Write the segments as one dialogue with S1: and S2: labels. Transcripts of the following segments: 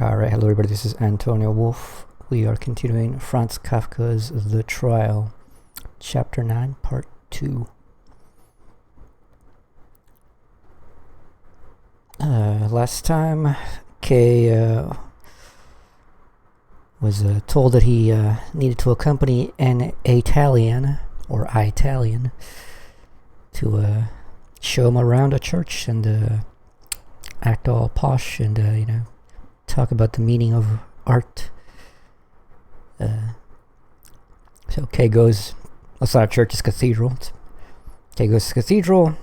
S1: Alright, hello everybody, this is Antonio Wolf. We are continuing Franz Kafka's The Trial, Chapter 9, Part 2. Last time, Kay was told that he needed to accompany an Italian, or Italian, to show him around a church and act all posh and, talk about the meaning of art. So Kay goes, it's not a church, it's a cathedral. Kay goes to the cathedral.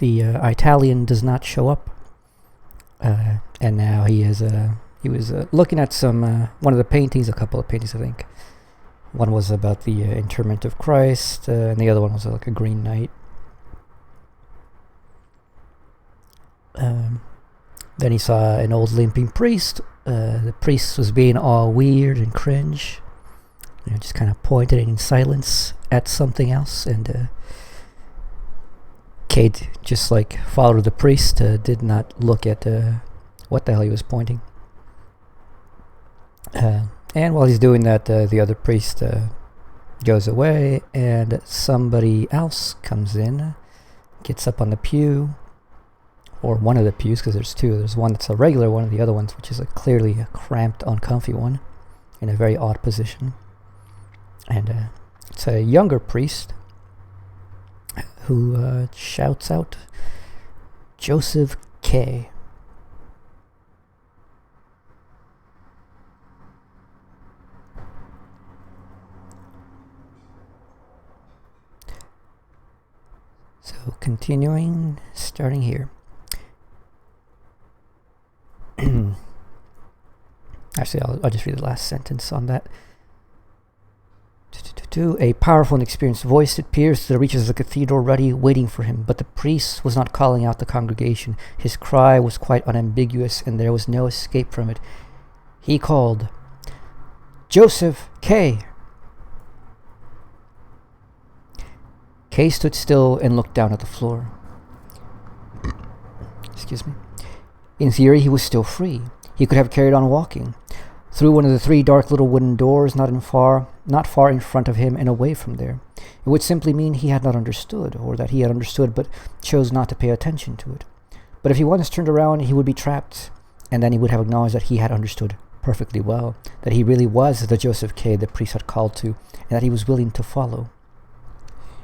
S1: The Italian does not show up. And now he was looking at one of the paintings, a couple of paintings I think. One was about the interment of Christ, and the other one was like a Green Knight. Then he saw an old limping priest. The priest was being all weird and cringe. Just kind of pointed in silence at something else. And Kate just followed the priest, did not look at what the hell he was pointing. And while he's doing that, the other priest goes away, and somebody else comes in, gets up on the pew. Or one of the pews, because there's two. There's one that's a regular one, and the other one's which is clearly a cramped, uncomfy one, in a very odd position. And it's a younger priest who shouts out, "Joseph K." So continuing, starting here. Actually, I'll just read the last sentence on that. A powerful and experienced voice appears to the reaches of the cathedral, ready, waiting for him. But the priest was not calling out the congregation. His cry was quite unambiguous, and there was no escape from it. He called, "Joseph K." K stood still and looked down at the floor. Excuse me. In theory, he was still free. He could have carried on walking through one of the three dark little wooden doors not far in front of him and away from there. It would simply mean he had not understood, or that he had understood but chose not to pay attention to it. But if he once turned around, he would be trapped, and then he would have acknowledged that he had understood perfectly well, that he really was the Joseph K. the priest had called to, and that he was willing to follow.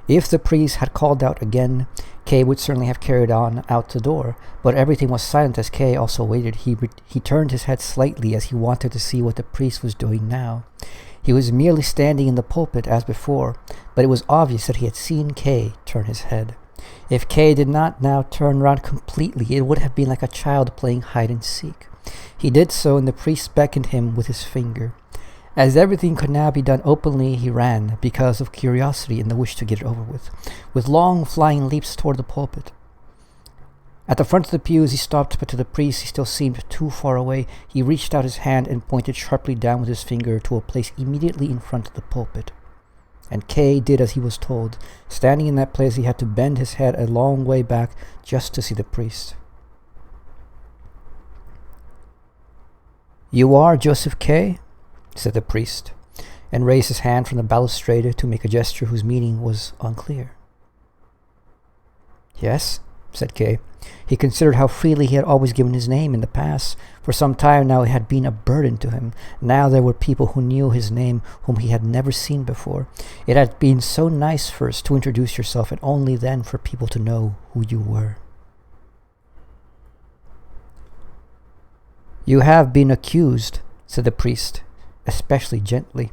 S1: If the priest had called out again, Kay would certainly have carried on out the door, but everything was silent as Kay also waited. He turned his head slightly as he wanted to see what the priest was doing now. He was merely standing in the pulpit as before, but it was obvious that he had seen Kay turn his head. If Kay did not now turn around completely, it would have been like a child playing hide and seek. He did so, and the priest beckoned him with his finger. As everything could now be done openly, he ran, because of curiosity and the wish to get it over with long flying leaps toward the pulpit. At the front of the pews he stopped, but to the priest he still seemed too far away. He reached out his hand and pointed sharply down with his finger to a place immediately in front of the pulpit. And Kay did as he was told. Standing in that place, he had to bend his head a long way back just to see the priest. "You are Joseph K?" said the priest, and raised his hand from the balustrade to make a gesture whose meaning was unclear. "Yes," said Kay. He considered how freely he had always given his name in the past. For some time now it had been a burden to him. Now there were people who knew his name whom he had never seen before. It had been so nice first to introduce yourself, and only then for people to know who you were. "You have been accused," said the priest, especially gently.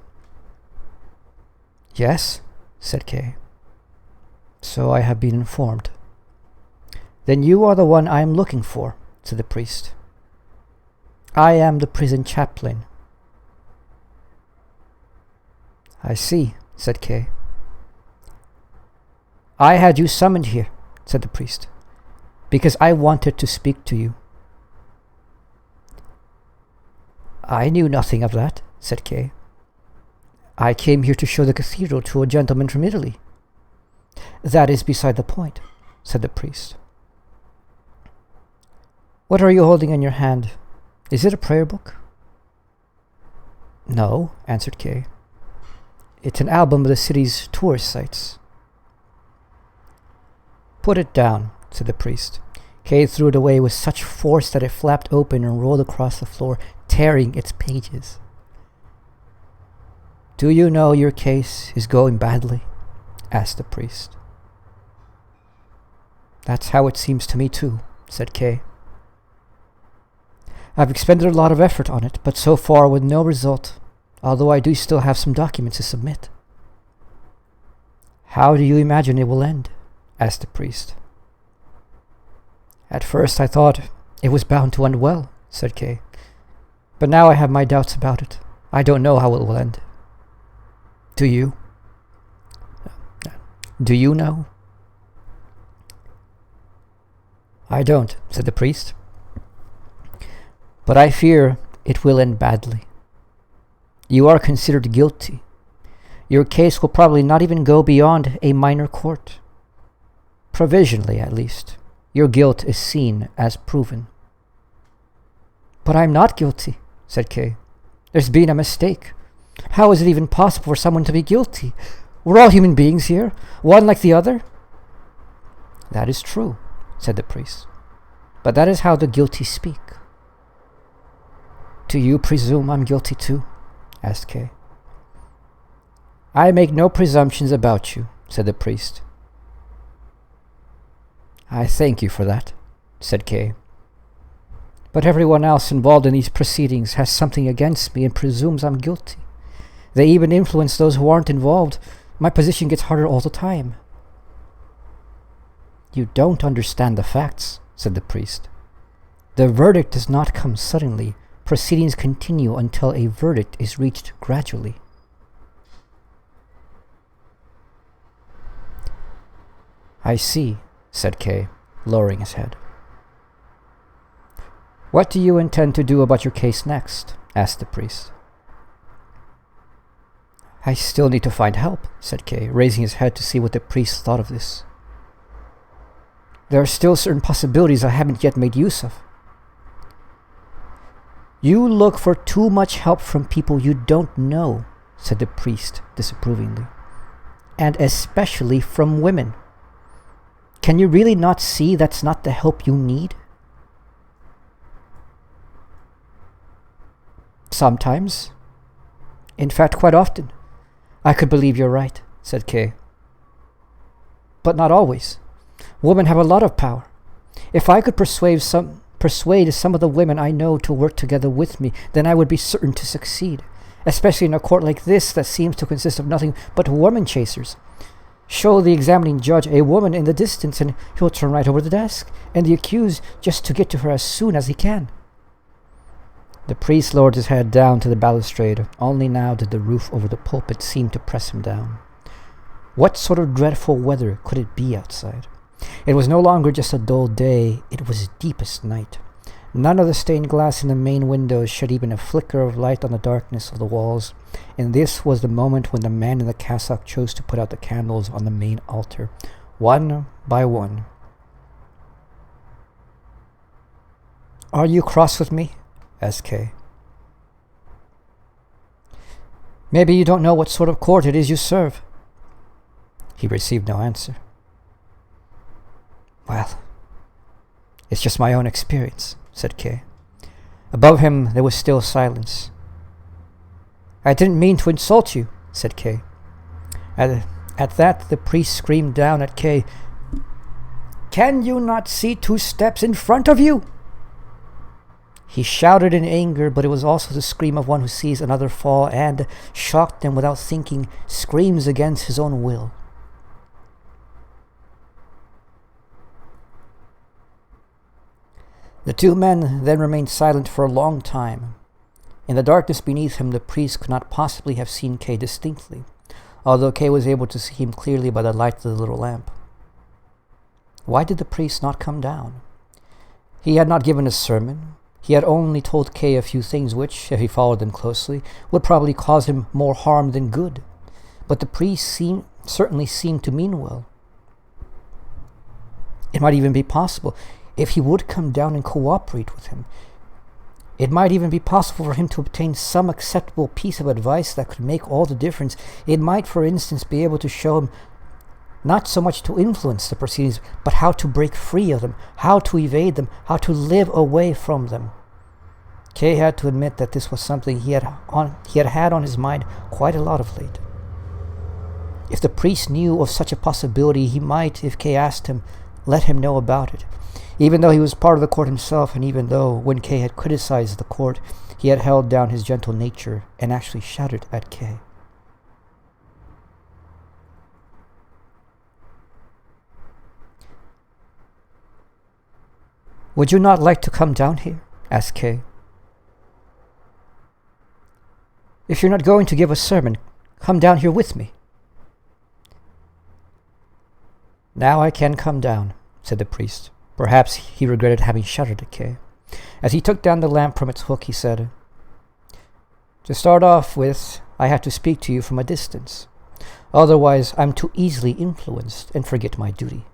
S1: "Yes," said Kay. "So I have been informed." "Then you are the one I am looking for," said the priest. "I am the prison chaplain." "I see," said Kay. "I had you summoned here," said the priest, "because I wanted to speak to you." "I knew nothing of that," said Kay. "I came here to show the cathedral to a gentleman from Italy." "That is beside the point," said the priest. "What are you holding in your hand?" Is it a prayer book? No, answered Kay. It's an album of the city's tourist sites. Put it down, said the priest. Kay threw it away with such force that it flapped open and rolled across the floor, tearing its pages. Do you know your case is going badly? Asked the priest. That's how it seems to me too, said Kay. I've expended a lot of effort on it, but so far with no result, although I do still have some documents to submit. How do you imagine it will end? Asked the priest. At first I thought it was bound to end well, said Kay. But now I have my doubts about it. I don't know how it will end. Do you? Do you know? I don't, said the priest. But I fear it will end badly. You are considered guilty. Your case will probably not even go beyond a minor court. Provisionally, at least, your guilt is seen as proven. But I'm not guilty, said Kay. There's been a mistake. How is it even possible for someone to be guilty? We're all human beings here, one like the other. That is true, said the priest. But that is how the guilty speak. Do you presume I'm guilty too? Asked Kay. I make no presumptions about you, said the priest. I thank you for that, said Kay. But everyone else involved in these proceedings has something against me and presumes I'm guilty. They even influence those who aren't involved. My position gets harder all the time. You don't understand the facts, said the priest. The verdict does not come suddenly. Proceedings continue until a verdict is reached gradually. I see, said Kay, lowering his head. What do you intend to do about your case next? Asked the priest. I still need to find help, said Kay, raising his head to see what the priest thought of this. There are still certain possibilities I haven't yet made use of. You look for too much help from people you don't know, said the priest disapprovingly, and especially from women. Can you really not see that's not the help you need? Sometimes. In fact, quite often. I could believe you're right, said Kay. But not always. Women have a lot of power. If I could persuade some of the women I know to work together with me, then I would be certain to succeed, especially in a court like this that seems to consist of nothing but woman chasers. Show the examining judge a woman in the distance and he'll turn right over the desk, and the accused just to get to her as soon as he can. The priest lowered his head down to the balustrade. Only now did the roof over the pulpit seem to press him down. What sort of dreadful weather could it be outside? It was no longer just a dull day, it was deepest night. None of the stained glass in the main windows shed even a flicker of light on the darkness of the walls, and this was the moment when the man in the cassock chose to put out the candles on the main altar, one by one. Are you cross with me? Asked Kay. Maybe you don't know what sort of court it is you serve. He received no answer. Well, it's just my own experience, said Kay. Above him there was still silence. I didn't mean to insult you, said Kay. At that the priest screamed down at Kay. Can you not see 2 steps in front of you? He shouted in anger, but it was also the scream of one who sees another fall and, shocked and without thinking, screams against his own will. The 2 men then remained silent for a long time. In the darkness beneath him, the priest could not possibly have seen Kay distinctly, although Kay was able to see him clearly by the light of the little lamp. Why did the priest not come down? He had not given a sermon. He had only told Kay a few things which, if he followed them closely, would probably cause him more harm than good. But the priest certainly seemed to mean well. It might even be possible, if he would come down and cooperate with him, It might even be possible for him to obtain some acceptable piece of advice that could make all the difference. It might, for instance, be able to show him not so much to influence the proceedings, but how to break free of them, how to evade them, how to live away from them. Kay had to admit that this was something he had had on his mind quite a lot of late. If the priest knew of such a possibility, he might, if Kay asked him, let him know about it. Even though he was part of the court himself, and even though, when Kay had criticized the court, he had held down his gentle nature and actually shouted at Kay. "Would you not like to come down here?" asked Kay. "If you're not going to give a sermon, come down here with me." "Now I can come down," said the priest. Perhaps he regretted having shouted at Kay. As he took down the lamp from its hook, he said, "To start off with, I have to speak to you from a distance. Otherwise, I'm too easily influenced and forget my duty."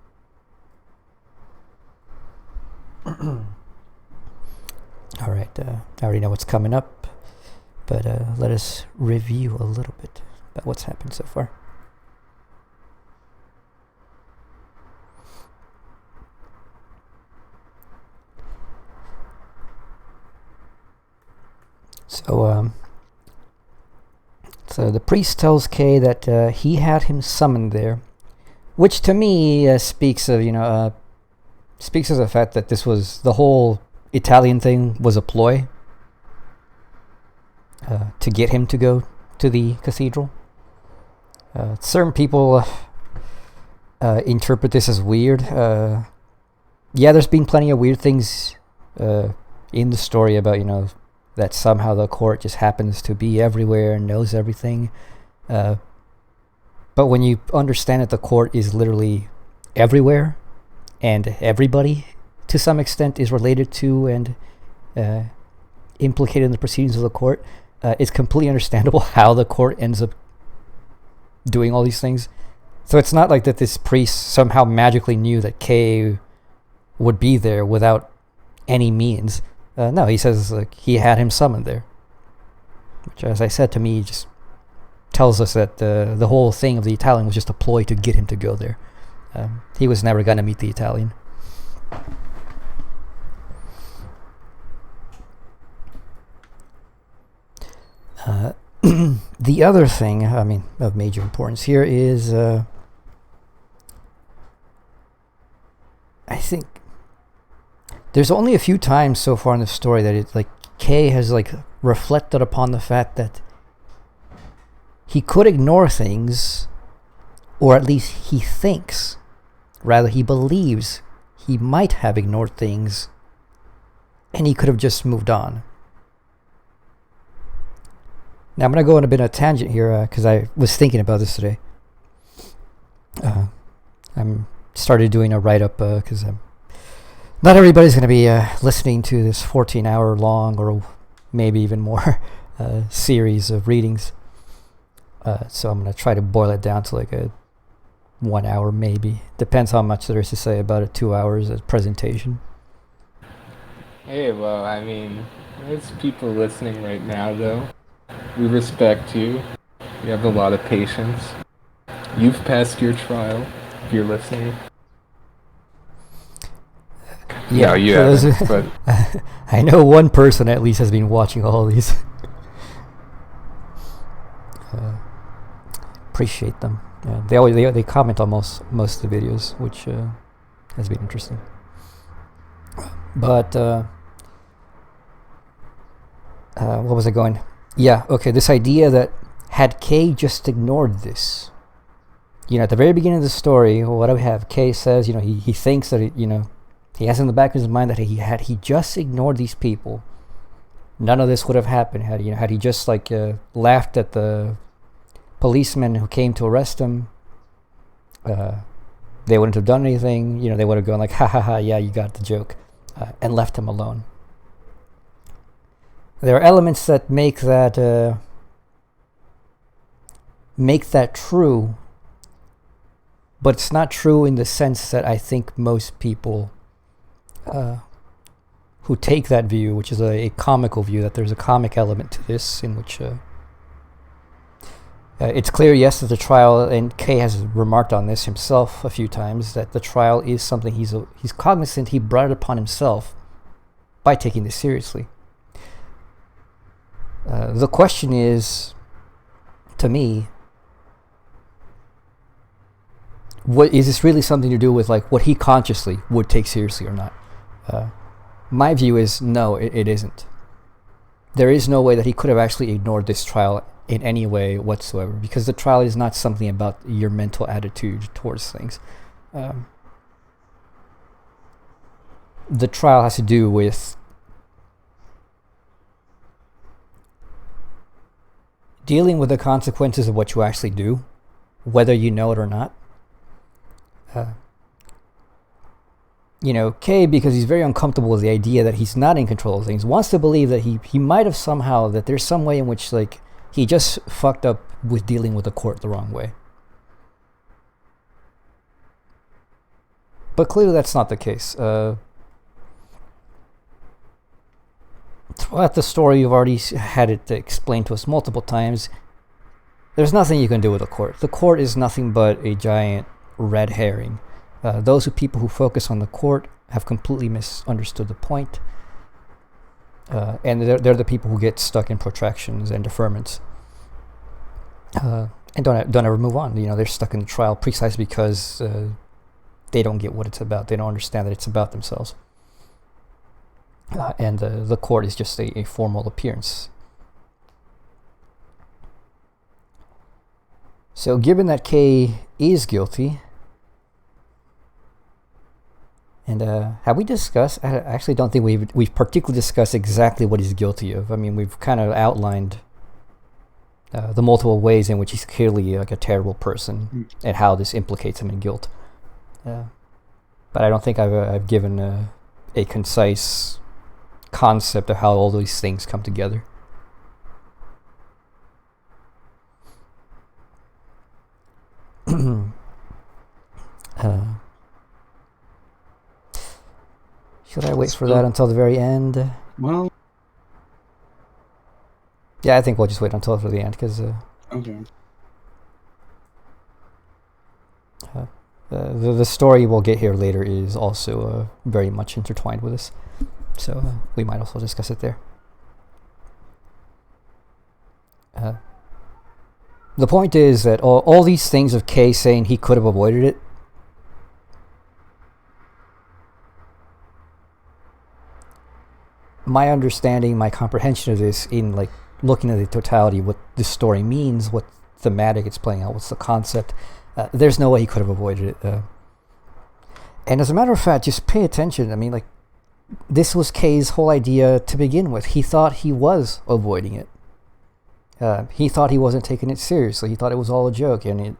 S1: All right, I already know what's coming up, but let us review a little bit about what's happened so far. So the priest tells Kay that he had him summoned there, which to me speaks of the fact that this was the whole Italian thing was a ploy to get him to go to the cathedral. Certain people interpret this as weird. There's been plenty of weird things in the story about that somehow the court just happens to be everywhere and knows everything. But when you understand that the court is literally everywhere and everybody to some extent is related to and implicated in the proceedings of the court, it's completely understandable how the court ends up doing all these things. So it's not like that this priest somehow magically knew that Kay would be there without any means. No, he says he had him summoned there, which, as I said, to me just tells us that the whole thing of the Italian was just a ploy to get him to go there. He was never going to meet the Italian. The other thing, of major importance here is, I think there's only a few times so far in the story that Kay has reflected upon the fact that he could ignore things, or at least he thinks, rather he believes he might have ignored things and he could have just moved on. Now I'm going to go on a bit of a tangent here because I was thinking about this today. I'm started doing a write-up because not everybody's going to be listening to this 14-hour long or maybe even more series of readings. So I'm going to try to boil it down to a 1 hour maybe. Depends how much there is to say about it. 2 hours as presentation.
S2: Hey, well, there's people listening right now, though. We respect you. You have a lot of patience. You've passed your trial, if you're listening.
S1: Yeah,
S2: no, you haven't, but
S1: I know one person at least has been watching all these. Appreciate them. Yeah, they comment on most of the videos, which has been interesting. But what was I going? Yeah, okay. This idea that had Kay just ignored this, at the very beginning of the story, what do we have? Kay says, he thinks that he has in the back of his mind that had he just ignored these people, none of this would have happened. Had he just laughed at the policemen who came to arrest him, they wouldn't have done anything. They would have gone ha ha ha, yeah, you got the joke, and left him alone. There are elements that make that true, but it's not true in the sense that I think most people who take that view, which is a comical view, that there's a comic element to this, in which it's clear, yes, that the trial, and Kay has remarked on this himself a few times, that the trial is something he's cognizant he brought it upon himself by taking this seriously. The question is, to me, what is this really something to do with like what he consciously would take seriously or not? My view is no, it isn't. There is no way that he could have actually ignored this trial in any way whatsoever, because the trial is not something about your mental attitude towards things. The trial has to do with dealing with the consequences of what you actually do, whether you know it or not. Kay, because he's very uncomfortable with the idea that he's not in control of things, wants to believe that he might have somehow, that there's some way in which like he just fucked up with dealing with the court the wrong way. But clearly that's not the case. Throughout the story, you've already had it explained to us multiple times. There's nothing you can do with the court. The court is nothing but a giant red herring. People who focus on the court have completely misunderstood the point. And they're the people who get stuck in protractions and deferments. And don't ever move on. They're stuck in the trial precisely because they don't get what it's about. They don't understand that it's about themselves. And the court is just a formal appearance. So given that Kay is guilty, and have we discussed, I actually don't think we've particularly discussed exactly what he's guilty of. I mean, we've kind of outlined the multiple ways in which he's clearly like a terrible person and how this implicates him in guilt. But I don't think I've given a concise concept of how all these things come together. Should I wait for that until the very end?
S3: Well,
S1: yeah, I think we'll just wait until the end, because
S3: okay.
S1: The story we'll get here later is also very much intertwined with this, so we might also discuss it there. The point is that all these things of Kay saying he could have avoided it, my understanding, my comprehension of this, in like looking at the totality, what this story means, what thematic it's playing out, what's the concept, there's no way he could have avoided it. And as a matter of fact, just pay attention. I mean, like, this was Kay's whole idea to begin with. He thought he was avoiding it. He thought he wasn't taking it seriously. He thought it was all a joke, and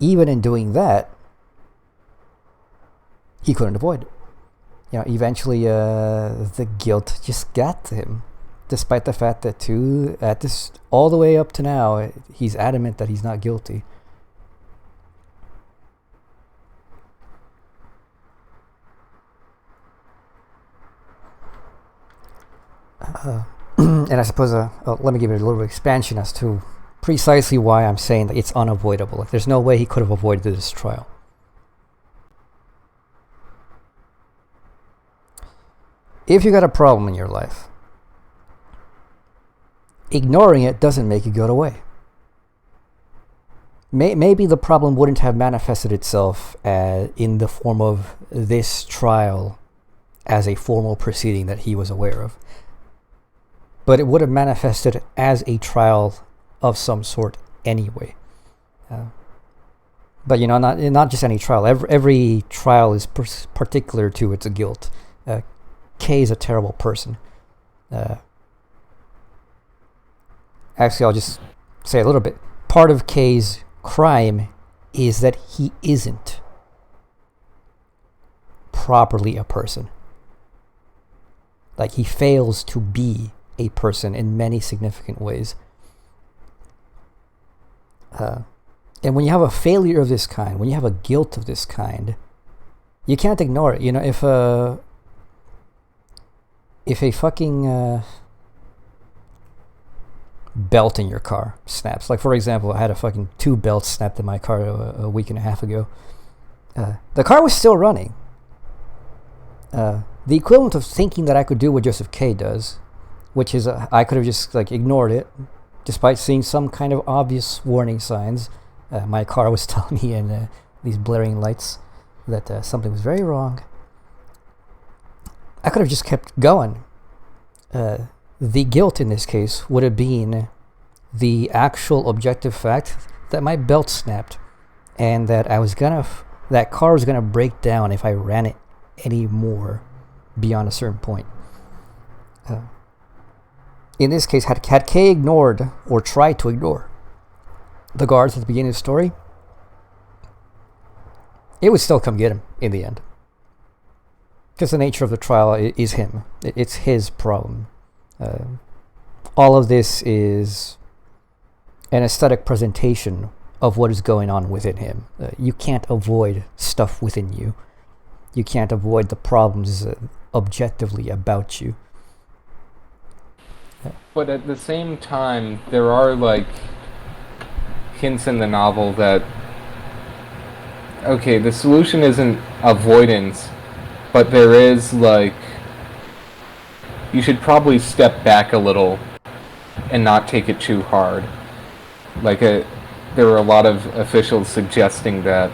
S1: even in doing that, he couldn't avoid it. Eventually, the guilt just got to him, despite the fact that all the way up to now, he's adamant that he's not guilty. And I suppose, let me give it a little bit of expansion as to precisely why I'm saying that it's unavoidable. Like, there's no way he could have avoided this trial. If you got a problem in your life, ignoring it doesn't make it go away. Maybe the problem wouldn't have manifested itself in the form of this trial as a formal proceeding that he was aware of. But it would have manifested as a trial of some sort anyway. But not just any trial. Every trial is particular to its guilt. Kay is a terrible person. Actually, I'll just say a little bit. Part of Kay's crime is that he isn't properly a person. Like, he fails to be a person in many significant ways. And when you have a failure of this kind, when you have a guilt of this kind, You can't ignore it. If a fucking belt in your car snaps, like for example, I had a fucking 2 belts snapped in my car a week and a half ago. The car was still running. The equivalent of thinking that I could do what Joseph K does, which is I could have just like ignored it, despite seeing some kind of obvious warning signs. My car was telling me in these blaring lights that something was very wrong. I could have just kept going. The guilt in this case would have been the actual objective fact that my belt snapped, and that that car was gonna break down if I ran it any more beyond a certain point. In this case, had Kay ignored or tried to ignore the guards at the beginning of the story, it would still come get him in the end. Because the nature of the trial is him. It's his problem. All of this is an aesthetic presentation of what is going on within him. You can't avoid stuff within you. You can't avoid the problems objectively about you.
S2: But at the same time, there are like hints in the novel that, okay, the solution isn't avoidance, but there is like, you should probably step back a little and not take it too hard. Like there were a lot of officials suggesting that.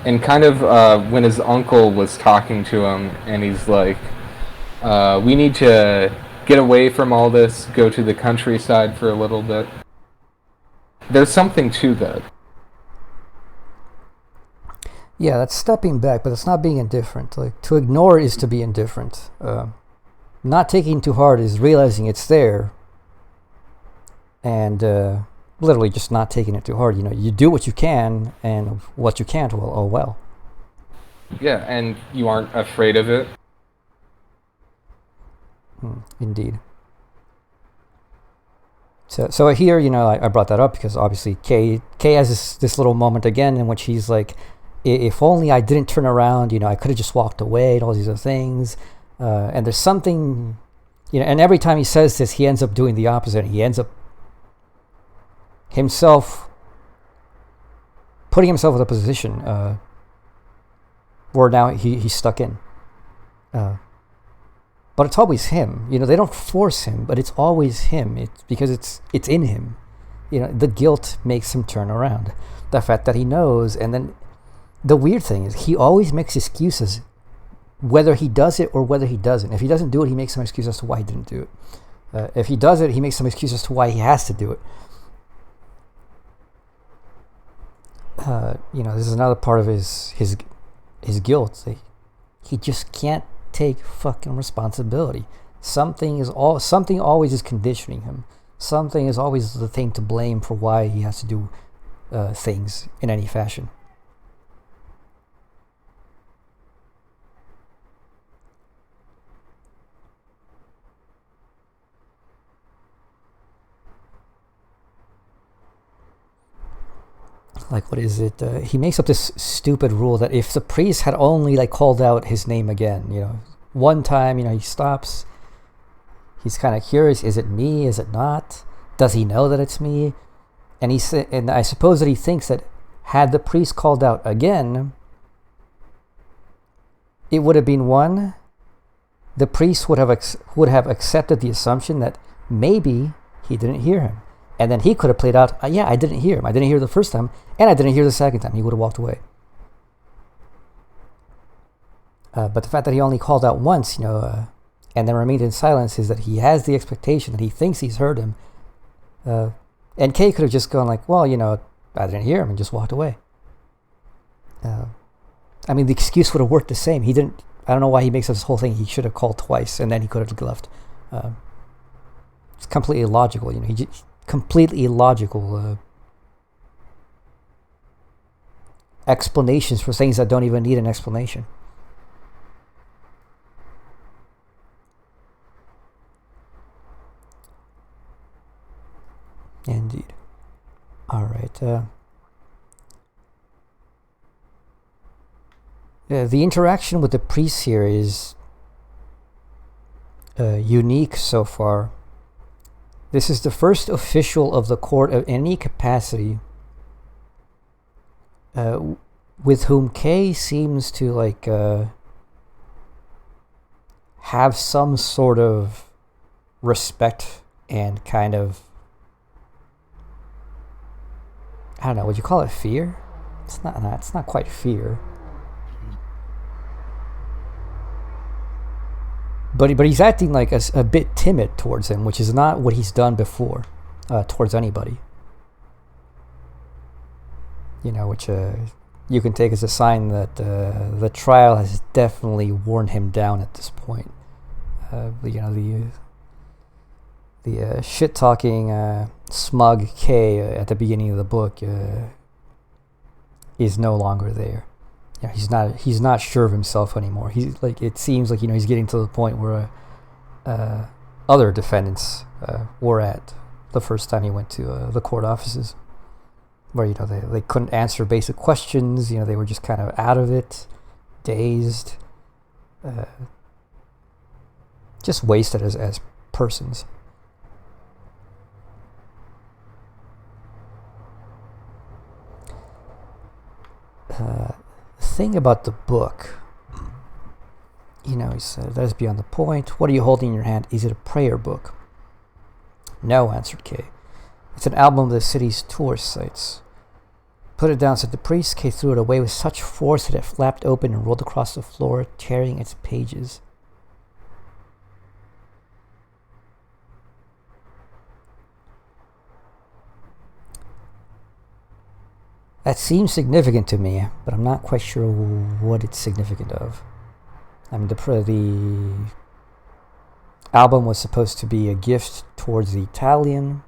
S2: And kind of when his uncle was talking to him, and he's like, we need to get away from all this, go to the countryside for a little bit. There's something to that.
S1: Yeah, that's stepping back, but it's not being indifferent. Like, to ignore is to be indifferent. Not taking too hard is realizing it's there, and literally just not taking it too hard. You do what you can, and what you can't, well, oh well.
S2: Yeah, and you aren't afraid of it.
S1: Indeed. So here, I brought that up because obviously Kay has this little moment again in which he's like, if only I didn't turn around, I could have just walked away and all these other things. And there's something, and every time he says this, he ends up doing the opposite. He ends up putting himself in a position where now he's stuck in. But it's always him. They don't force him, but it's always him. It's because it's in him. The guilt makes him turn around. The fact that he knows, and then the weird thing is he always makes excuses, whether he does it or whether he doesn't. If he doesn't do it, he makes some excuse as to why he didn't do it. If he does it, he makes some excuse as to why he has to do it. This is another part of his guilt. He just can't take fucking responsibility. Something always is conditioning him. Something is always the thing to blame for why he has to do things in any fashion. Like, what is it? He makes up this stupid rule that if the priest had only called out his name again, one time, he stops. He's kind of curious. Is it me? Is it not? Does he know that it's me? And and I suppose that he thinks that had the priest called out again, it would have been one. The priest would have accepted the assumption that maybe he didn't hear him. And then he could have played out, yeah, I didn't hear him. I didn't hear the first time, and I didn't hear the second time. He would have walked away. But the fact that he only called out once, and then remained in silence, is that he has the expectation that he thinks he's heard him. And Kay could have just gone like, well, I didn't hear him, and just walked away. The excuse would have worked the same. He didn't. I don't know why he makes up this whole thing. He should have called twice, and then he could have left. It's completely illogical. Completely illogical explanations for things that don't even need an explanation. Indeed. All right. The interaction with the priests here is unique so far. This is the first official of the court of any capacity with whom Kay seems to have some sort of respect and kind of, I don't know, would you call it fear? It's not quite fear. But he's acting like a bit timid towards him, which is not what he's done before towards anybody. Which you can take as a sign that the trial has definitely worn him down at this point. The shit-talking, smug K at the beginning of the book is no longer there. He's not sure of himself anymore. It seems like he's getting to the point where other defendants were at the first time he went to the court offices, where they couldn't answer basic questions. They were just kind of out of it, dazed, just wasted as persons. Thing about the book, he said, that is beyond the point. What are you holding in your hand? Is it a prayer book? No, answered Kay. It's an album of the city's tourist sites. Put it down, said the priest. Kay threw it away with such force that it flapped open and rolled across the floor, tearing its pages. That seems significant to me, but I'm not quite sure what it's significant of. I mean, the album was supposed to be a gift towards the Italian.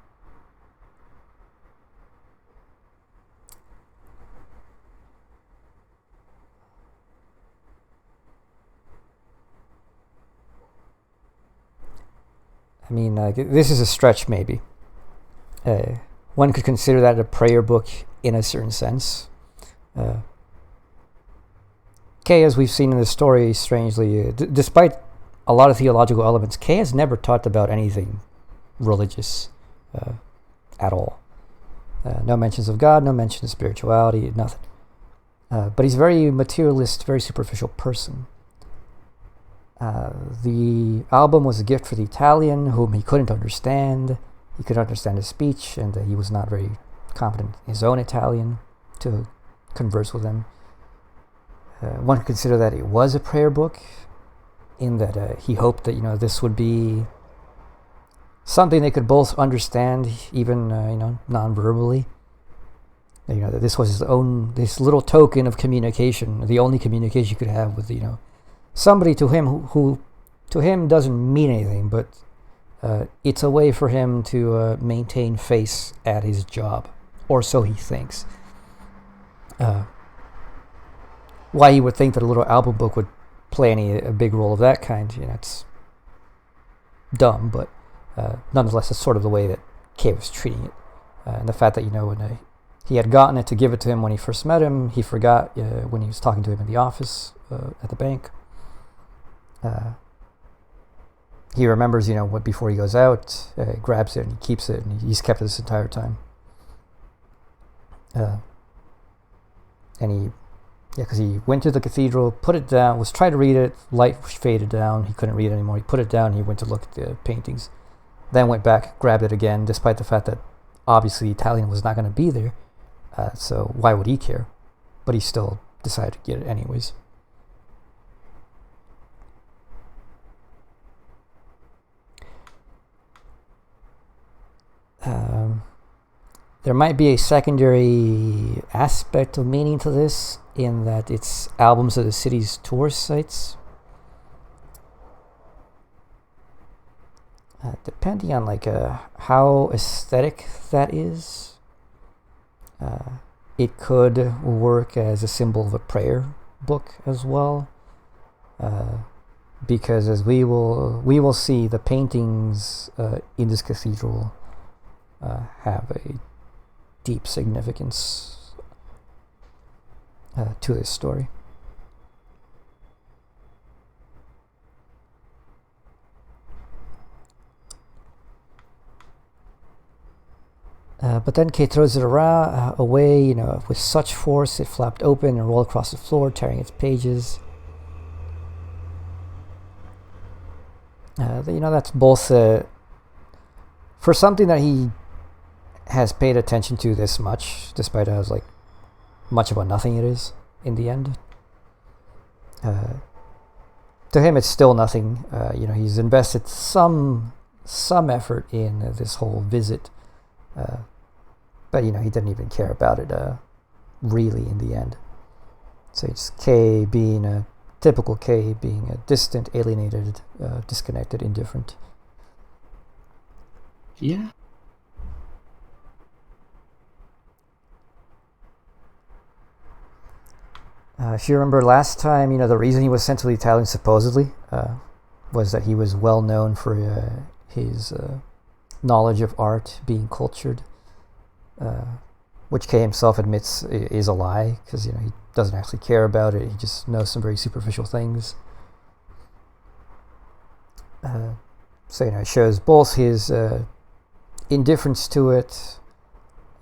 S1: I mean, this is a stretch, maybe. One could consider that a prayer book in a certain sense. Kay, as we've seen in the story, strangely, despite a lot of theological elements, Kay has never talked about anything religious at all. No mentions of God, no mention of spirituality, nothing. But he's a very materialist, very superficial person. The album was a gift for the Italian, whom he couldn't understand. He could understand his speech, and he was not very competent in his own Italian to converse with him. One could consider that it was a prayer book, in that he hoped that this would be something they could both understand, even non-verbally. That this was this little token of communication, the only communication you could have with somebody to him who to him doesn't mean anything, but it's a way for him to maintain face at his job, or so he thinks. Why he would think that a little album book would play a big role of that kind, it's dumb, but nonetheless, it's sort of the way that Kay was treating it. And the fact that, when he had gotten it to give it to him when he first met him, he forgot when he was talking to him in the office at the bank. He remembers, what before he goes out, grabs it and he keeps it, and he's kept it this entire time. Because he went to the cathedral, put it down, was trying to read it, light faded down, he couldn't read it anymore, he put it down, he went to look at the paintings, then went back, grabbed it again, despite the fact that obviously Italian was not going to be there, so why would he care? But he still decided to get it anyways. There might be a secondary aspect of meaning to this, in that it's albums of the city's tourist sites. Depending on how aesthetic that is, it could work as a symbol of a prayer book as well. Because as we will see, the paintings in this cathedral have a deep significance to this story. But then Kay throws it away, with such force it flapped open and rolled across the floor, tearing its pages. That's both for something that he has paid attention to this much, despite how much about nothing it is in the end. To him, it's still nothing. He's invested some effort in this whole visit, but he didn't even care about it really in the end. So it's Kay being a typical Kay, being a distant, alienated, disconnected, indifferent.
S3: Yeah.
S1: If you remember last time, the reason he was sent to the Italians supposedly was that he was well known for his knowledge of art, being cultured, which Kay himself admits is a lie, because he doesn't actually care about it. He just knows some very superficial things. So it shows both his indifference to it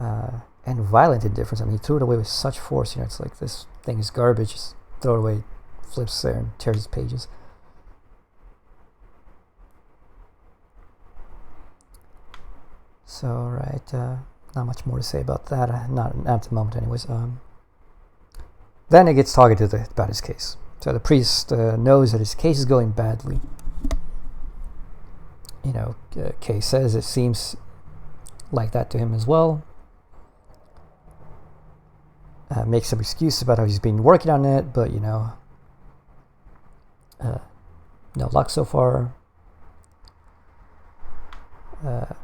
S1: and violent indifference. I mean, he threw it away with such force. It's like, this thing is garbage, just throw it away, flips there and tears his pages. So, right, not much more to say about that, not at the moment anyways. Then it gets talking about his case. So the priest knows that his case is going badly. Kay says it seems like that to him as well. Makes some excuse about how he's been working on it, but no luck so far.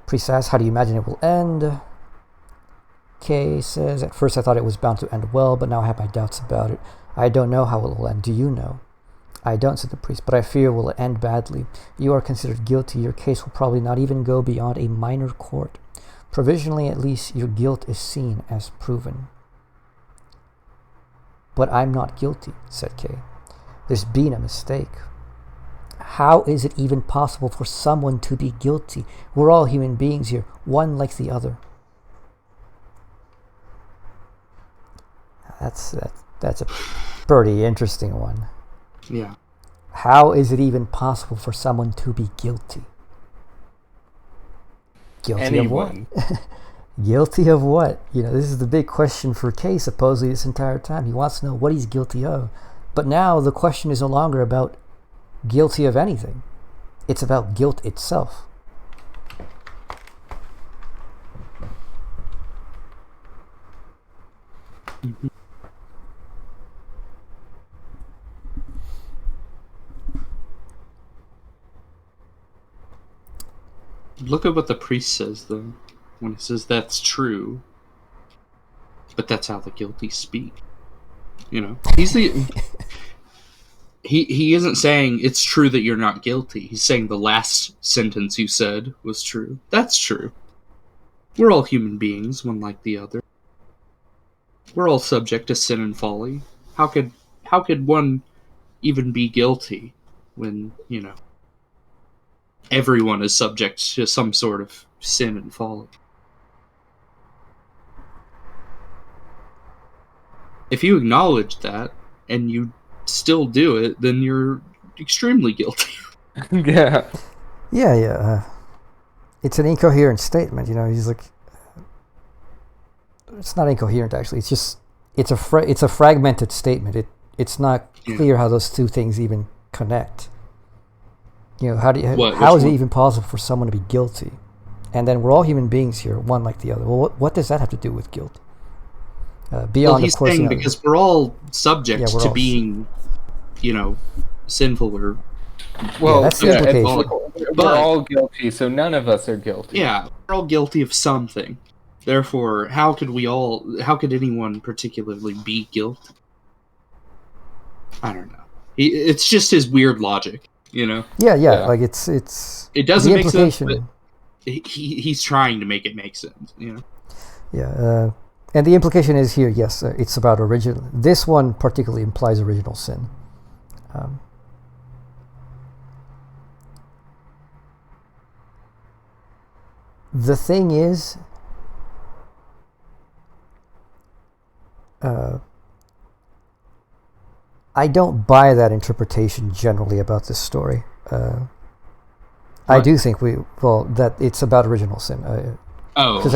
S1: Priest asks, how do you imagine it will end? Kay says, at first I thought it was bound to end well, but now I have my doubts about it. I don't know how it will end. Do you know? I don't, said the priest, but I fear it will end badly. You are considered guilty. Your case will probably not even go beyond a minor court. Provisionally, at least, your guilt is seen as proven. But I'm not guilty, said Kay. There's been a mistake. How is it even possible for someone to be guilty? We're all human beings here, one like the other. That's a pretty interesting one.
S3: Yeah.
S1: How is it even possible for someone to be guilty? Guilty
S2: Anyone.
S1: of what? Guilty of what? This is the big question for Kay, supposedly, this entire time. He wants to know what he's guilty of. But now the question is no longer about guilty of anything. It's about guilt itself.
S3: Mm-hmm. Look at what the priest says, though, when he says that's true, but that's how the guilty speak. He's the... He isn't saying it's true that you're not guilty. He's saying the last sentence you said was true. That's true. We're all human beings, one like the other. We're all subject to sin and folly. How could one even be guilty when, everyone is subject to some sort of sin and folly? If you acknowledge that and you still do it, then you're extremely guilty.
S2: Yeah.
S1: Yeah. It's an incoherent statement. He's like, it's not incoherent actually. It's just it's a fragmented statement. It's not clear how those two things even connect. How is it even possible for someone to be guilty? And then we're all human beings here, one like the other. Well, what does that have to do with guilt? Beyond,
S3: he's
S1: of course,
S3: saying because we're all subject to being, sinful or.
S2: Well,
S1: that's the implication.
S2: We're all guilty, so none of us are guilty.
S3: Yeah, we're all guilty of something. Therefore, how could anyone particularly be guilty? I don't know. It's just his weird logic, Yeah.
S1: Like it's.
S3: It doesn't make sense, but he's trying to make it make sense,
S1: Yeah. And the implication is here, yes, it's about original. This one particularly implies original sin. The thing is, I don't buy that interpretation generally about this story. I do think that it's about original sin. Because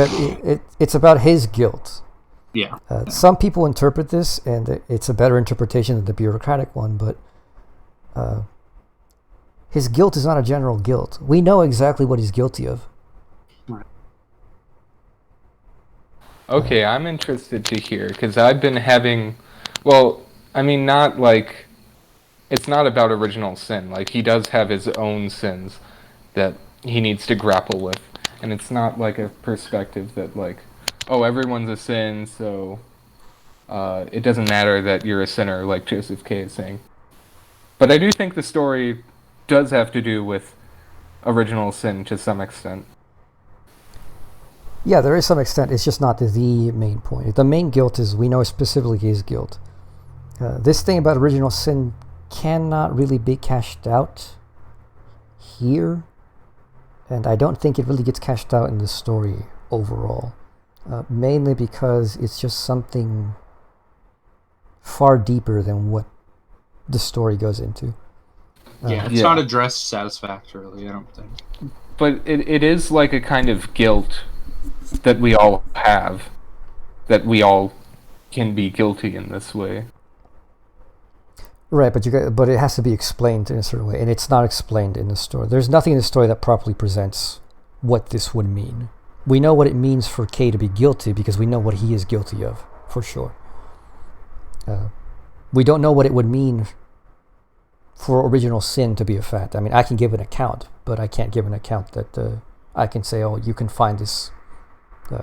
S1: it's about his guilt.
S3: Yeah.
S1: Some people interpret this, and it's a better interpretation than the bureaucratic one, but his guilt is not a general guilt. We know exactly what he's guilty of.
S3: Right.
S2: Okay, I'm interested to hear, because I've been having... Well, I mean, not like... It's not about original sin. Like, he does have his own sins that he needs to grapple with. And it's not like a perspective that, like, oh, everyone's a sin, so it doesn't matter that you're a sinner, like Joseph K. is saying. But I do think the story does have to do with original sin to some extent.
S1: Yeah, there is some extent. It's just not the main point. The main guilt is we know specifically his guilt. This thing about original sin cannot really be cashed out here, and I don't think it really gets cashed out in the story overall. Mainly because it's just something far deeper than what the story goes into.
S3: It's not addressed satisfactorily, I don't think.
S2: But it is like a kind of guilt that we all have, that we all can be guilty in this way.
S1: Right, but it has to be explained in a certain way, and it's not explained in the story. There's nothing in the story that properly presents what this would mean. We know what it means for Kay to be guilty because we know what he is guilty of, for sure. We don't know what it would mean for original sin to be a fact. I mean, I can give an account, but I can't give an account that I can say, oh, you can find this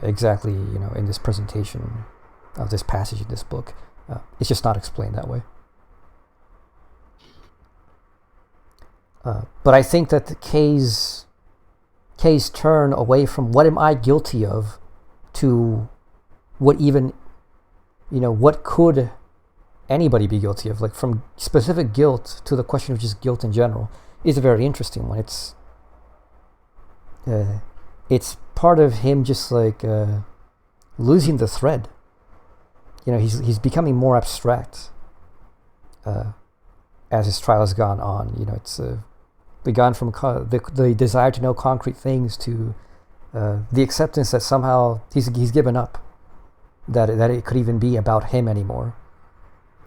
S1: exactly, in this presentation of this passage in this book. It's just not explained that way. But I think that the Kay's turn away from what am I guilty of to what could anybody be guilty of, like from specific guilt to the question of just guilt in general, is a very interesting one. It's part of him just like losing the thread. He's becoming more abstract as his trial has gone on. It's we've gone from the desire to know concrete things to the acceptance that somehow he's given up that it could even be about him anymore.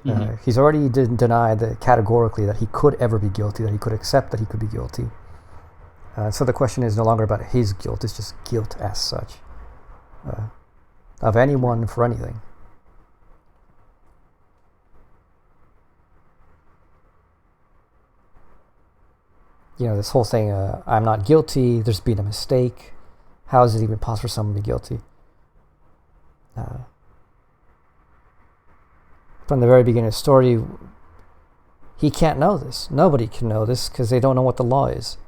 S1: Mm-hmm. He's already denied categorically that he could ever be guilty, that he could accept that he could be guilty. So the question is no longer about his guilt, it's just guilt as such. Of anyone for anything. This whole thing, I'm not guilty, there's been a mistake. How is it even possible for someone to be guilty? From the very beginning of the story, he can't know this. Nobody can know this because they don't know what the law is.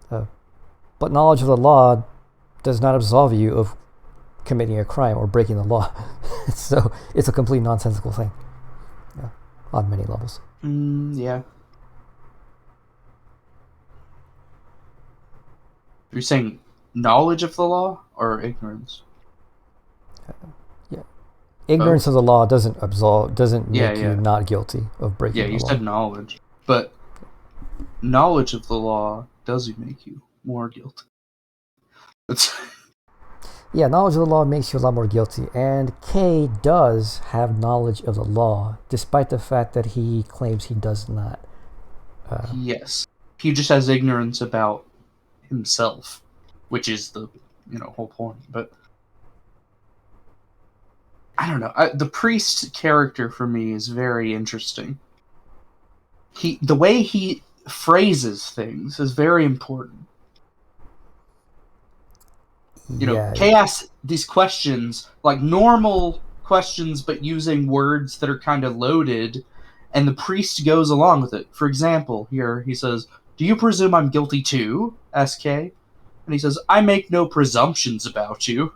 S1: But knowledge of the law does not absolve you of committing a crime or breaking the law. So it's a complete nonsensical thing. On many levels.
S3: Yeah. You're saying knowledge of the law or ignorance?
S1: Ignorance of the law doesn't make you not guilty of breaking the law. Yeah,
S3: you said knowledge. But knowledge of the law does make you more guilty.
S1: Yeah, knowledge of the law makes you a lot more guilty. And Kay does have knowledge of the law, despite the fact that he claims he does not.
S3: Yes. He just has ignorance about himself, which is the whole point. But I don't know. The priest character for me is very interesting. The way he phrases things is very important. Kay asks these questions, like normal questions, but using words that are kind of loaded, and the priest goes along with it. For example, here he says, "Do you presume I'm guilty too?" asks Kay. And he says, "I make no presumptions about you."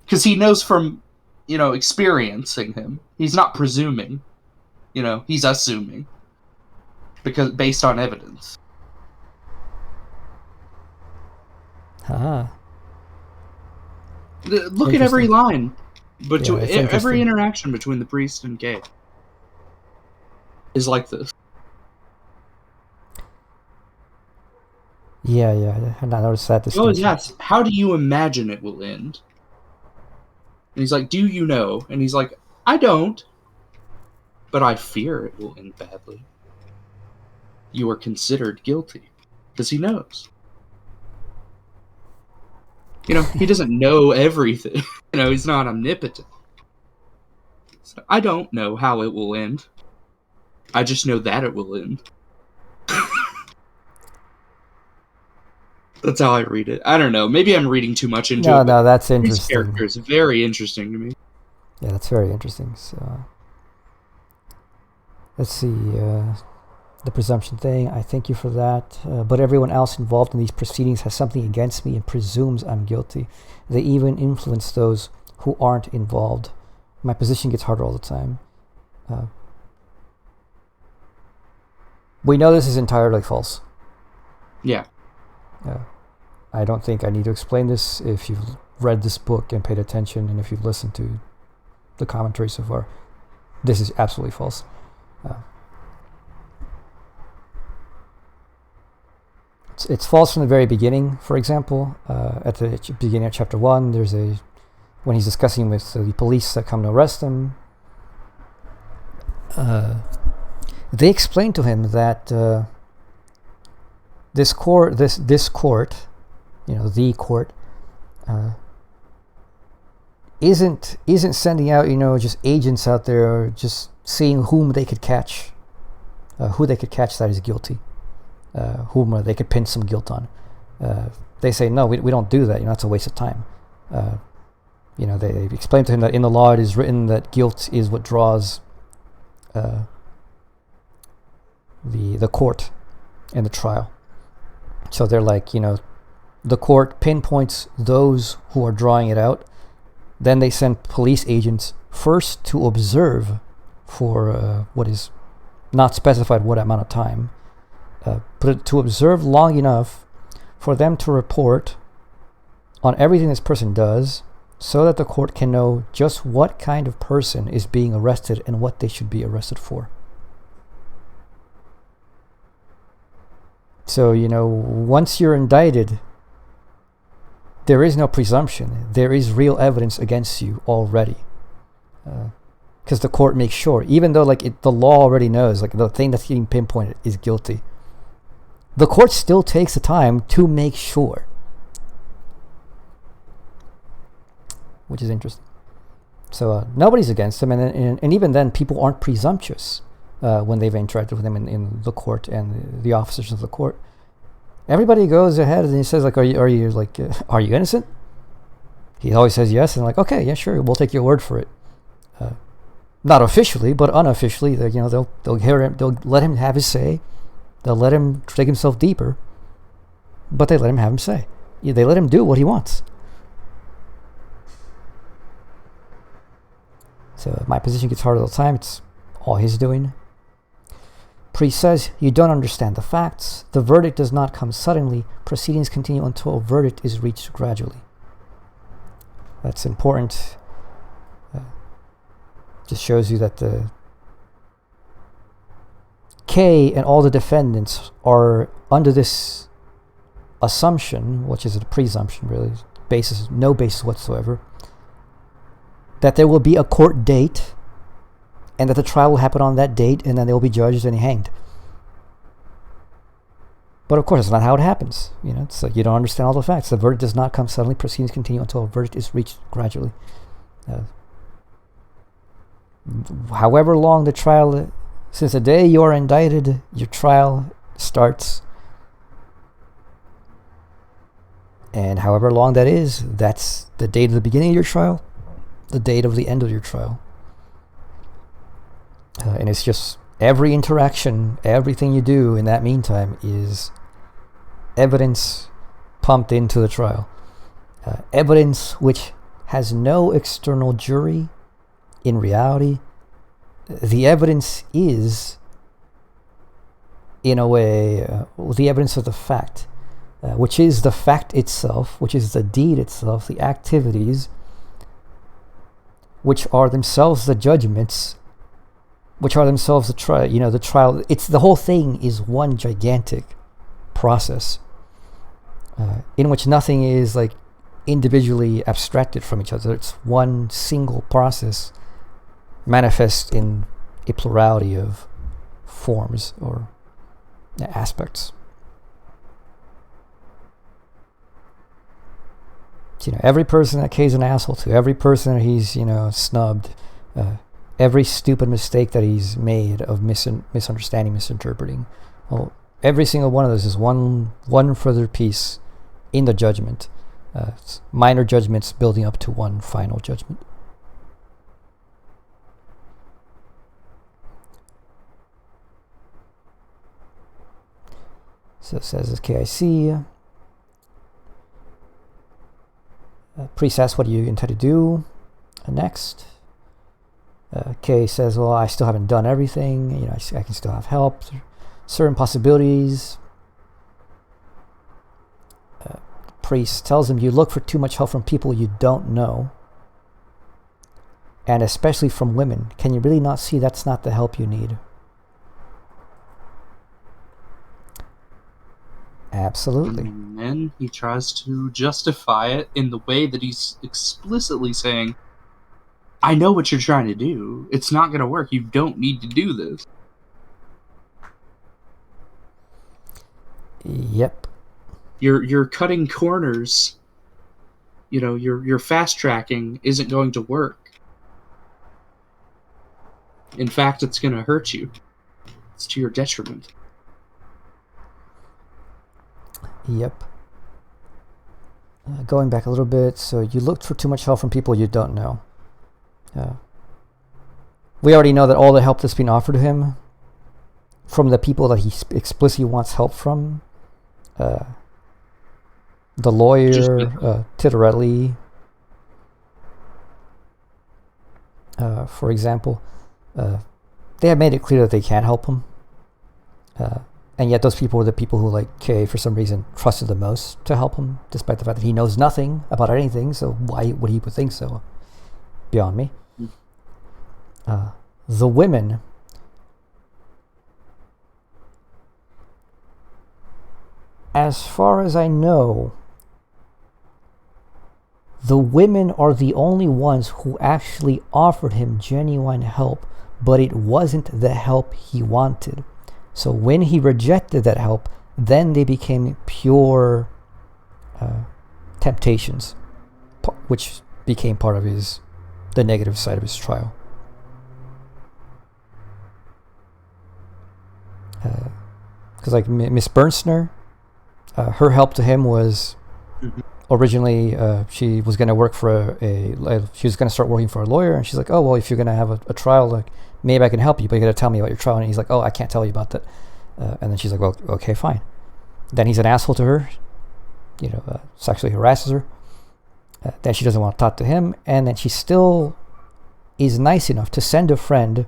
S3: Because he knows from, experiencing him. He's not presuming. He's assuming. Because based on evidence. Look at every line. Every interaction between the priest and Kay. is like this.
S1: Yeah, I noticed that
S3: He always
S1: distinction.
S3: asks, how do you imagine it will end? And he's like, do you know? And he's like, I don't. But I fear it will end badly. You are considered guilty. Because he knows. He doesn't know everything. He's not omnipotent. So I don't know how it will end. I just know that it will end. That's how I read it. I don't know. Maybe I'm reading too much into it.
S1: No, that's
S3: This
S1: interesting.
S3: character is very interesting to me.
S1: Yeah, that's very interesting. So, let's see. The presumption thing, I thank you for that. But everyone else involved in these proceedings has something against me and presumes I'm guilty. They even influence those who aren't involved. My position gets harder all the time. We know this is entirely false.
S3: Yeah.
S1: I don't think I need to explain this if you've read this book and paid attention, and if you've listened to the commentary so far. This is absolutely false. It's false from the very beginning. For example, at the beginning of chapter 1, when he's discussing with the police that come to arrest him, they explain to him that this court, the court, isn't sending out, just agents out there just seeing whom they could catch, that is guilty, whom they could pin some guilt on. They say, no, we don't do that. It's a waste of time. They explain to him that in the law it is written that guilt is what draws the court and the trial. So they're like, the court pinpoints those who are drawing it out. Then they send police agents first to observe for what is not specified what amount of time, but to observe long enough for them to report on everything this person does, so that the court can know just what kind of person is being arrested and what they should be arrested for. So, once you're indicted, there is no presumption. There is real evidence against you already. Because the court makes sure, even though the law already knows, the thing that's getting pinpointed is guilty, the court still takes the time to make sure. Which is interesting. So nobody's against him, and even then, people aren't presumptuous when they've interacted with him in the court and the officers of the court. Everybody goes ahead and he says, are you innocent? He always says yes, and okay, yeah, sure, we'll take your word for it. Not officially, but unofficially, they'll hear him, they'll let him have his say, they'll let him take himself deeper, but they let him have him say. They let him do what he wants. So my position gets harder all the time. It's all he's doing. Priest says, you don't understand the facts. The verdict does not come suddenly. Proceedings continue until a verdict is reached gradually. That's important. Just shows you that the K and all the defendants are under this assumption, which is a presumption really, no basis whatsoever, that there will be a court date and that the trial will happen on that date and then they will be judged and hanged. But of course, it's not how it happens. It's you don't understand all the facts. The verdict does not come suddenly. Proceedings continue until a verdict is reached gradually. However long the trial, since the day you are indicted, your trial starts. And however long that is, that's the date of the beginning of your trial, the date of the end of your trial. And it's just every interaction, everything you do in that meantime is evidence pumped into the trial. Evidence which has no external jury. In reality, the evidence is, in a way, the evidence of the fact, which is the fact itself, which is the deed itself, the activities, which are themselves the judgments which are themselves the trial. It's the whole thing is one gigantic process in which nothing is like individually abstracted from each other. It's one single process manifest in a plurality of forms or aspects. Every person that Kay's an asshole to, every person that he's snubbed, every stupid mistake that he's made of misunderstanding, misinterpreting, well, every single one of those is one further piece in the judgment. Minor judgments building up to one final judgment. So it says, okay, I see. Priest asks, what do you intend to do next? Kay says, well, I still haven't done everything. I can still have help. Certain possibilities. Priest tells him, you look for too much help from people you don't know. And especially from women. Can you really not see that's not the help you need? Absolutely.
S3: And then he tries to justify it in the way that he's explicitly saying, I know what you're trying to do. It's not going to work. You don't need to do this.
S1: Yep.
S3: You're cutting corners. Your fast tracking isn't going to work. In fact, it's going to hurt you. It's to your detriment.
S1: Yep. Going back a little bit, so you looked for too much help from people you don't know. We already know that all the help that's been offered to him from the people that he explicitly wants help from, the lawyer, Titterelli, for example, they have made it clear that they can't help him. And yet those people were the people who, like Kay, for some reason, trusted the most to help him, despite the fact that he knows nothing about anything, so why would he would think so? Beyond me. The women, as far as I know, the women are the only ones who actually offered him genuine help, but it wasn't the help he wanted. So when he rejected that help, then they became pure temptations, which became part of the negative side of his trial. Because like Miss Bernstner, her help to him was originally she was going to work for she was going to start working for a lawyer, and she's like, oh well, if you're going to have a trial, like maybe I can help you, but you got to tell me about your trial. And he's like, oh, I can't tell you about that. And then she's like, well, okay, fine. Then he's an asshole to her, sexually harasses her. Then she doesn't want to talk to him, and then she still is nice enough to send a friend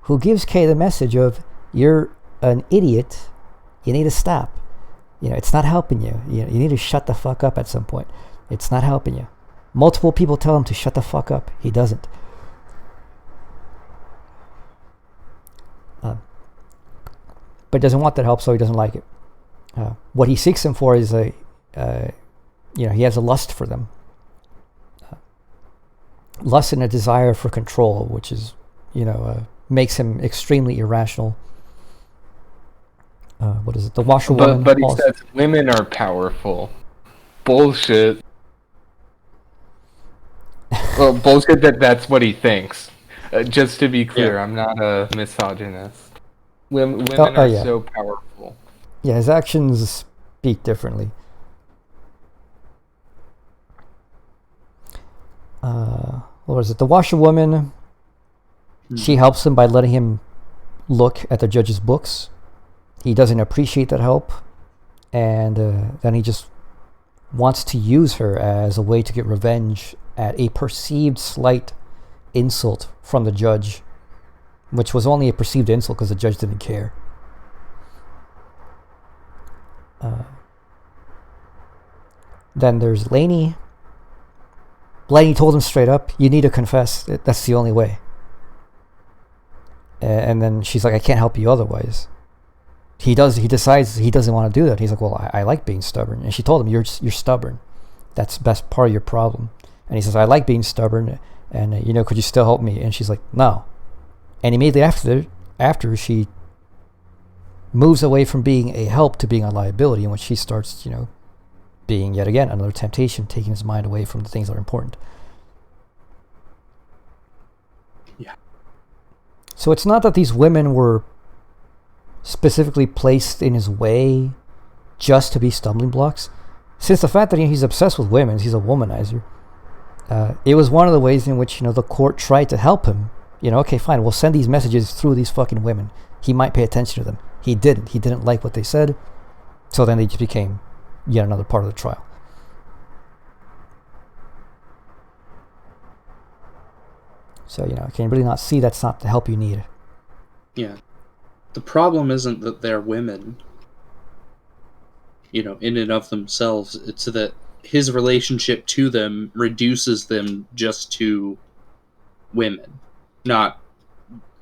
S1: who gives Kay the message of, you're an idiot, you need to stop. It's not helping you. You need to shut the fuck up at some point. It's not helping you. Multiple people tell him to shut the fuck up. He doesn't. But doesn't want that help, so he doesn't like it. What he seeks them for is he has a lust for them. Lust and a desire for control, which is, makes him extremely irrational. What is it? The washerwoman.
S2: But he says women are powerful. Bullshit. Well, bullshit that's what he thinks. Just to be clear, I'm not a misogynist. Women are so powerful.
S1: Yeah, his actions speak differently. What was it? The washerwoman, she helps him by letting him look at the judge's books. He doesn't appreciate that help, and then he just wants to use her as a way to get revenge at a perceived slight insult from the judge, which was only a perceived insult because the judge didn't care. Then there's Laney. Laney told him straight up, you need to confess. That's the only way. And then she's like, I can't help you otherwise. He decides he doesn't want to do that. He's like, well, I like being stubborn. And she told him, you're stubborn. That's the best part of your problem. And he says, I like being stubborn. And, could you still help me? And she's like, no. And immediately after she moves away from being a help to being a liability, in which she starts, being yet again another temptation, taking his mind away from the things that are important.
S3: Yeah.
S1: So it's not that these women were specifically placed in his way just to be stumbling blocks. Since the fact that he's obsessed with women, he's a womanizer, it was one of the ways in which the court tried to help him. Okay, fine, we'll send these messages through these fucking women. He might pay attention to them. He didn't. He didn't like what they said. So then they just became yet another part of the trial. So, can you really not see that's not the help you need?
S3: Yeah. The problem isn't that they're women, in and of themselves. It's that his relationship to them reduces them just to women, not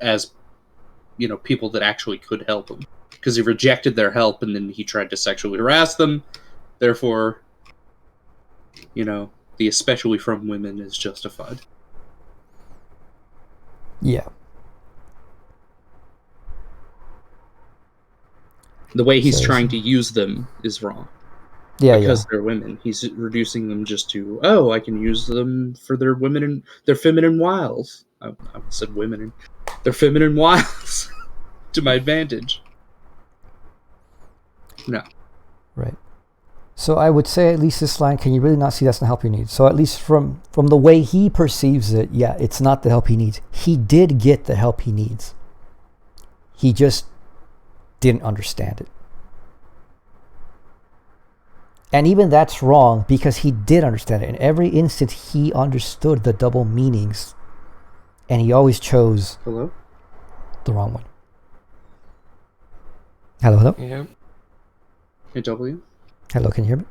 S3: as, people that actually could help him. Because he rejected their help and then he tried to sexually harass them. Therefore, the especially from women is justified.
S1: Yeah.
S3: The way he's trying to use them is wrong.
S1: Yeah,
S3: because they're women. He's reducing them just to, I can use them for their feminine wiles. I said women. Their feminine wiles to my advantage. No.
S1: Right. So I would say at least this line, can you really not see that's the help you need? So at least from the way he perceives it, yeah, it's not the help he needs. He did get the help he needs. He just didn't understand it. And even that's wrong because he did understand it. In every instance, he understood the double meanings. And he always chose
S3: the
S1: wrong one. Hello?
S2: Yeah.
S3: Hey, W?
S1: Hello, can you hear me?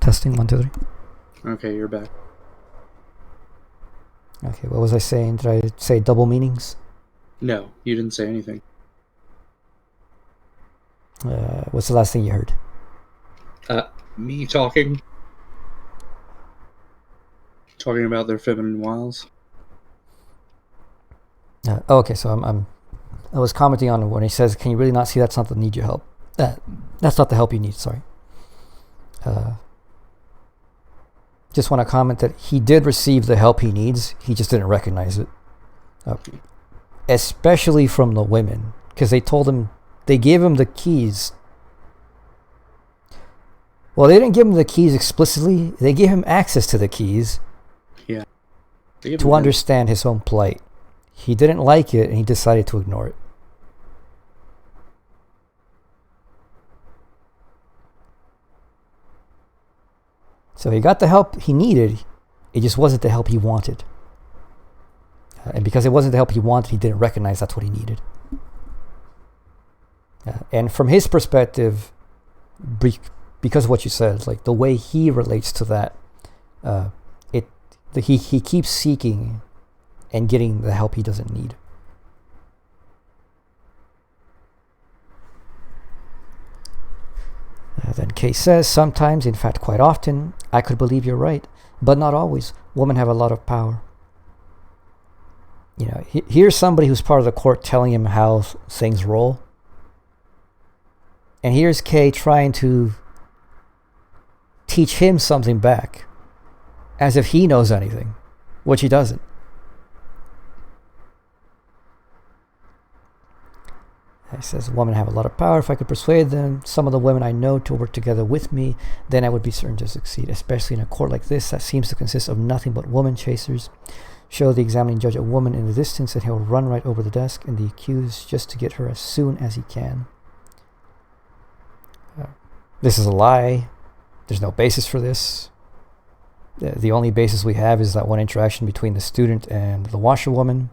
S1: Testing, 1, 2, 3.
S3: Okay, you're back.
S1: Okay, what was I saying? Did I say double meanings?
S3: No, you didn't say anything.
S1: What's the last thing you heard?
S3: Me talking. Talking about their feminine wiles.
S1: Okay, so I was commenting on when he says, "Can you really not see that's not the need your help? That's not the help you need." Sorry. Just want to comment that he did receive the help he needs. He just didn't recognize it, especially from the women, because they gave him the keys. Well, they didn't give him the keys explicitly. They gave him access to the keys.
S3: Yeah.
S1: To understand his own plight. He didn't like it, and he decided to ignore it. So he got the help he needed. It just wasn't the help he wanted. And because it wasn't the help he wanted, he didn't recognize that's what he needed. And from his perspective, because of what you said, like the way he relates to that, he keeps seeking and getting the help he doesn't need. Then Kay says, sometimes, in fact quite often, I could believe you're right, but not always. Women have a lot of power. Here's somebody who's part of the court telling him how things roll. And here's Kay trying to teach him something back, as if he knows anything, which he doesn't. He says, women have a lot of power. If I could persuade them, some of the women I know, to work together with me, then I would be certain to succeed, especially in a court like this that seems to consist of nothing but woman chasers. Show the examining judge a woman in the distance and he'll run right over the desk and the accused just to get her as soon as he can. This is a lie. There's no basis for this. The only basis we have is that one interaction between the student and the washerwoman.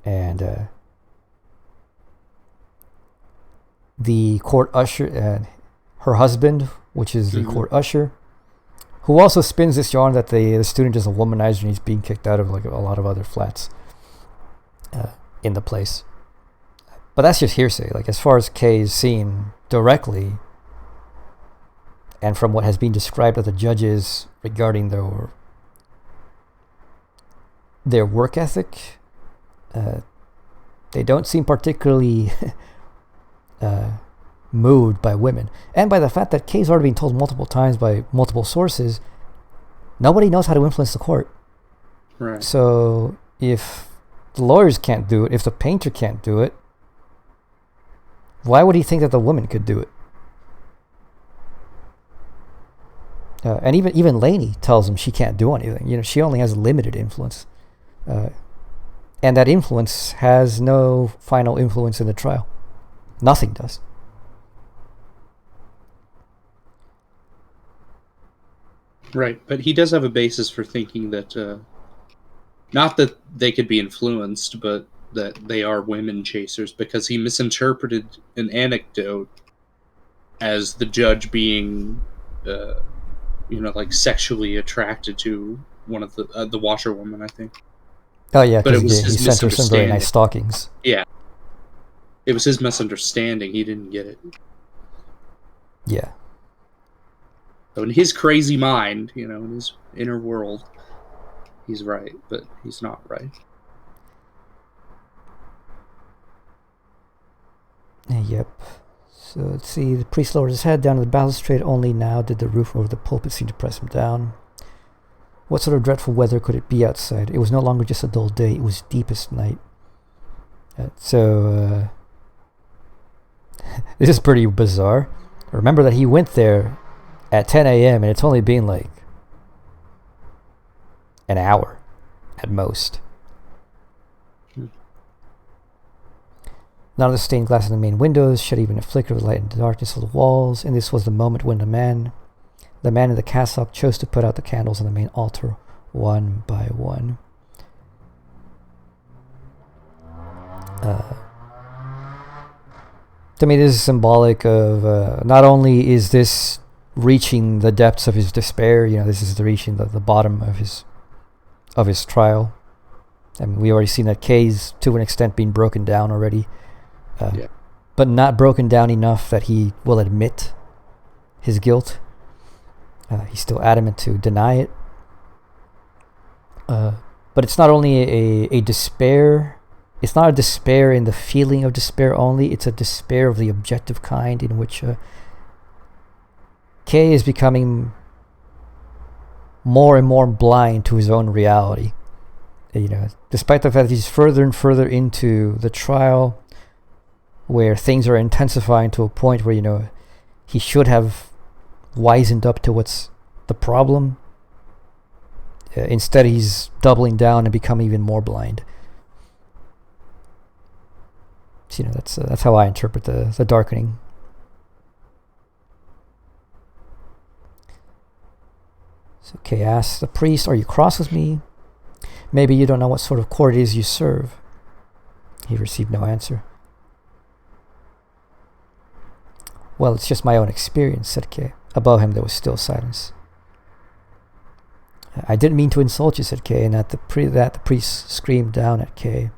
S1: And the court usher, her husband, which is the court usher, who also spins this yarn that the student is a womanizer and he's being kicked out of like a lot of other flats in the place. But that's just hearsay. Like, as far as Kay is seen directly, and from what has been described of the judges regarding their work ethic, they don't seem particularly moved by women. And by the fact that Kay's already been told multiple times by multiple sources, nobody knows how to influence the court.
S3: Right.
S1: So if the lawyers can't do it, if the painter can't do it, why would he think that the woman could do it? And even Lainey tells him she can't do anything. You know, she only has limited influence. And that influence has no final influence in the trial. Nothing does.
S3: Right, but he does have a basis for thinking that, not that they could be influenced, but that they are women chasers, because he misinterpreted an anecdote as the judge being, like sexually attracted to one of the washerwoman, I think.
S1: Oh yeah,
S3: but it was
S1: he
S3: his
S1: sent her some very nice
S3: misunderstanding.
S1: stockings.
S3: Yeah, it was his misunderstanding. He didn't get it.
S1: Yeah.
S3: So in his crazy mind, in his inner world, he's right, but he's not right.
S1: Yep. So let's see, the priest lowered his head down to the balustrade. Only now did the roof over the pulpit seem to press him down. What sort of dreadful weather could it be outside? It was no longer just a dull day, it was deepest night. So this is pretty bizarre. Remember that he went there at 10 a.m. and it's only been like an hour at most. None of the stained glass in the main windows shed even a flicker of light in the darkness of the walls, and this was the moment when the man in the cassock chose to put out the candles on the main altar one by one. To me, this is symbolic of not only is this reaching the depths of his despair, this is reaching the bottom of his trial. I mean, we already seen that Kay's to an extent being broken down already. But not broken down enough that he will admit his guilt. He's still adamant to deny it. But it's not only a despair. It's not a despair in the feeling of despair only. It's a despair of the objective kind in which Kay is becoming more and more blind to his own reality. Despite the fact that he's further and further into the trial, where things are intensifying to a point where he should have wisened up to what's the problem. Instead, he's doubling down and becoming even more blind. So, that's how I interpret the darkening. So Kay asks the priest, "Are you cross with me? Maybe you don't know what sort of court it is you serve." He received no answer. "Well, it's just my own experience," said Kay. Above him there was still silence. "I didn't mean to insult you," said Kay, and the priest screamed down at Kay.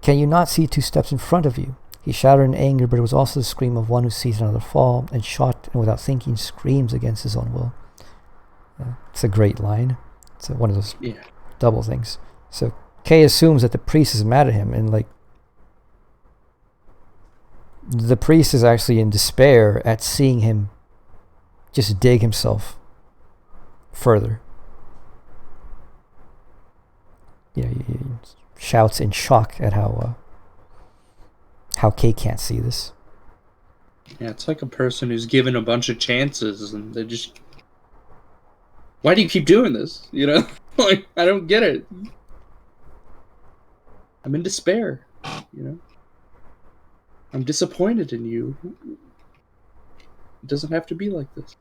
S1: "Can you not see 2 steps in front of you?" He shouted in anger, but it was also the scream of one who sees another fall, and shocked and without thinking screams against his own will. It's a great line. It's one of those double things. So Kay assumes that the priest is mad at him, and the priest is actually in despair at seeing him just dig himself further. He shouts in shock at how Kay can't see this.
S3: Yeah, it's like a person who's given a bunch of chances and they just... Why do you keep doing this? I don't get it. I'm in despair, I'm disappointed in you. It doesn't have to be like this.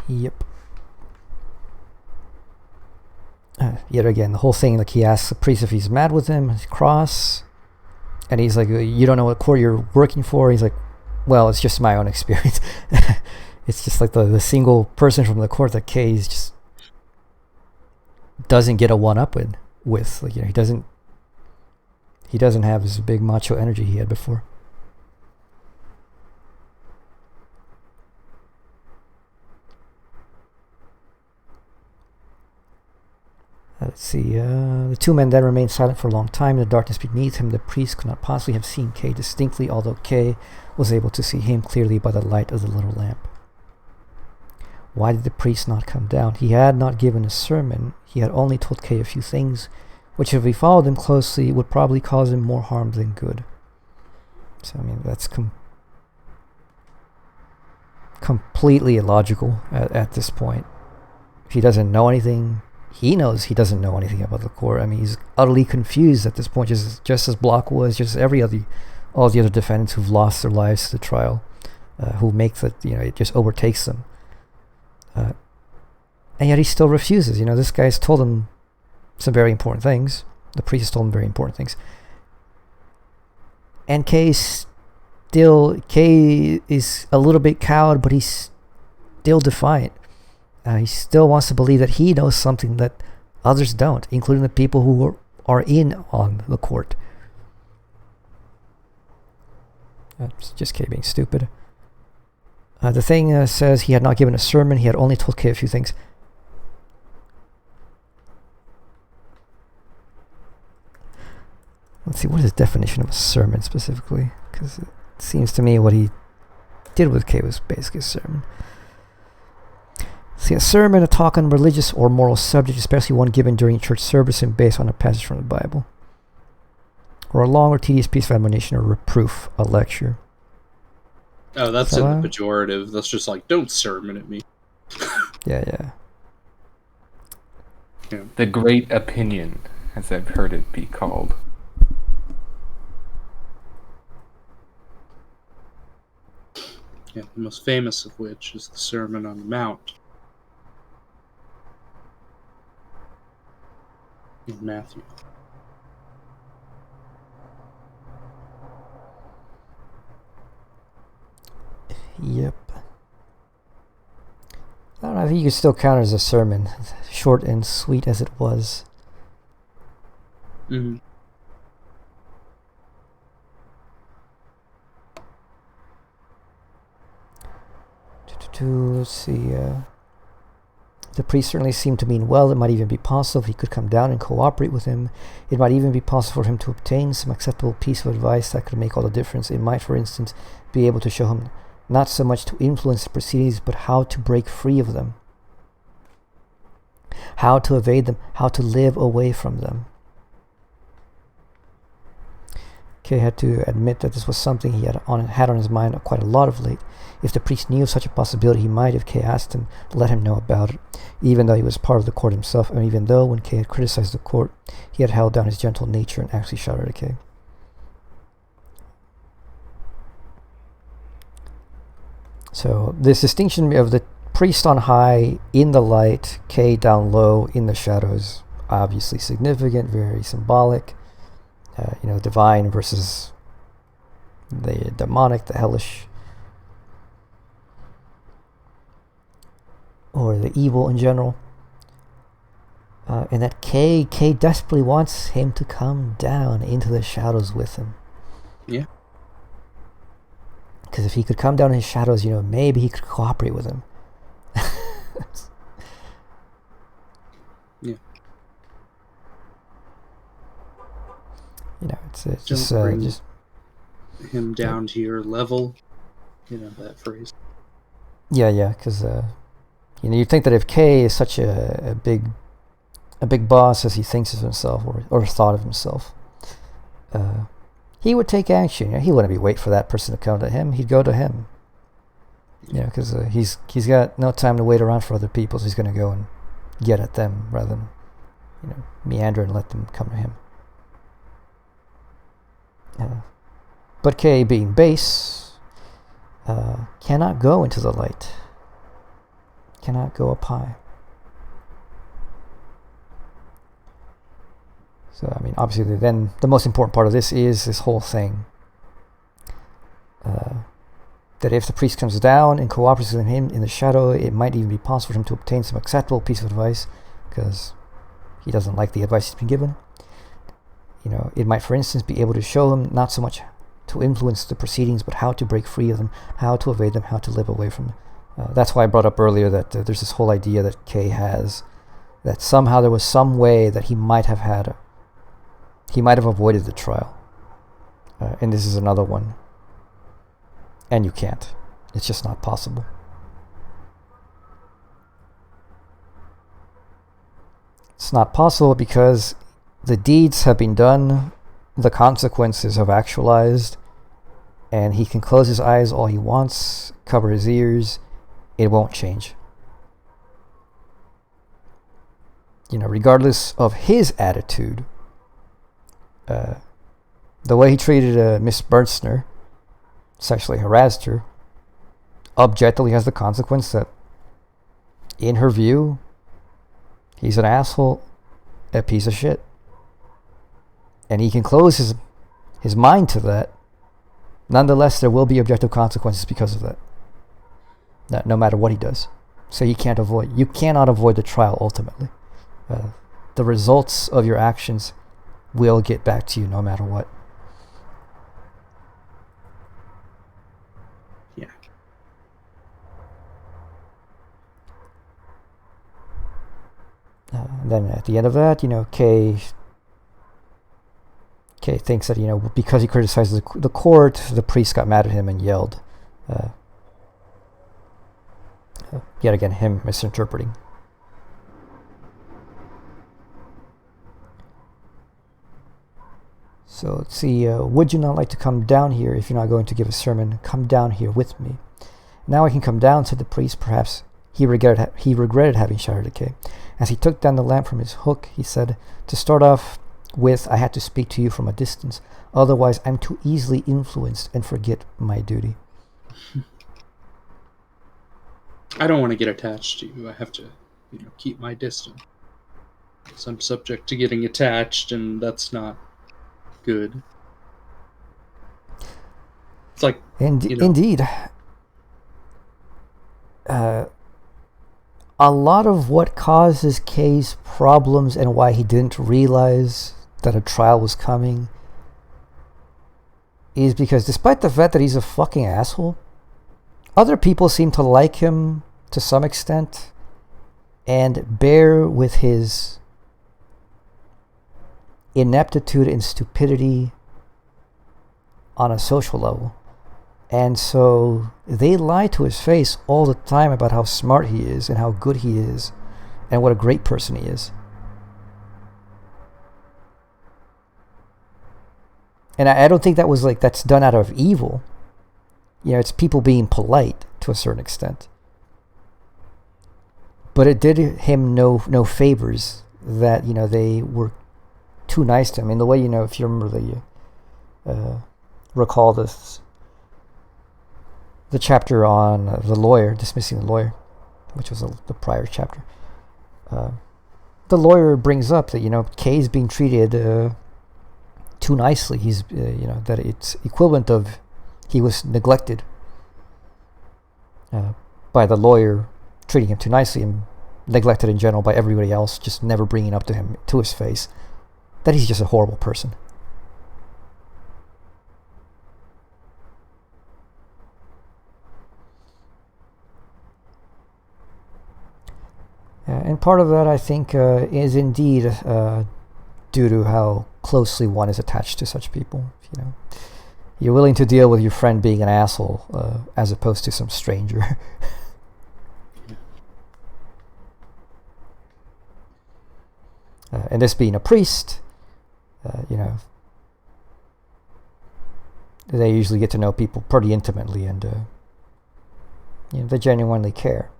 S1: Yep. Yet again, the whole thing, he asks the priest if he's mad with him, he's cross, And he's like, you don't know what court you're working for? He's like, well, it's just my own experience. It's just like the single person from the court that Kay just doesn't get a one-up with. Like, he doesn't have this big macho energy he had before. Let's see. The two men then remained silent for a long time. In the darkness beneath him, the priest could not possibly have seen Kay distinctly, although Kay was able to see him clearly by the light of the little lamp. Why did the priest not come down? He had not given a sermon. He had only told Kay a few things, which if we followed him closely would probably cause him more harm than good. So, I mean, that's completely illogical at this point. If he doesn't know anything, he knows he doesn't know anything about the court. I mean, he's utterly confused at this point, just as Block was, just as all the other defendants who've lost their lives to the trial, who make it just overtakes them. And yet he still refuses. This guy's told him some very important things. The priest has told him very important things. And Kay is a little bit cowed, but he's still defiant. He still wants to believe that he knows something that others don't, including the people who are in on the court. That's just Kay being stupid. The thing says he had not given a sermon. He had only told Kay a few things. Let's see, what is his definition of a sermon specifically? Because it seems to me what he did with Kay was basically a sermon. See, a sermon, a talk on religious or moral subject, especially one given during church service and based on a passage from the Bible. Or a long or tedious piece of admonition or reproof, a lecture.
S3: Oh, that's in the pejorative. That's just like, don't sermon at me.
S1: Yeah.
S2: The great opinion, as I've heard it be called.
S3: Yeah, the most famous of which is the Sermon on the Mount in Matthew.
S1: Yep. I don't know, I think you could still count it as a sermon, short and sweet as it was.
S3: Mm-hmm.
S1: Let's see. The priest certainly seemed to mean well. It might even be possible if he could come down and cooperate with him. It might even be possible for him to obtain some acceptable piece of advice that could make all the difference. It might, for instance, be able to show him not so much to influence the proceedings, but how to break free of them, how to evade them, how to live away from them. Kay had to admit that this was something he had on his mind quite a lot of late. If the priest knew of such a possibility, he might, if Kay asked him, let him know about it, even though he was part of the court himself, and even though, when Kay had criticized the court, he had held down his gentle nature and actually shouted at Kay. So this distinction of the priest on high, in the light, Kay down low, in the shadows, obviously significant, very symbolic. Divine versus the demonic, the hellish, or the evil in general. And that Kay desperately wants him to come down into the shadows with him.
S3: Yeah.
S1: Because if he could come down in his shadows, maybe he could cooperate with him.
S3: Yeah.
S1: It's
S3: just him down to your level. That phrase.
S1: Yeah, because you'd think that if Kay is such a big boss as he thinks of himself or thought of himself, he would take action. He wouldn't be wait for that person to come to him. He'd go to him. Because he's got no time to wait around for other people, so he's going to go and get at them rather than meander and let them come to him. But Kay, being base, cannot go into the light, cannot go up high. So, I mean, obviously, then the most important part of this is this whole thing. That if the priest comes down and cooperates with him in the shadow, it might even be possible for him to obtain some acceptable piece of advice, because he doesn't like the advice he's been given. It might, for instance, be able to show him not so much to influence the proceedings, but how to break free of them, how to evade them, how to live away from them. That's why I brought up earlier that there's this whole idea that Kay has, that somehow there was some way that he might have avoided the trial. And this is another one. And you can't. It's just not possible. It's not possible because the deeds have been done, the consequences have actualized, and he can close his eyes all he wants, cover his ears, it won't change. Regardless of his attitude, the way he treated Miss Bernstner, sexually harassed her, objectively has the consequence that, in her view, he's an asshole, a piece of shit. And he can close his mind to that. Nonetheless, there will be objective consequences because of that, no matter what he does. So you cannot avoid the trial ultimately. The results of your actions will get back to you no matter what.
S3: Yeah.
S1: Then at the end of that, Kay thinks that, because he criticizes the court, the priest got mad at him and yelled. Yet again, him misinterpreting. So let's see, would you not like to come down here if you're not going to give a sermon? Come down here with me. Now I can come down, said the priest. Perhaps he regretted having shouted at Kay. As he took down the lamp from his hook, he said, to start off with, I had to speak to you from a distance. Otherwise, I'm too easily influenced and forget my duty.
S3: I don't want to get attached to you. I have to, keep my distance. So I'm subject to getting attached, and that's not good. It's like,
S1: Indeed. A lot of what causes Kay's problems and why he didn't realize that a trial was coming is because despite the fact that he's a fucking asshole, other people seem to like him to some extent and bear with his ineptitude and stupidity on a social level. And so they lie to his face all the time about how smart he is and how good he is and what a great person he is. And I don't think that's done out of evil. It's people being polite to a certain extent. But it did him no favors that, they were too nice to him. In the way, if you remember recall the chapter on the lawyer, dismissing the lawyer, which was the prior chapter. The lawyer brings up that, Kay's being treated too nicely. He's, that it's equivalent of he was neglected by the lawyer treating him too nicely and neglected in general by everybody else, just never bringing up to him, to his face, that he's just a horrible person. And part of that, I think, is indeed due to how closely one is attached to such people. You're willing to deal with your friend being an asshole as opposed to some stranger. And this being a priest, they usually get to know people pretty intimately, and they genuinely care.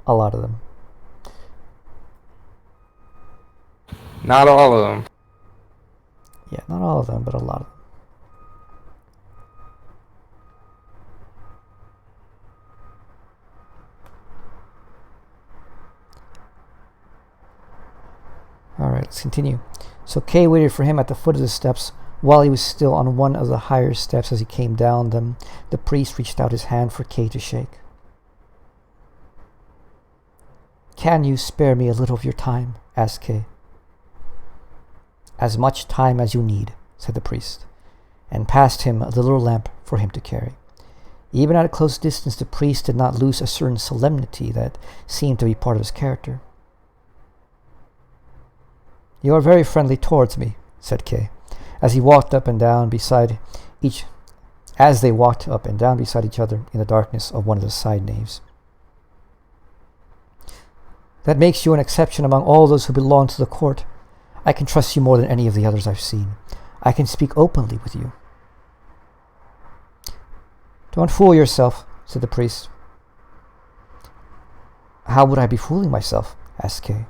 S1: A lot of them.
S2: Not all of them.
S1: Yeah, not all of them, but a lot of them. Alright, Alright, let's continue. So Kay waited for him at the foot of the steps. While he was still on one of the higher steps as he came down them, the priest reached out his hand for Kay to shake. "Can you spare me a little of your time?" asked Kay. "As much time as you need," said the priest, and passed him the little lamp for him to carry. Even at a close distance, the priest did not lose a certain solemnity that seemed to be part of his character. "You are very friendly towards me," said Kay, as they walked up and down beside each other in the darkness of one of the side naves. "That makes you an exception among all those who belong to the court. I can trust you more than any of the others I've seen. I can speak openly with you." "Don't fool yourself," said the priest. "How would I be fooling myself?" asked Kay.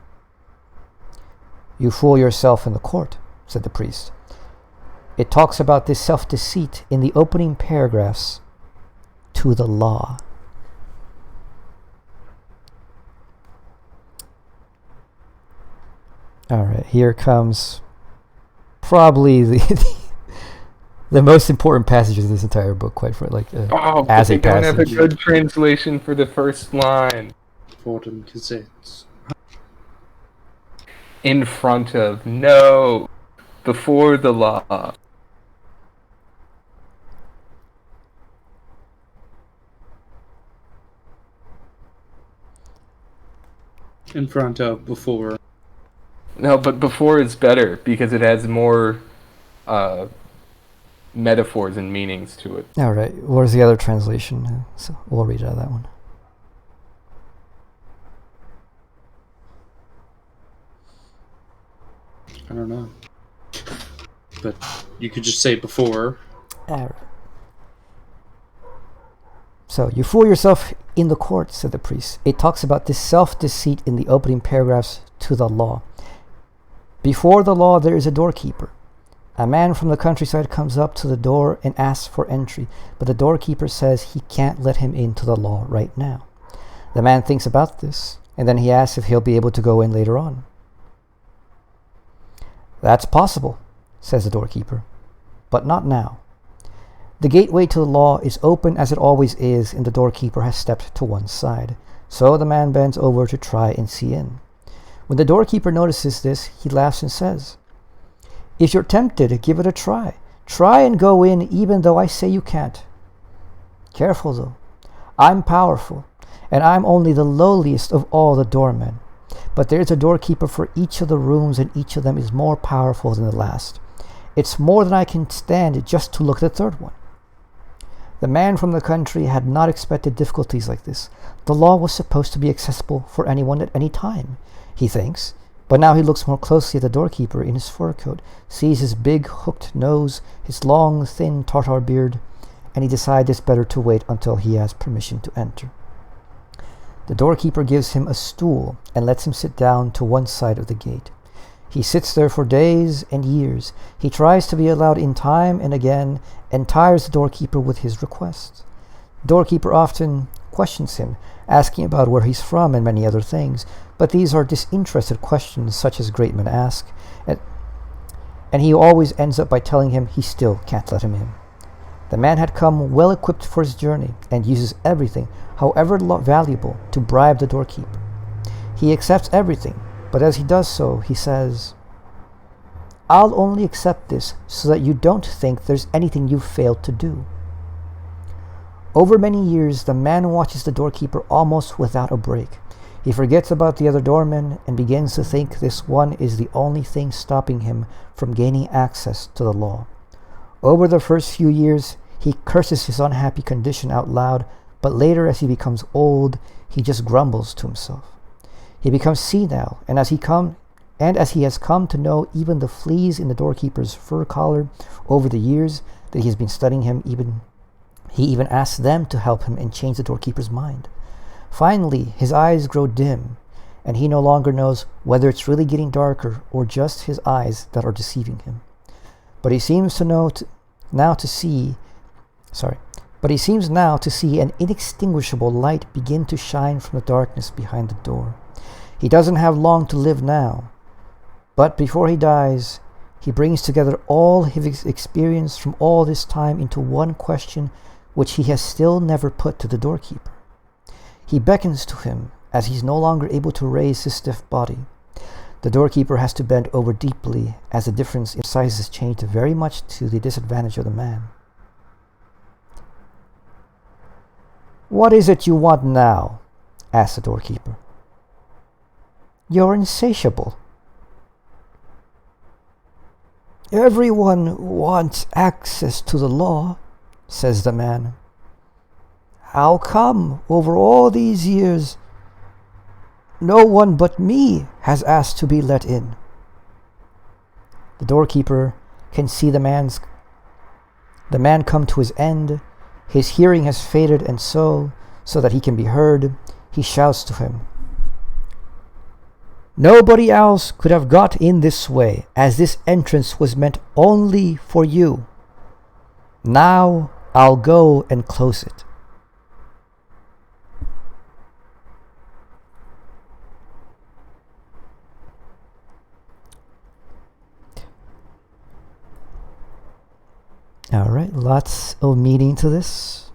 S1: "You fool yourself in the court," said the priest. "It talks about this self-deceit in the opening paragraphs to the law." Alright, here comes probably the most important passage of this entire book, quite frankly. As a passage.
S2: Don't have a good translation for the first line.
S3: Important Gazettes.
S2: In front of, no, before the law.
S3: In front of, before.
S2: No, but before is better because it has more metaphors and meanings to it.
S1: Alright, where's the other translation? So we'll read out of that one.
S3: I don't know. But you could just say before.
S1: Alright. So, "You fool yourself in the court," said the priest. "It talks about this self-deceit in the opening paragraphs to the law. Before the law, there is a doorkeeper. A man from the countryside comes up to the door and asks for entry, but the doorkeeper says he can't let him into the law right now. The man thinks about this, and then he asks if he'll be able to go in later on. "That's possible," says the doorkeeper, "but not now. The gateway to the law is open as it always is, and the doorkeeper has stepped to one side. So the man bends over to try and see in. When the doorkeeper notices this, he laughs and says, 'If you're tempted, give it a try. Try and go in even though I say you can't. Careful though. I'm powerful, and I'm only the lowliest of all the doormen. But there's a doorkeeper for each of the rooms, and each of them is more powerful than the last. It's more than I can stand just to look at the third one.' The man from the country had not expected difficulties like this. The law was supposed to be accessible for anyone at any time, he thinks. But now he looks more closely at the doorkeeper in his fur coat, sees his big hooked nose, his long, thin Tartar beard, and he decides it's better to wait until he has permission to enter. The doorkeeper gives him a stool and lets him sit down to one side of the gate. He sits there for days and years. He tries to be allowed in time and again, and tires the doorkeeper with his requests. The doorkeeper often questions him, asking about where he's from and many other things, but these are disinterested questions such as great men ask, and he always ends up by telling him he still can't let him in. The man had come well equipped for his journey, and uses everything, however valuable, to bribe the doorkeeper. He accepts everything, but as he does so, he says, "I'll only accept this so that you don't think there's anything you've failed to do." Over many years, the man watches the doorkeeper almost without a break. He forgets about the other doormen and begins to think this one is the only thing stopping him from gaining access to the law. Over the first few years, he curses his unhappy condition out loud, but later, as he becomes old, he just grumbles to himself. He becomes senile, and as he has come to know even the fleas in the doorkeeper's fur collar over the years that he has been studying him, he even asks them to help him and change the doorkeeper's mind. Finally, his eyes grow dim, and he no longer knows whether it's really getting darker or just his eyes that are deceiving him. But he seems now to see an inextinguishable light begin to shine from the darkness behind the door. He doesn't have long to live now, But before he dies, he brings together all his experience from all this time into one question which he has still never put to the doorkeeper. He beckons to him as he's no longer able to raise his stiff body. The doorkeeper has to bend over deeply as the difference in sizes changed very much to the disadvantage of the man. "What is it you want now?" asked the doorkeeper. "You're insatiable." "Everyone wants access to the law," says the man. "How come, over all these years, no one but me has asked to be let in?" The doorkeeper can see the man come to his end. His hearing has faded, and so that he can be heard, he shouts to him, "Nobody else could have got in this way, as this entrance was meant only for you. Now I'll go and close it." All right, lots of meaning to this.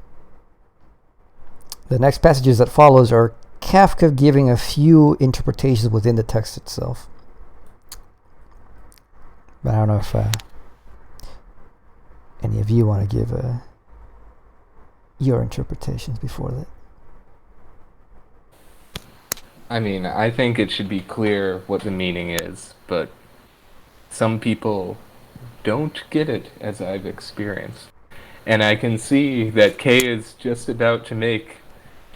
S1: The next passages that follows are Kafka giving a few interpretations within the text itself. But I don't know if any of you want to give your interpretations before that.
S2: I mean, I think it should be clear what the meaning is, but some people don't get it, as I've experienced. And I can see that Kay is just about to make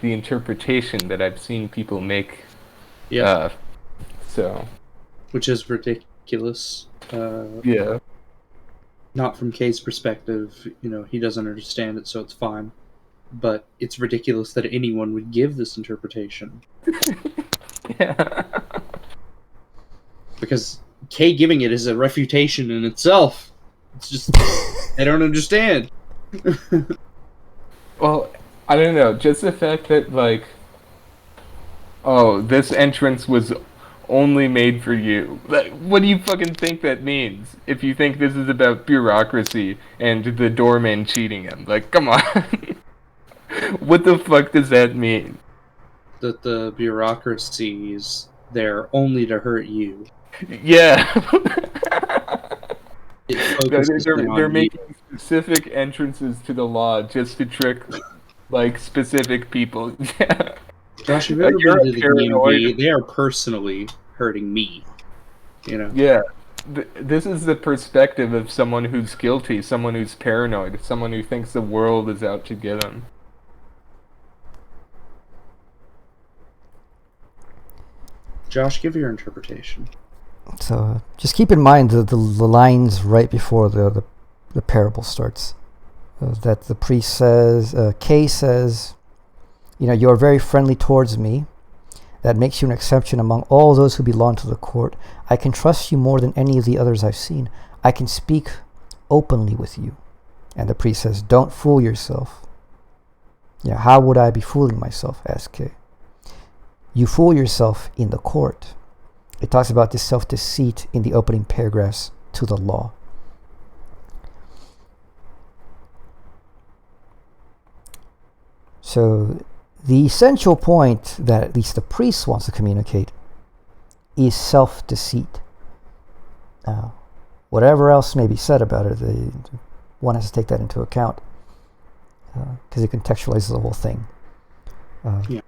S2: the interpretation that I've seen people make.
S3: Yeah.
S2: So.
S3: Which is ridiculous.
S2: Yeah.
S3: Not from Kay's perspective, he doesn't understand it, so it's fine. But it's ridiculous that anyone would give this interpretation.
S2: Yeah.
S3: Because Kay giving it is a refutation in itself. It's just, I don't understand.
S2: Well, I don't know, just the fact that, this entrance was only made for you. What do you fucking think that means? If you think this is about bureaucracy and the doorman cheating him. Come on. What the fuck does that mean?
S3: That the bureaucracy is there only to hurt you.
S2: Yeah. They're
S3: on
S2: making specific entrances to the law just to trick, specific people. Yeah.
S3: Josh, have you ever been to the DMV? They are personally hurting me.
S2: Yeah. This is the perspective of someone who's guilty, someone who's paranoid, someone who thinks the world is out to get him.
S3: Josh, give your interpretation.
S1: So just keep in mind the lines right before the parable starts. That the priest says, Kay says, "You are very friendly towards me. That makes you an exception among all those who belong to the court. I can trust you more than any of the others I've seen. I can speak openly with you." And the priest says, "Don't fool yourself." "Yeah, how would I be fooling myself?" asked Kay. "You fool yourself in the court." It talks about this self-deceit in the opening paragraphs to the law. So the essential point that at least the priest wants to communicate is self-deceit. Whatever else may be said about it, one has to take that into account because it contextualizes the whole thing. And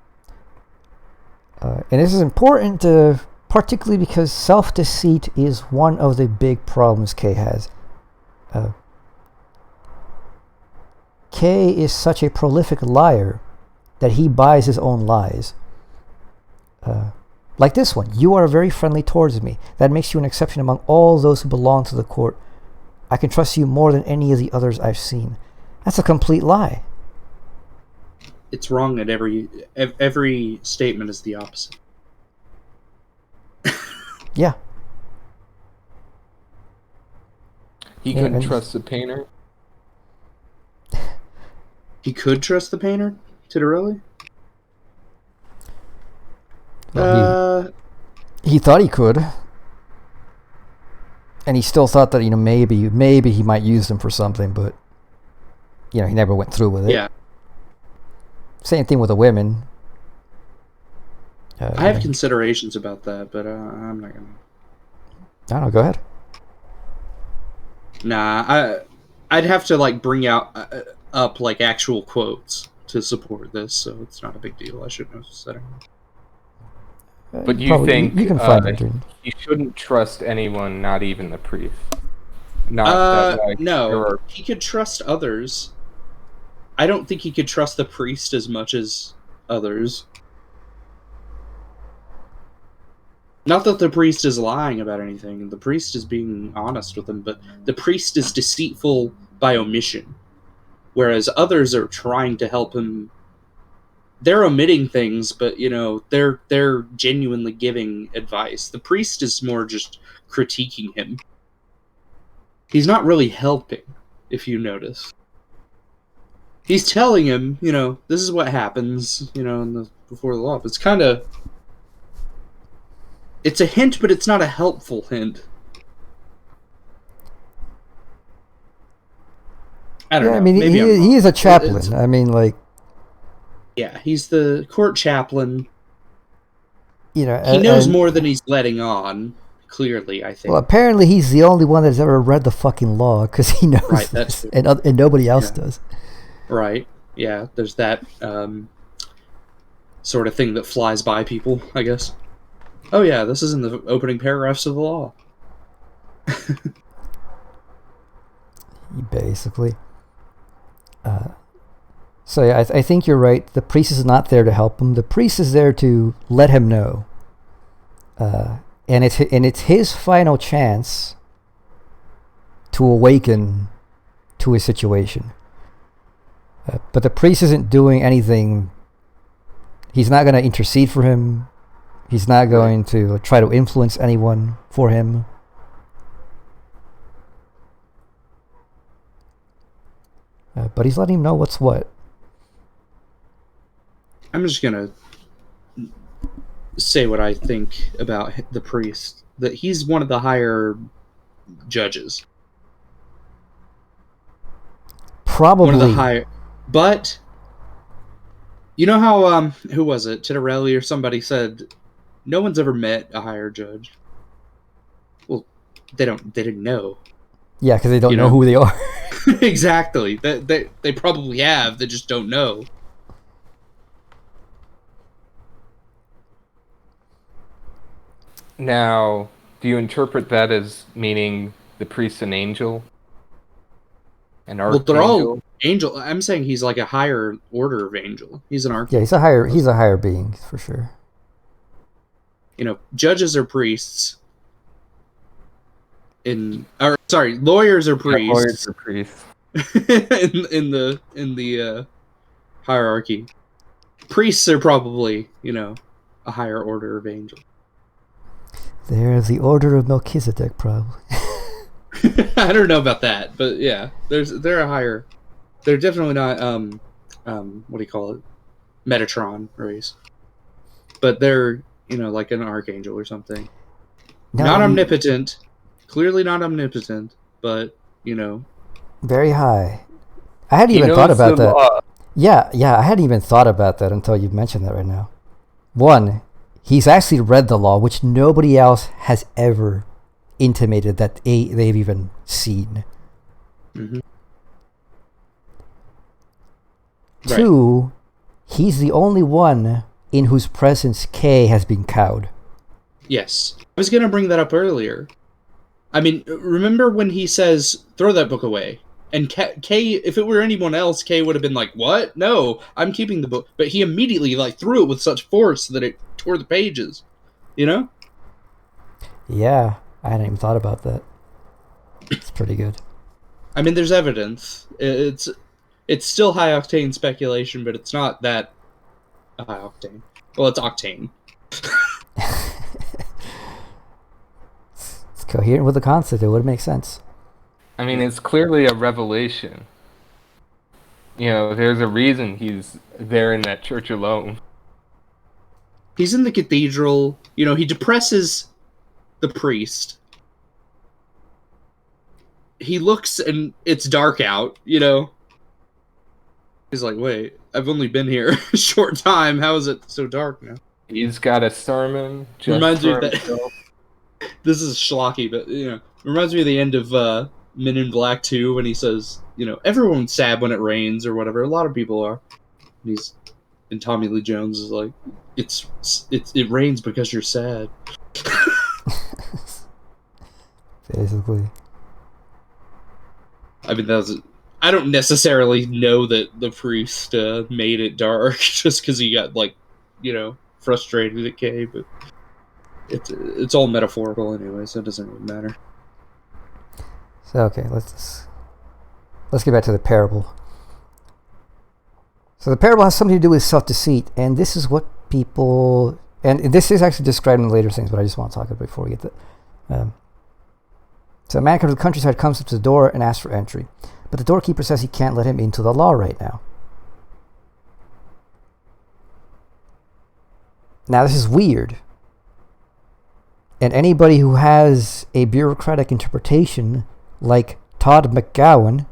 S1: this is important, particularly because self-deceit is one of the big problems Kay has. Kay is such a prolific liar that he buys his own lies. Like this one, "You are very friendly towards me. That makes you an exception among all those who belong to the court. I can trust you more than any of the others I've seen." That's a complete lie.
S3: It's wrong at every statement is the opposite.
S1: Yeah.
S2: He couldn't trust the painter.
S3: He could trust the painter? Titterelli?
S1: Well, he thought he could. And he still thought that, maybe he might use them for something, but, he never went through with it.
S3: Yeah.
S1: Same thing with the women.
S3: I have considerations about that, but I'm not going to.
S1: I don't know, go ahead.
S3: Nah, I'd have to, bring up, actual quotes to support this, so it's not a big deal. I shouldn't have said it.
S2: But you think
S1: you can find it.
S2: You shouldn't trust anyone, not even the priest?
S3: No. He could trust others. I don't think he could trust the priest as much as others. Not that the priest is lying about anything. The priest is being honest with him, but the priest is deceitful by omission. Whereas others are trying to help him. They're omitting things, but, they're genuinely giving advice. The priest is more just critiquing him. He's not really helping, if you notice. He's telling him, this is what happens, before the law. It's kind of... It's a hint, but it's not a helpful hint. I don't know.
S1: I mean, he is a chaplain.
S3: Yeah, he's the court chaplain.
S1: He
S3: knows more than he's letting on, clearly, I think.
S1: Well, apparently he's the only one that's ever read the fucking law, because he knows
S3: right,
S1: this, and nobody else does.
S3: Right, yeah, there's that sort of thing that flies by people, I guess. Oh yeah, this is in the opening paragraphs of the law.
S1: Basically. So yeah, I think you're right. The priest is not there to help him. The priest is there to let him know. And it's his final chance to awaken to his situation. But the priest isn't doing anything. He's not going to intercede for him. He's not going to try to influence anyone for him. But he's letting him know what's what.
S3: I'm just gonna say what I think about the priest. That he's one of the higher judges.
S1: Probably.
S3: One of the higher... But... You know how, who was it? Tittarelli or somebody said, no one's ever met a higher judge. Well, they didn't know.
S1: Yeah, because they don't know who they are.
S3: Exactly. They probably have, they just don't know.
S2: Now, do you interpret that as meaning the priest's an angel? An archangel?
S3: Well, they're all angel. I'm saying he's like a higher order of angel. He's an archangel.
S1: Yeah, he's a higher being, for sure.
S3: Judges are priests. Lawyers are priests.
S2: Yeah, lawyers are priests.
S3: in the hierarchy. Priests are probably, a higher order of angel.
S1: They're the order of Melchizedek, probably.
S3: I don't know about that, but yeah, they're a higher. They're definitely not what do you call it? Metatron race. But they're, like an archangel or something. Not omnipotent. Clearly not omnipotent, but,
S1: very high. I hadn't even thought about that. Yeah, I hadn't even thought about that until you mentioned that right now. One, he's actually read the law, which nobody else has ever intimated that they've even seen.
S3: Mm-hmm.
S1: Two, he's the only one in whose presence Kay has been cowed.
S3: Yes. I was going to bring that up earlier. I mean, remember when he says, throw that book away? And Kay, if it were anyone else, Kay would have been like, what? No, I'm keeping the book. But he immediately threw it with such force that it tore the pages. Yeah,
S1: I hadn't even thought about that. It's pretty good.
S3: I mean, there's evidence. It's still high-octane speculation, but it's not that high-octane. Well, it's octane.
S1: It's coherent with the concept. It would make sense.
S2: I mean, it's clearly a revelation. There's a reason he's there in that church alone.
S3: He's in the cathedral. He depresses the priest. he looks and it's dark out, you know. He's like, wait, I've only been here a short time. How is it so dark now?
S2: He's got a sermon just
S3: Reminds me
S2: for
S3: of that.
S2: himself.
S3: This is schlocky, but you know, reminds me of the end of Men in Black 2 when he says, you know, everyone's sad when it rains or whatever. A lot of people are. And Tommy Lee Jones is like, it rains because you're sad.
S1: Basically.
S3: I mean, I don't necessarily know that the priest made it dark just because he got, like, you know, frustrated at Kay, but it's all metaphorical anyway, so it doesn't really matter.
S1: So, okay, let's get back to the parable. So the parable has something to do with self-deceit, and this is what people... And this is actually described in later things, but I just want to talk about it before we get to... So a man comes to the countryside, comes up to the door, and asks for entry. But the doorkeeper says he can't let him into the law right now. Now this is weird. And anybody who has a bureaucratic interpretation, like Todd McGowan,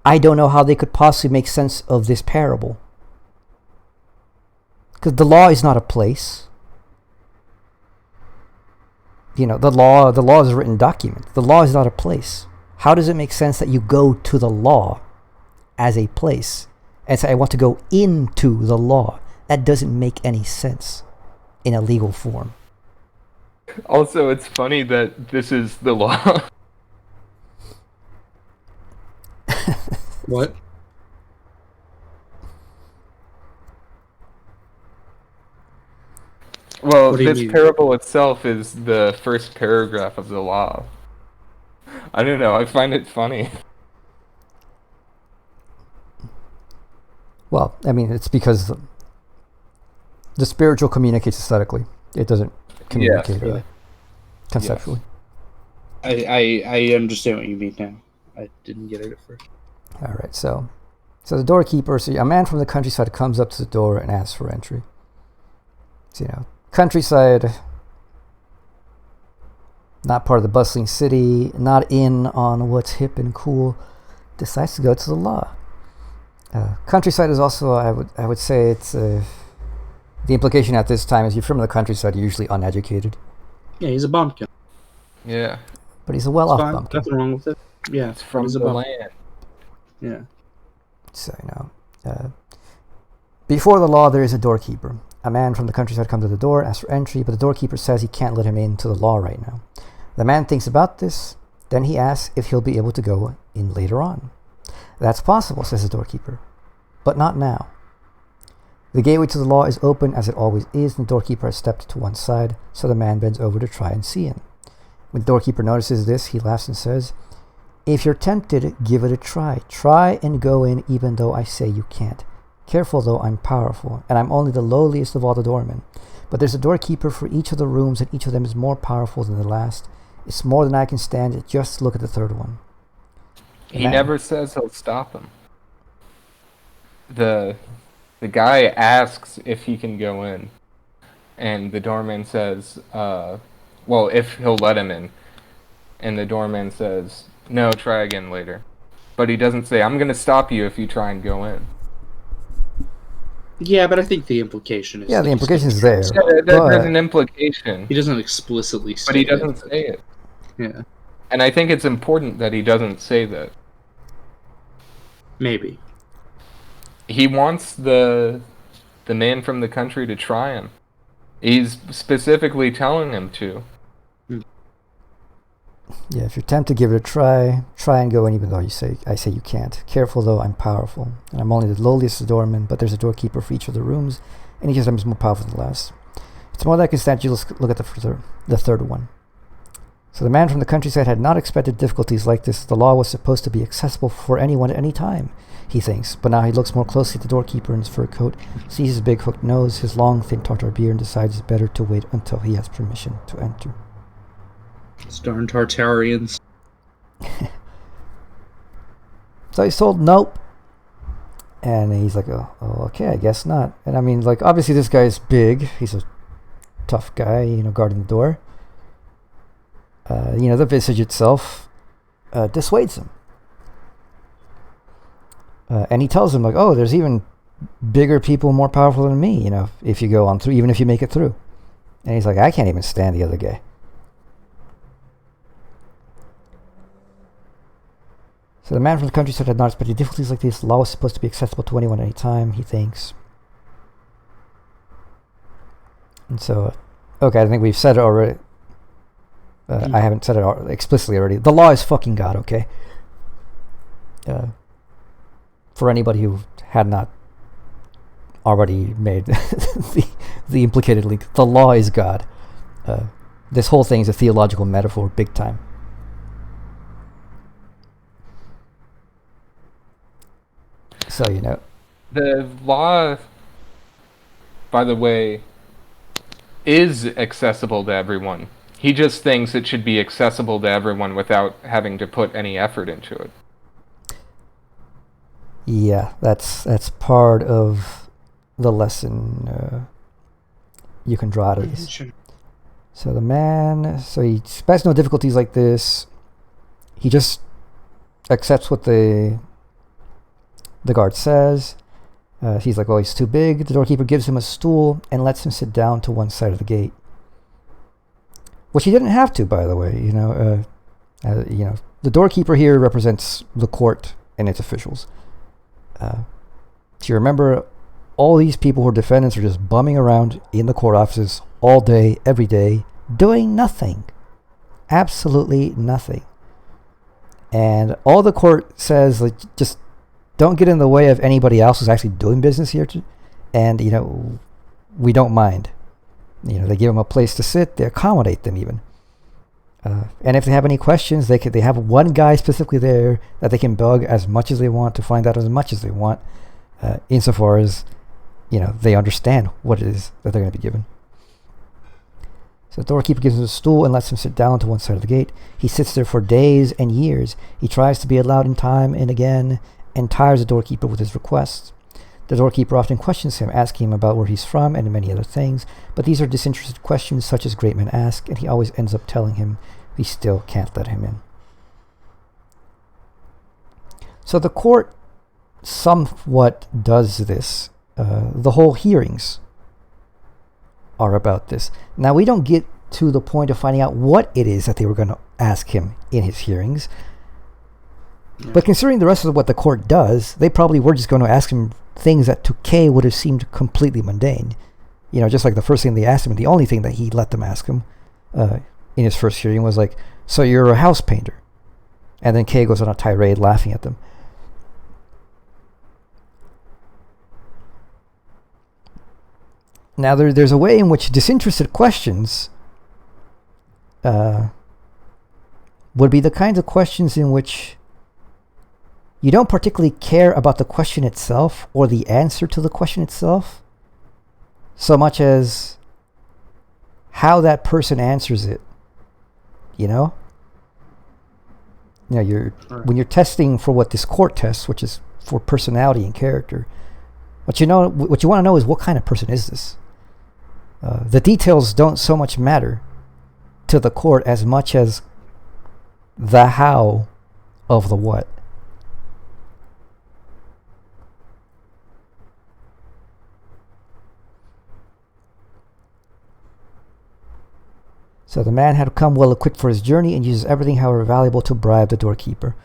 S1: I don't know how they could possibly make sense of this parable. Because the law is not a place. You know, the law is a written document. The law is not a place. How does it make sense that you go to the law as a place and say, I want to go into the law? That doesn't make any sense in a legal form.
S2: Also, it's funny that this is the law.
S3: What?
S2: Well,
S3: What do you
S2: this
S3: mean?
S2: parable itself is the first paragraph of the law. I don't know, I find it funny.
S1: Well, I mean, it's because the spiritual communicates aesthetically. It doesn't communicate
S3: yeah.
S1: conceptually.
S3: I understand what you mean now. I didn't get it at first.
S1: All right, so the doorkeeper, a man from the countryside comes up to the door and asks for entry. So, you know, countryside, not part of the bustling city, not in on what's hip and cool, decides to go to the law. Countryside is also, I would say it's, the implication at this time is you're from the countryside, you're usually uneducated.
S3: Yeah, he's a bumpkin.
S2: Yeah.
S1: But he's a well-off
S3: Fine.
S1: bumpkin.
S3: Nothing wrong with it. Yeah,
S2: It's from
S3: he's a
S2: the
S3: bumpkin.
S2: land.
S3: Yeah.
S1: So, you know, before the law, there is a doorkeeper. A man from the countryside comes to the door, asks for entry, but the doorkeeper says he can't let him into the law right now. The man thinks about this, then he asks if he'll be able to go in later on. That's possible, says the doorkeeper, but not now. The gateway to the law is open as it always is, and the doorkeeper has stepped to one side, so the man bends over to try and see in. When the doorkeeper notices this, he laughs and says, if you're tempted, give it a try. Try and go in even though I say you can't. Careful though, I'm powerful, and I'm only the lowliest of all the doormen. But there's a doorkeeper for each of the rooms, and each of them is more powerful than the last. It's more than I can stand. Just look at the third one.
S2: He never says he'll stop him. The guy asks if he can go in, and the doorman says, well, if he'll let him in. And the doorman says, no, try again later. But he doesn't say, I'm going to stop you if you try and go in.
S3: Yeah, but I think the implication is...
S1: Yeah, the implication is there.
S2: Yeah, there's an implication.
S3: He doesn't explicitly say it.
S2: But he doesn't say it.
S3: Yeah.
S2: And I think it's important that he doesn't say that.
S3: Maybe.
S2: He wants the man from the country to try him. He's specifically telling him to.
S1: Yeah, if you're tempted, give it a try. Try and go in even though I say you can't. Careful though, I'm powerful. And I'm only the lowliest of doormen, but there's a doorkeeper for each of the rooms, and each of them is more powerful than the last. It's more like instead you look at the third one. So the man from the countryside had not expected difficulties like this. The law was supposed to be accessible for anyone at any time, he thinks. But now he looks more closely at the doorkeeper in his fur coat, sees his big hooked nose, his long, thin tartar beard, and decides it's better to wait until he has permission to enter.
S3: Those darn Tartarians.
S1: So he's told nope. And he's like, oh, okay, I guess not. And I mean, like, obviously this guy's big. He's a tough guy, guarding the door. The visage itself, dissuades him. And he tells him, like, oh, there's even bigger people more powerful than me, if you go on through, even if you make it through. And he's like, I can't even stand the other guy. So the man from the countryside had not expected difficulties like this. The law was supposed to be accessible to anyone at any time, he thinks. And so, okay, I think we've said it already. I haven't said it explicitly already. The law is fucking God, okay? For anybody who had not already made the implicated link, the law is God. This whole thing is a theological metaphor, big time. So,
S2: The law, by the way, is accessible to everyone. He just thinks it should be accessible to everyone without having to put any effort into it.
S1: Yeah, that's part of the lesson you can draw out of this.
S3: Sure.
S1: So the man, he expects no difficulties like this. He just accepts what the guard says. He's like, well, he's too big. The doorkeeper gives him a stool and lets him sit down to one side of the gate. Which he didn't have to, by the way. The doorkeeper here represents the court and its officials. Do you remember all these people who are defendants are just bumming around in the court offices all day, every day, doing nothing. Absolutely nothing. And all the court says, like, just don't get in the way of anybody else who's actually doing business here. And, we don't mind. They give them a place to sit. They accommodate them even. And if they have any questions, they have one guy specifically there that they can bug as much as they want to find out as much as they want, insofar as, they understand what it is that they're going to be given. So the doorkeeper gives him a stool and lets him sit down to one side of the gate. He sits there for days and years. He tries to be allowed in time and again, and tires the doorkeeper with his requests. The doorkeeper often questions him, asking him about where he's from and many other things, but these are disinterested questions such as great men ask, and he always ends up telling him he still can't let him in. So the court somewhat does this. The whole hearings are about this. Now, we don't get to the point of finding out what it is that they were going to ask him in his hearings. But considering the rest of what the court does, they probably were just going to ask him things that to Kay would have seemed completely mundane. Just like the first thing they asked him, the only thing that he let them ask him in his first hearing was like, so you're a house painter? And then Kay goes on a tirade laughing at them. Now, there's a way in which disinterested questions would be the kinds of questions in which you don't particularly care about the question itself or the answer to the question itself, so much as how that person answers it. When you're testing for what this court tests, which is for personality and character, what you want to know is what kind of person is this. The details don't so much matter to the court as much as the how of the what. So the man had come well equipped for his journey and uses everything, however valuable, to bribe the doorkeeper.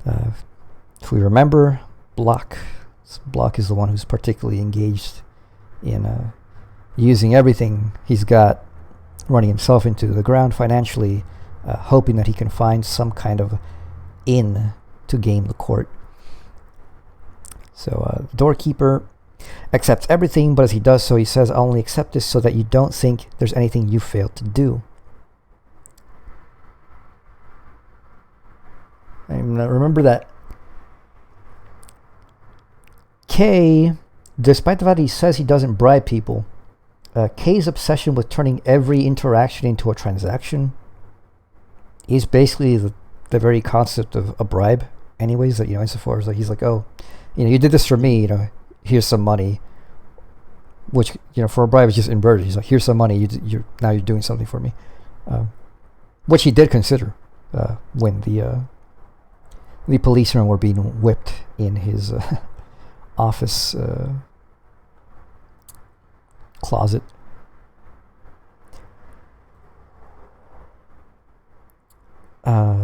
S1: If we remember, Block is the one who's particularly engaged in using everything he's got, running himself into the ground financially, hoping that he can find some kind of in to game the court. So the doorkeeper accepts everything, but as he does so, he says, I'll only accept this so that you don't think there's anything you failed to do. And remember that Kay, despite the fact that he says he doesn't bribe people, Kay's obsession with turning every interaction into a transaction is basically the very concept of a bribe anyways, that, insofar as like he's like, oh, you did this for me, here's some money, which, for a bribe is just inverted. He's like, here's some money, now you're doing something for me, which he did consider when the The policemen were being whipped in his office closet.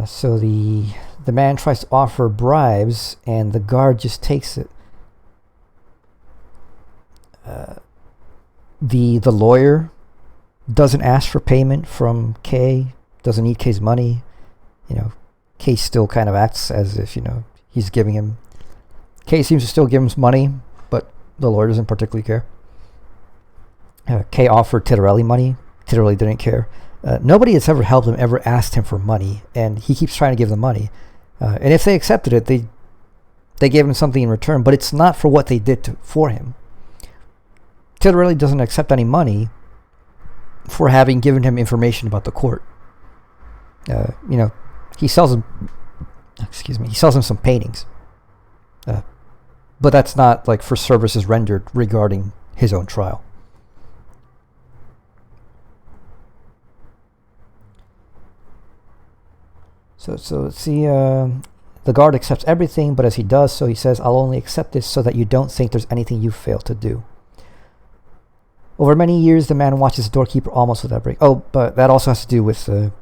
S1: So the man tries to offer bribes, and the guard just takes it. The lawyer doesn't ask for payment from Kay, doesn't need Kay's money. Kay still kind of acts as if, he's giving him... Kay seems to still give him money, but the lawyer doesn't particularly care. Kay offered Titterelli money. Titterelli didn't care. Nobody that's ever helped him ever asked him for money, and he keeps trying to give them money. And if they accepted it, they gave him something in return, but it's not for what they did for him. Titterelli doesn't accept any money for having given him information about the court. He sells him. He sells him some paintings. But that's not like for services rendered regarding his own trial. So see, the guard accepts everything, but as he does so, he says, "I'll only accept this so that you don't think there's anything you failed to do." Over many years, the man watches the doorkeeper almost without break. Oh, but that also has to do with the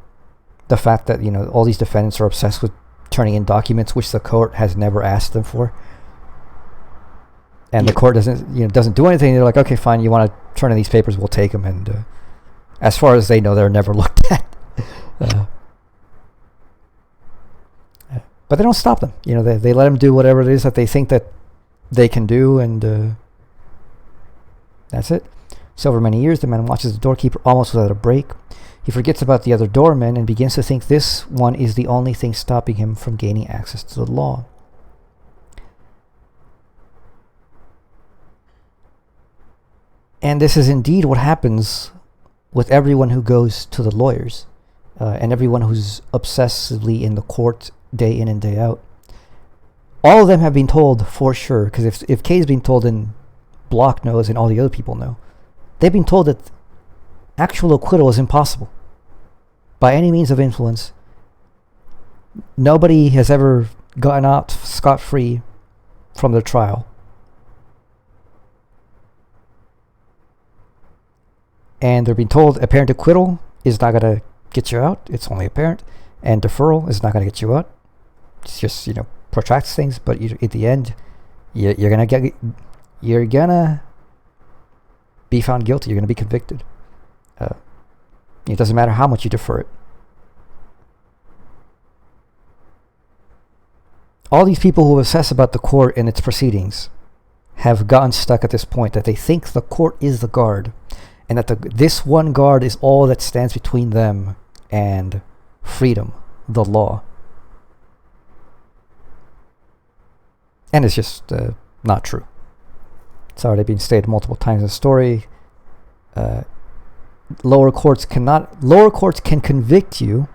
S1: fact that all these defendants are obsessed with turning in documents which the court has never asked them for, and the court doesn't do anything. They're like, "Okay, fine, you want to turn in these papers, we'll take them." And as far as they know, they're never looked at. But they don't stop them. They let them do whatever it is that they think that they can do, and that's it. So over many years, the man watches the doorkeeper almost without a break. He forgets about the other doormen and begins to think this one is the only thing stopping him from gaining access to the law. And this is indeed what happens with everyone who goes to the lawyers, and everyone who's obsessively in the court day in and day out. All of them have been told for sure, because if Kay's been told and Block knows and all the other people know, they've been told that actual acquittal is impossible. By any means of influence, nobody has ever gotten out scot-free from their trial. And they're being told apparent acquittal is not going to get you out. It's only apparent. And deferral is not going to get you out. It's just, protracts things. But at the end, you're gonna be found guilty. You're gonna be convicted. It doesn't matter how much you defer it. All these people who obsess about the court and its proceedings have gotten stuck at this point that they think the court is the guard, and that this one guard is all that stands between them and freedom, the law. And it's just not true. It's already been stated multiple times in the story. Lower courts can convict you,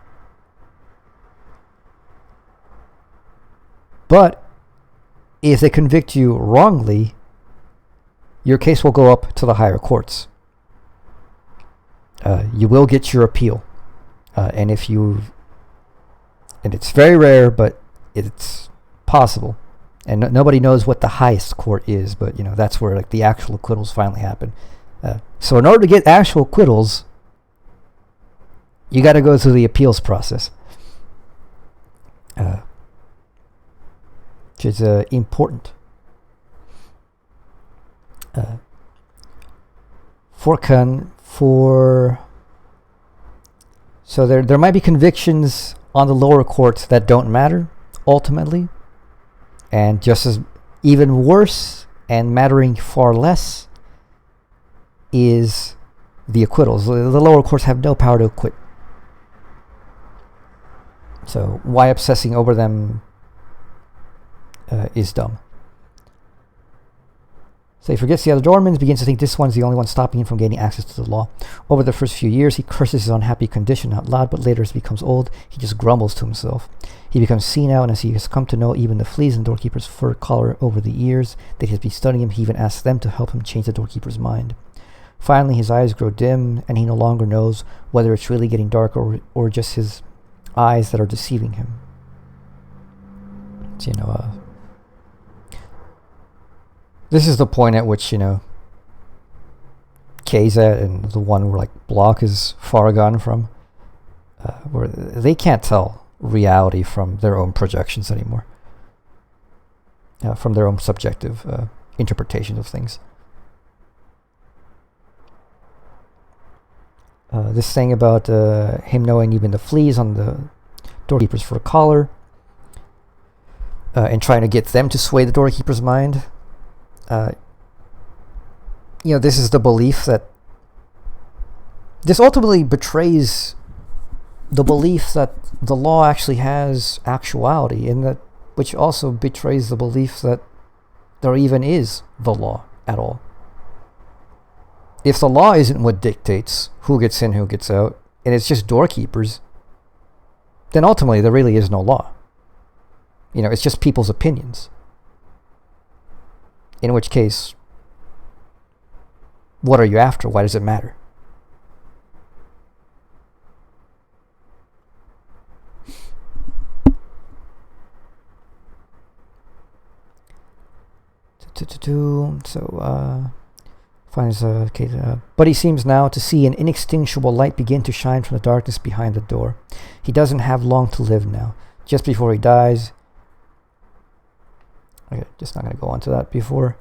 S1: but if they convict you wrongly, your case will go up to the higher courts. You will get your appeal, and it's very rare, but it's possible. And nobody knows what the highest court is, but that's where the actual acquittals finally happen. So in order to get actual acquittals, you got to go through the appeals process, which is important. So there might be convictions on the lower courts that don't matter ultimately. And just as even worse and mattering far less is the acquittals. The lower courts have no power to acquit. So why obsessing over them is dumb. So he forgets the other doormen, begins to think this one's the only one stopping him from gaining access to the law. Over the first few years, he curses his unhappy condition out loud, but later as he becomes old, he just grumbles to himself. He becomes senile, and as he has come to know even the fleas in the doorkeeper's fur collar over the years that he has been studying him, he even asks them to help him change the doorkeeper's mind. Finally, his eyes grow dim, and he no longer knows whether it's really getting dark or just his eyes that are deceiving him. So, this is the point at which, Kazet and the one where Block is far gone from, where they can't tell reality from their own projections anymore, from their own subjective interpretations of things. This thing about him knowing even the fleas on the doorkeepers for a collar, and trying to get them to sway the doorkeeper's mind. This is the belief that this ultimately betrays the belief that the law actually has actuality, and that which also betrays the belief that there even is the law at all. If the law isn't what dictates who gets in, who gets out, and it's just doorkeepers, then ultimately there really is no law. It's just people's opinions. In which case, what are you after? Why does it matter? But he seems now to see an inextinguishable light begin to shine from the darkness behind the door. He doesn't have long to live now. Just before he dies... Okay, just not going to go on to that before.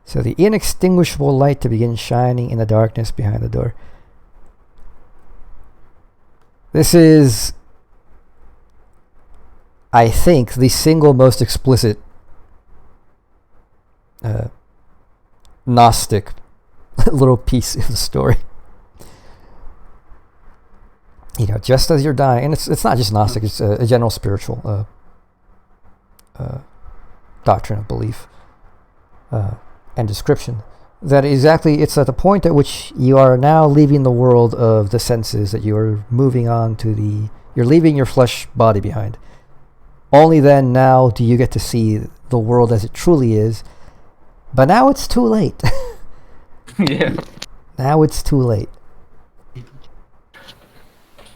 S1: So the inextinguishable light to begin shining in the darkness behind the door. This is, I think, the single most explicit Gnostic little piece of the story. Just as you're dying, and it's not just Gnostic, it's a general spiritual doctrine of belief and description, that it's at the point at which you are now leaving the world of the senses, that you are moving on to you're leaving your flesh body behind. Only then now do you get to see the world as it truly is, but now it's too late.
S2: Yeah.
S1: Now it's too late.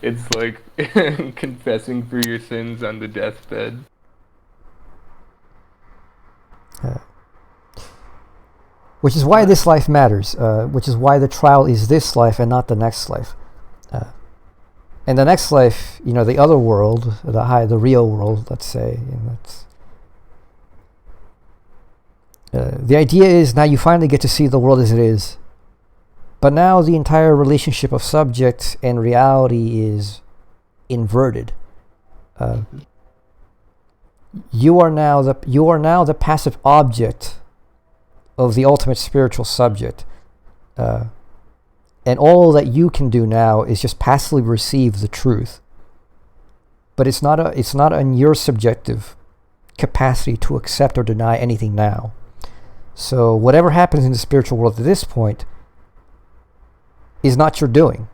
S2: It's like confessing for your sins on the deathbed.
S1: Which is why this life matters. Which is why the trial is this life and not the next life. And the next life, the other world, the real world, let's say. The idea is now you finally get to see the world as it is. But now the entire relationship of subject and reality is inverted. You are now the passive object of the ultimate spiritual subject, and all that you can do now is just passively receive the truth. But it's not on your subjective capacity to accept or deny anything now. So whatever happens in the spiritual world at this point is not your doing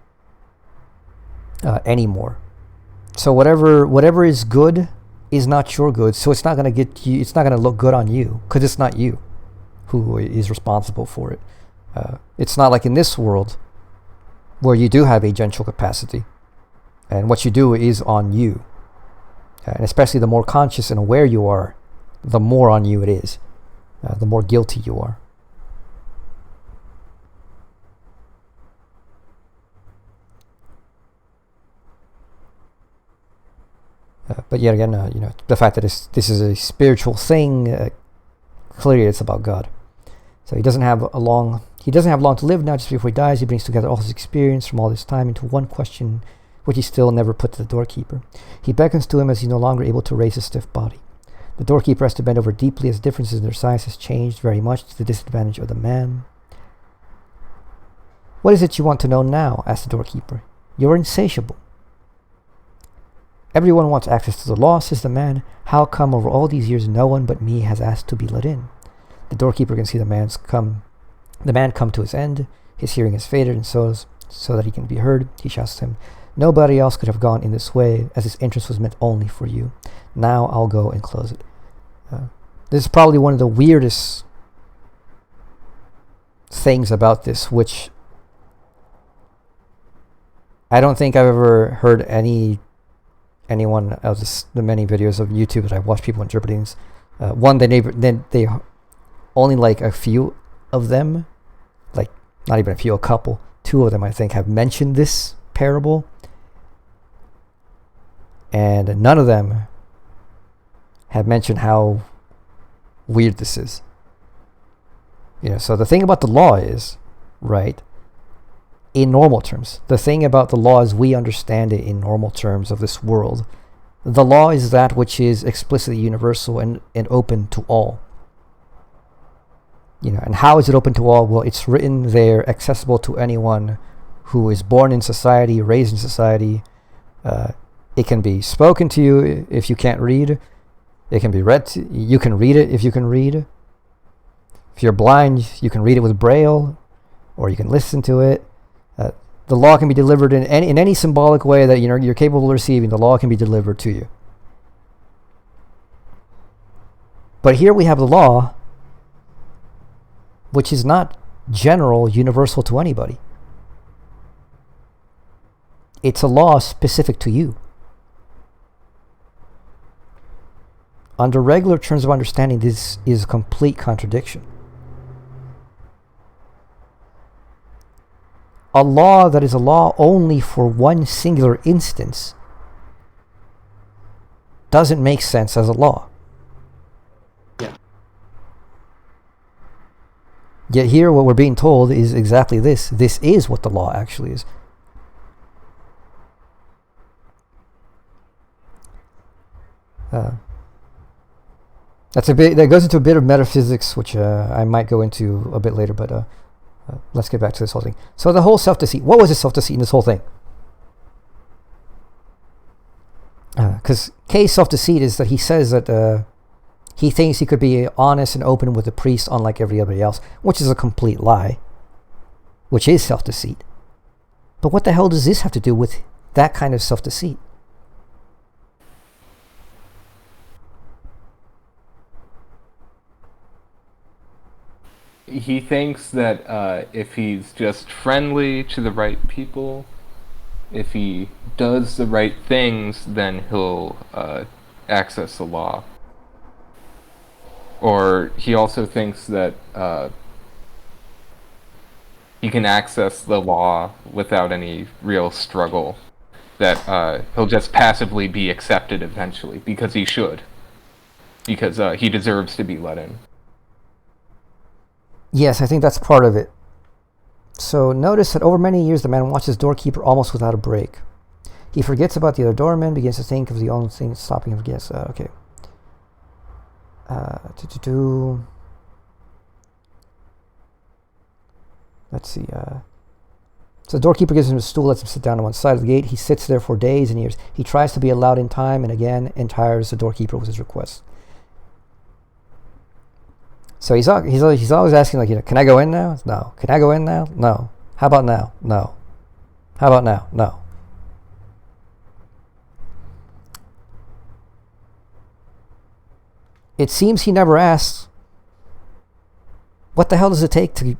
S1: anymore. So whatever is good is not your good. So it's not going to get you. It's not going to look good on you because it's not you who is responsible for it. It's not like in this world where you do have agential capacity, and what you do is on you. And especially the more conscious and aware you are, the more on you it is. The more guilty you are. But yet again, the fact that this is a spiritual thing, clearly it's about God. So he doesn't have long to live now. Just before he dies, he brings together all his experience from all this time into one question, which he still never put to the doorkeeper. He beckons to him as he's no longer able to raise his stiff body. The doorkeeper has to bend over deeply as differences in their size has changed very much to the disadvantage of the man. "What is it you want to know now?" asked the doorkeeper. "You're insatiable." "Everyone wants access to the law," says the man. "How come over all these years no one but me has asked to be let in?" The doorkeeper can see the man come to his end. His hearing has faded, and so that he can be heard, he shouts to him, "Nobody else could have gone in this way, as this entrance was meant only for you. Now I'll go and close it." This is probably one of the weirdest things about this, which I don't think I've ever heard any anyone of the many videos of YouTube that I've watched people interpreting this. One, they only like a few of them, like not even a few, a couple, 2 of them I think have mentioned this parable, and none of them have mentioned how weird this is. So the thing about the law is, right, in normal terms, the thing about the law is we understand it in normal terms of this world. The law is that which is explicitly universal and open to all. And how is it open to all? Well, it's written there, accessible to anyone who is born in society, raised in society. It can be spoken to you if you can't read. It can be read. You can read it if you can read. If you're blind, you can read it with Braille, or you can listen to it. The law can be delivered in any symbolic way that you're capable of receiving. The law can be delivered to you. But here we have the law, which is not general, universal to anybody. It's a law specific to you. Under regular terms of understanding, this is a complete contradiction. A law that is a law only for one singular instance doesn't make sense as a law.
S3: Yeah.
S1: Yet here what we're being told is exactly this. This is what the law actually is. That goes into a bit of metaphysics, which I might go into a bit later, but let's get back to this whole thing. So the whole self-deceit. What was the self-deceit in this whole thing? Because Kay's self-deceit is that he says that he thinks he could be honest and open with the priest unlike everybody else, which is a complete lie, which is self-deceit. But what the hell does this have to do with that kind of self-deceit?
S2: He thinks that if he's just friendly to the right people, if he does the right things, then he'll access the law. Or he also thinks that he can access the law without any real struggle, that he'll just passively be accepted eventually, because he should. Because he deserves to be let in.
S1: Yes, I think that's part of it. So notice that over many years the man watches doorkeeper almost without a break. He forgets about the other doorman, begins to think of the only thing stopping him. Yes, okay. Let's see. So the doorkeeper gives him a stool, lets him sit down on one side of the gate. He sits there for days and years. He tries to be allowed in time and again and tires the doorkeeper with his requests. So he's always asking, like, can I go in now? No. Can I go in now? No. How about now? No. How about now? No. It seems he never asks, what the hell does it take to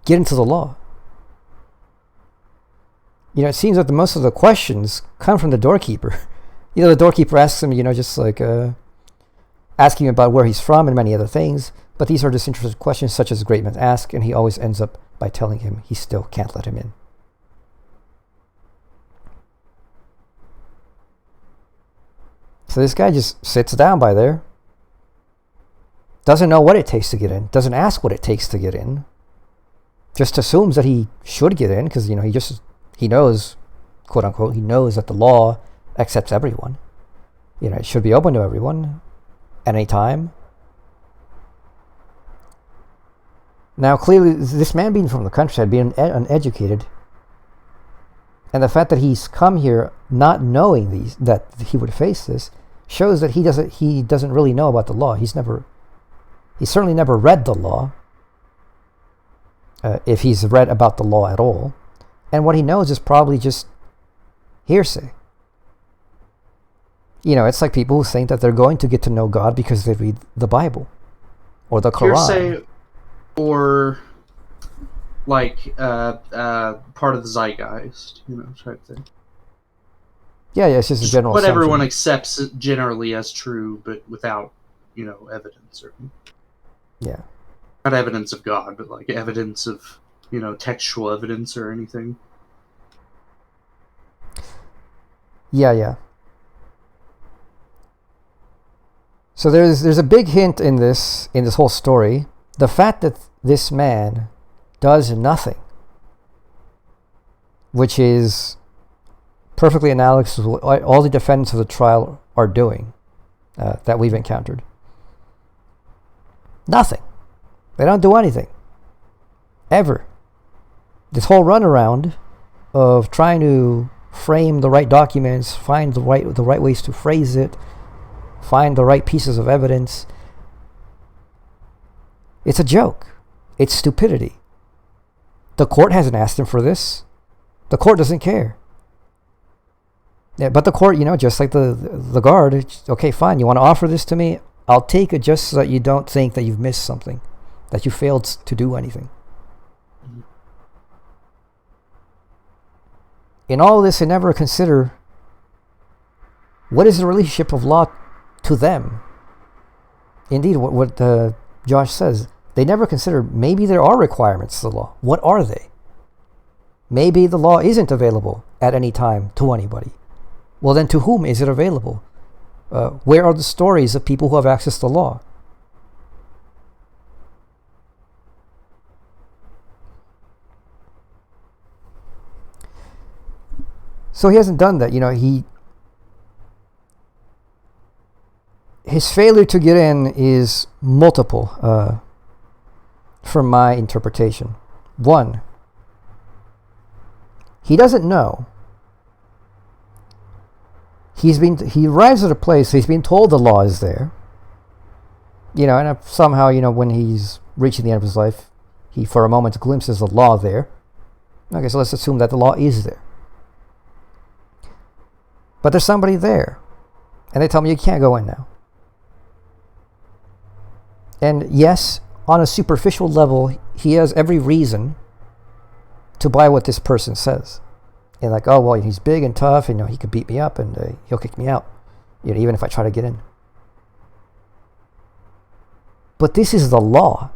S1: get into the law? It seems that most of the questions come from the doorkeeper. The doorkeeper asks him, just like asking him about where he's from and many other things. But these are disinterested questions such as great men ask, and he always ends up by telling him he still can't let him in. So this guy just sits down by there, doesn't know what it takes to get in, doesn't ask what it takes to get in, just assumes that he should get in because, he knows, quote unquote, he knows that the law accepts everyone. It should be open to everyone at any time. Now, clearly, this man being from the countryside, being uneducated, and the fact that he's come here not knowing that he would face this, shows that he doesn't really know about the law. He's certainly never read the law, if he's read about the law at all. And what he knows is probably just hearsay. It's like people who think that they're going to get to know God because they read the Bible or the Quran.
S3: Hearsay, or like part of the zeitgeist, type thing.
S1: Yeah, it's just a general
S3: what
S1: assumption.
S3: everyone accepts generally as true, but without, evidence or
S1: Yeah.
S3: not evidence of God, but like evidence of, textual evidence or anything.
S1: Yeah. So there's a big hint in this whole story. The fact that this man does nothing, which is perfectly analogous to what all the defendants of the trial are doing that we've encountered. Nothing. They don't do anything. Ever. This whole runaround of trying to frame the right documents, find the right ways to phrase it, find the right pieces of evidence. It's a joke. It's stupidity. The court hasn't asked him for this. The court doesn't care. Yeah, but the court, just like the guard, okay, fine, you want to offer this to me? I'll take it just so that you don't think that you've missed something, that you failed to do anything. In all this, they never consider what is the relationship of law to them. Indeed, what Josh says, they never consider maybe there are requirements to the law. What are they? Maybe the law isn't available at any time to anybody. Well, then to whom is it available? Where are the stories of people who have access to law? So he hasn't done that. His failure to get in is multiple, from my interpretation. One, he doesn't know. He arrives at a place, he's been told the law is there. And somehow, when he's reaching the end of his life, he for a moment glimpses the law there. Okay, so let's assume that the law is there. But there's somebody there, and they tell me you can't go in now. And yes, on a superficial level, he has every reason to buy what this person says. And like, oh, well, he's big and tough, and he could beat me up, and he'll kick me out, even if I try to get in. But this is the law.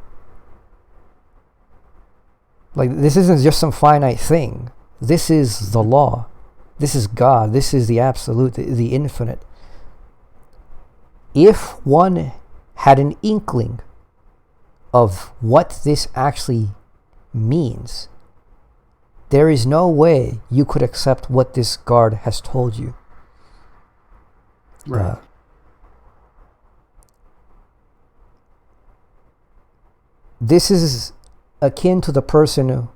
S1: Like, this isn't just some finite thing. This is the law. This is God. This is the absolute, the infinite. If one had an inkling of what this actually means, there is no way you could accept what this guard has told you.
S3: Right.
S1: This is akin to the person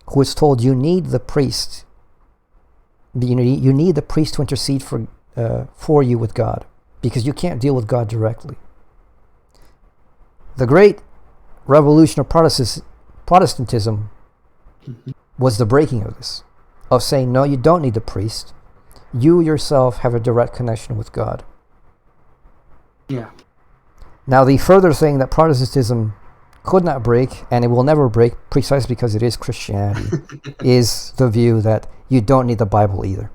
S1: who is told you need the priest. You need the priest to intercede for you with God, because you can't deal with God directly. The great revolution of Protestantism was the breaking of this, of saying, no, you don't need the priest. You yourself have a direct connection with God.
S3: Yeah.
S1: Now, the further thing that Protestantism could not break, and it will never break, precisely because it is Christianity, is the view that you don't need the Bible either.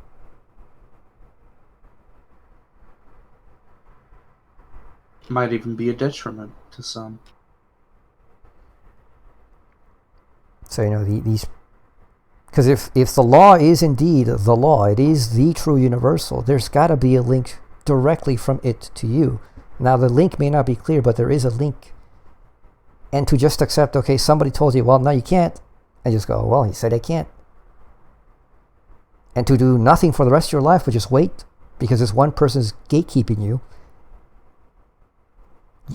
S3: Might even be a detriment to some.
S1: So, these... Because if the law is indeed the law, it is the true universal, there's got to be a link directly from it to you. Now, the link may not be clear, but there is a link. And to just accept, okay, somebody told you, well, no, you can't, and just go, well, he said I can't. And to do nothing for the rest of your life, but just wait, because this one person's gatekeeping you.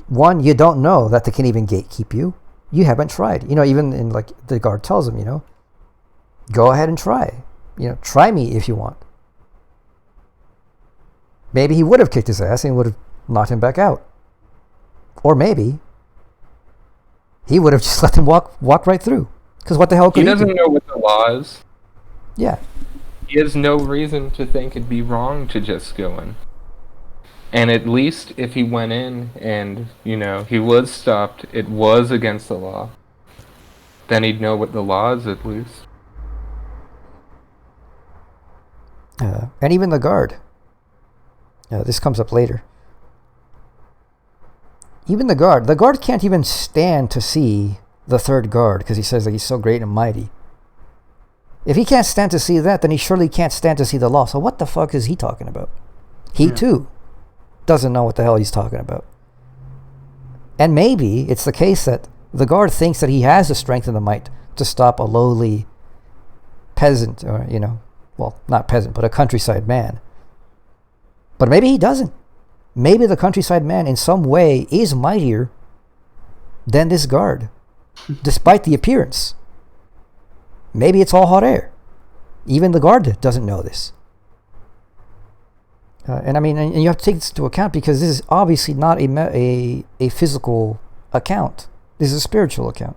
S1: One, you don't know that they can even gatekeep you. You haven't tried. Even in, like, the guard tells him, go ahead and try. Try me if you want. Maybe he would have kicked his ass and would have knocked him back out. Or maybe he would have just let him walk right through. Because what the hell could he do?
S2: He doesn't know what the law is.
S1: Yeah.
S2: He has no reason to think it'd be wrong to just go in. And at least if he went in and, he was stopped, it was against the law, then he'd know what the law is at least.
S1: And even the guard. This comes up later. Even the guard can't even stand to see the third guard because he says that he's so great and mighty. If he can't stand to see that, then he surely can't stand to see the law. So what the fuck is he talking about? He too doesn't know what the hell he's talking about. And maybe it's the case that the guard thinks that he has the strength and the might to stop a lowly peasant, or, well, not peasant, but a countryside man. But maybe he doesn't. Maybe the countryside man in some way is mightier than this guard, despite the appearance. Maybe it's all hot air. Even the guard doesn't know this. And you have to take this into account because this is obviously not a physical account. This is a spiritual account.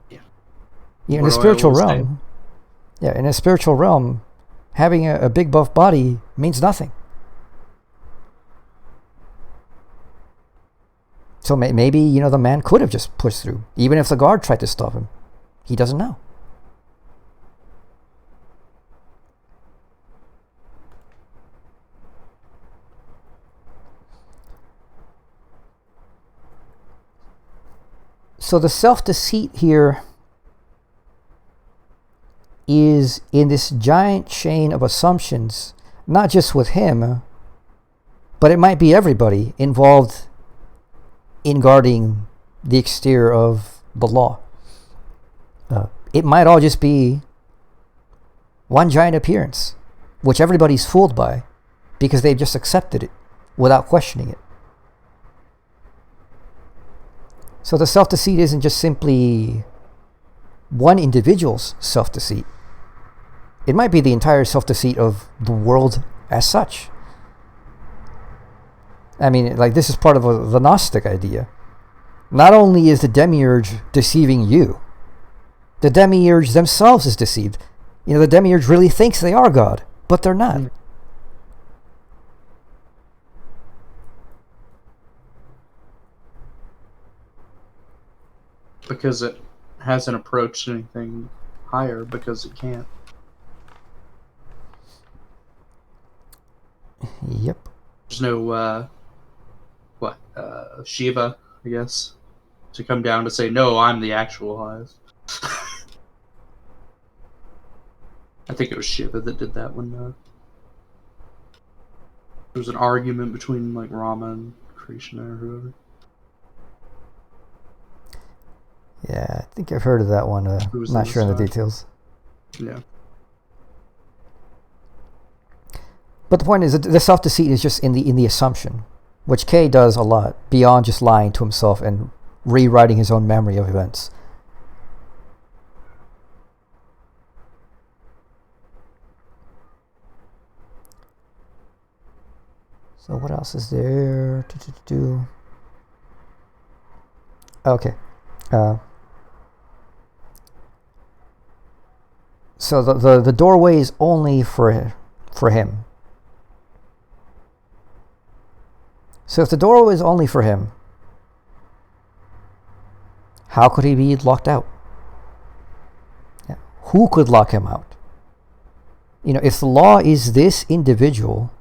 S3: Yeah.
S1: In the spiritual realm. Yeah, in a spiritual realm, having a big buff body means nothing. So maybe, the man could have just pushed through, even if the guard tried to stop him. He doesn't know. So the self-deceit here is in this giant chain of assumptions, not just with him, but it might be everybody involved in guarding the exterior of the law. It might all just be one giant appearance, which everybody's fooled by because they've just accepted it without questioning it. So the self-deceit isn't just simply one individual's self-deceit. It might be the entire self-deceit of the world as such. This is part of the Gnostic idea. Not only is the demiurge deceiving you, the demiurge themselves is deceived. The demiurge really thinks they are God, but they're not.
S3: Because it hasn't approached anything higher because it can't.
S1: Yep.
S3: There's no, Shiva, I guess, to come down to say, no, I'm the actual highest. I think it was Shiva that did that when there was an argument between, Rama and Krishna or whoever.
S1: Yeah, I think I've heard of that one. Not sure on the details.
S3: Yeah.
S1: But the point is that the self-deceit is just in the assumption, which Kay does a lot, beyond just lying to himself and rewriting his own memory of events. So what else is there to do? Okay. So the doorway is only for him. So if the doorway is only for him, how could he be locked out? Yeah. Who could lock him out? If the law is this individual,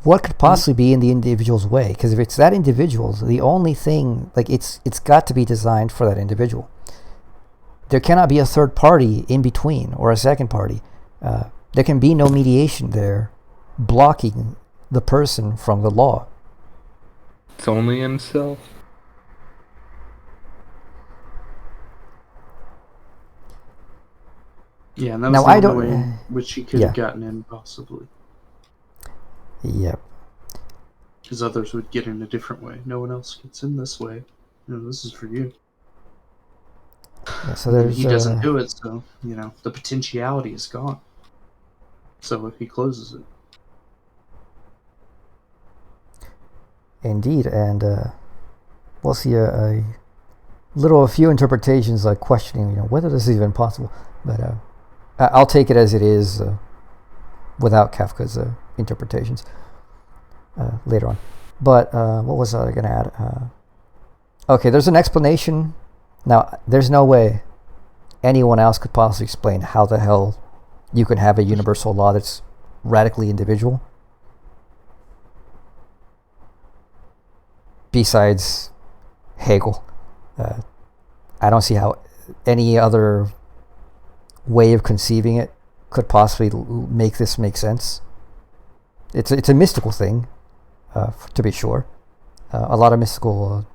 S1: what could possibly be in the individual's way? Because if it's that individual, the only thing, it's got to be designed for that individual. There cannot be a third party in between or a second party. There can be no mediation there blocking the person from the law.
S2: It's only himself.
S3: Yeah, and that was the only way in which he could have gotten in, possibly.
S1: Yep.
S3: Because others would get in a different way. No one else gets in this way. This is for you.
S1: Yeah, so
S3: he doesn't do it, so, the potentiality is gone. So if he closes it.
S1: Indeed, and we'll see a few interpretations questioning, whether this is even possible. But I'll take it as it is without Kafka's interpretations later on. But what was I going to add? Okay, there's an explanation. Now, there's no way anyone else could possibly explain how the hell you can have a universal law that's radically individual. Besides Hegel, I don't see how any other way of conceiving it could possibly make this make sense. It's a mystical thing, to be sure. A lot of mystical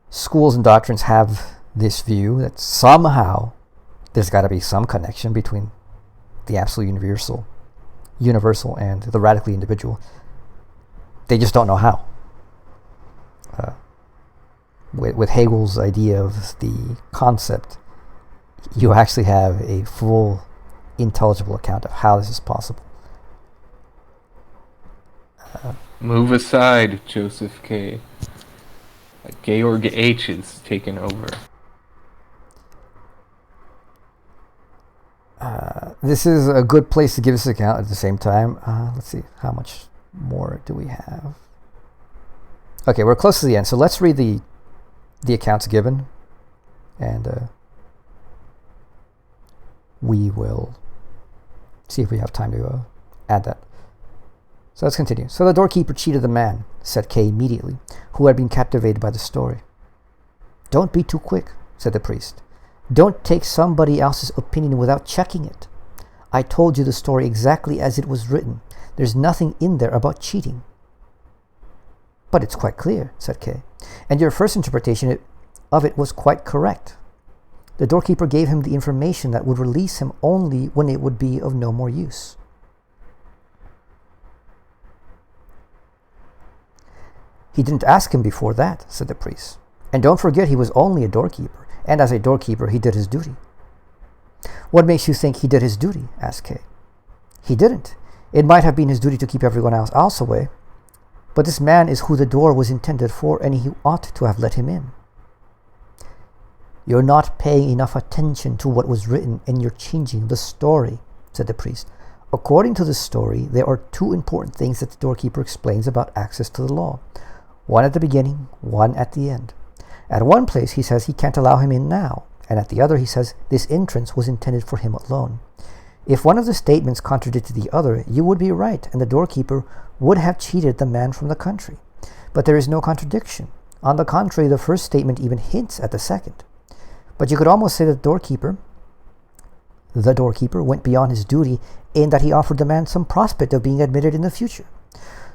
S1: schools and doctrines have this view that somehow there's got to be some connection between the absolute universal and the radically individual. They just don't know how. With Hegel's idea of the concept, you actually have a full, intelligible account of how this is possible.
S2: Move aside, Joseph K. Georg H. is taken over.
S1: This is a good place to give this account at the same time. Let's see, how much more do we have? Okay, we're close to the end, so let's read the accounts given, and we will see if we have time to add that. So let's continue. So the doorkeeper cheated the man, said Kay immediately, who had been captivated by the story. Don't be too quick, said the priest. Don't take somebody else's opinion without checking it. I told you the story exactly as it was written. There's nothing in there about cheating. But it's quite clear, said Kay, and your first interpretation of it was quite correct. The doorkeeper gave him the information that would release him only when it would be of no more use. He didn't ask him before that, said the priest. And don't forget he was only a doorkeeper, and as a doorkeeper he did his duty. What makes you think he did his duty? Asked Kay. He didn't. It might have been his duty to keep everyone else away, but this man is who the door was intended for, and he ought to have let him in. You're not paying enough attention to what was written, and you're changing the story, said the priest. According to the story, there are two important things that the doorkeeper explains about access to the law. One at the beginning, one at the end. At one place he says he can't allow him in now, and at the other he says this entrance was intended for him alone. If one of the statements contradicted the other, you would be right, and the doorkeeper would have cheated the man from the country. But there is no contradiction. On the contrary, the first statement even hints at the second. But you could almost say that the doorkeeper went beyond his duty in that he offered the man some prospect of being admitted in the future.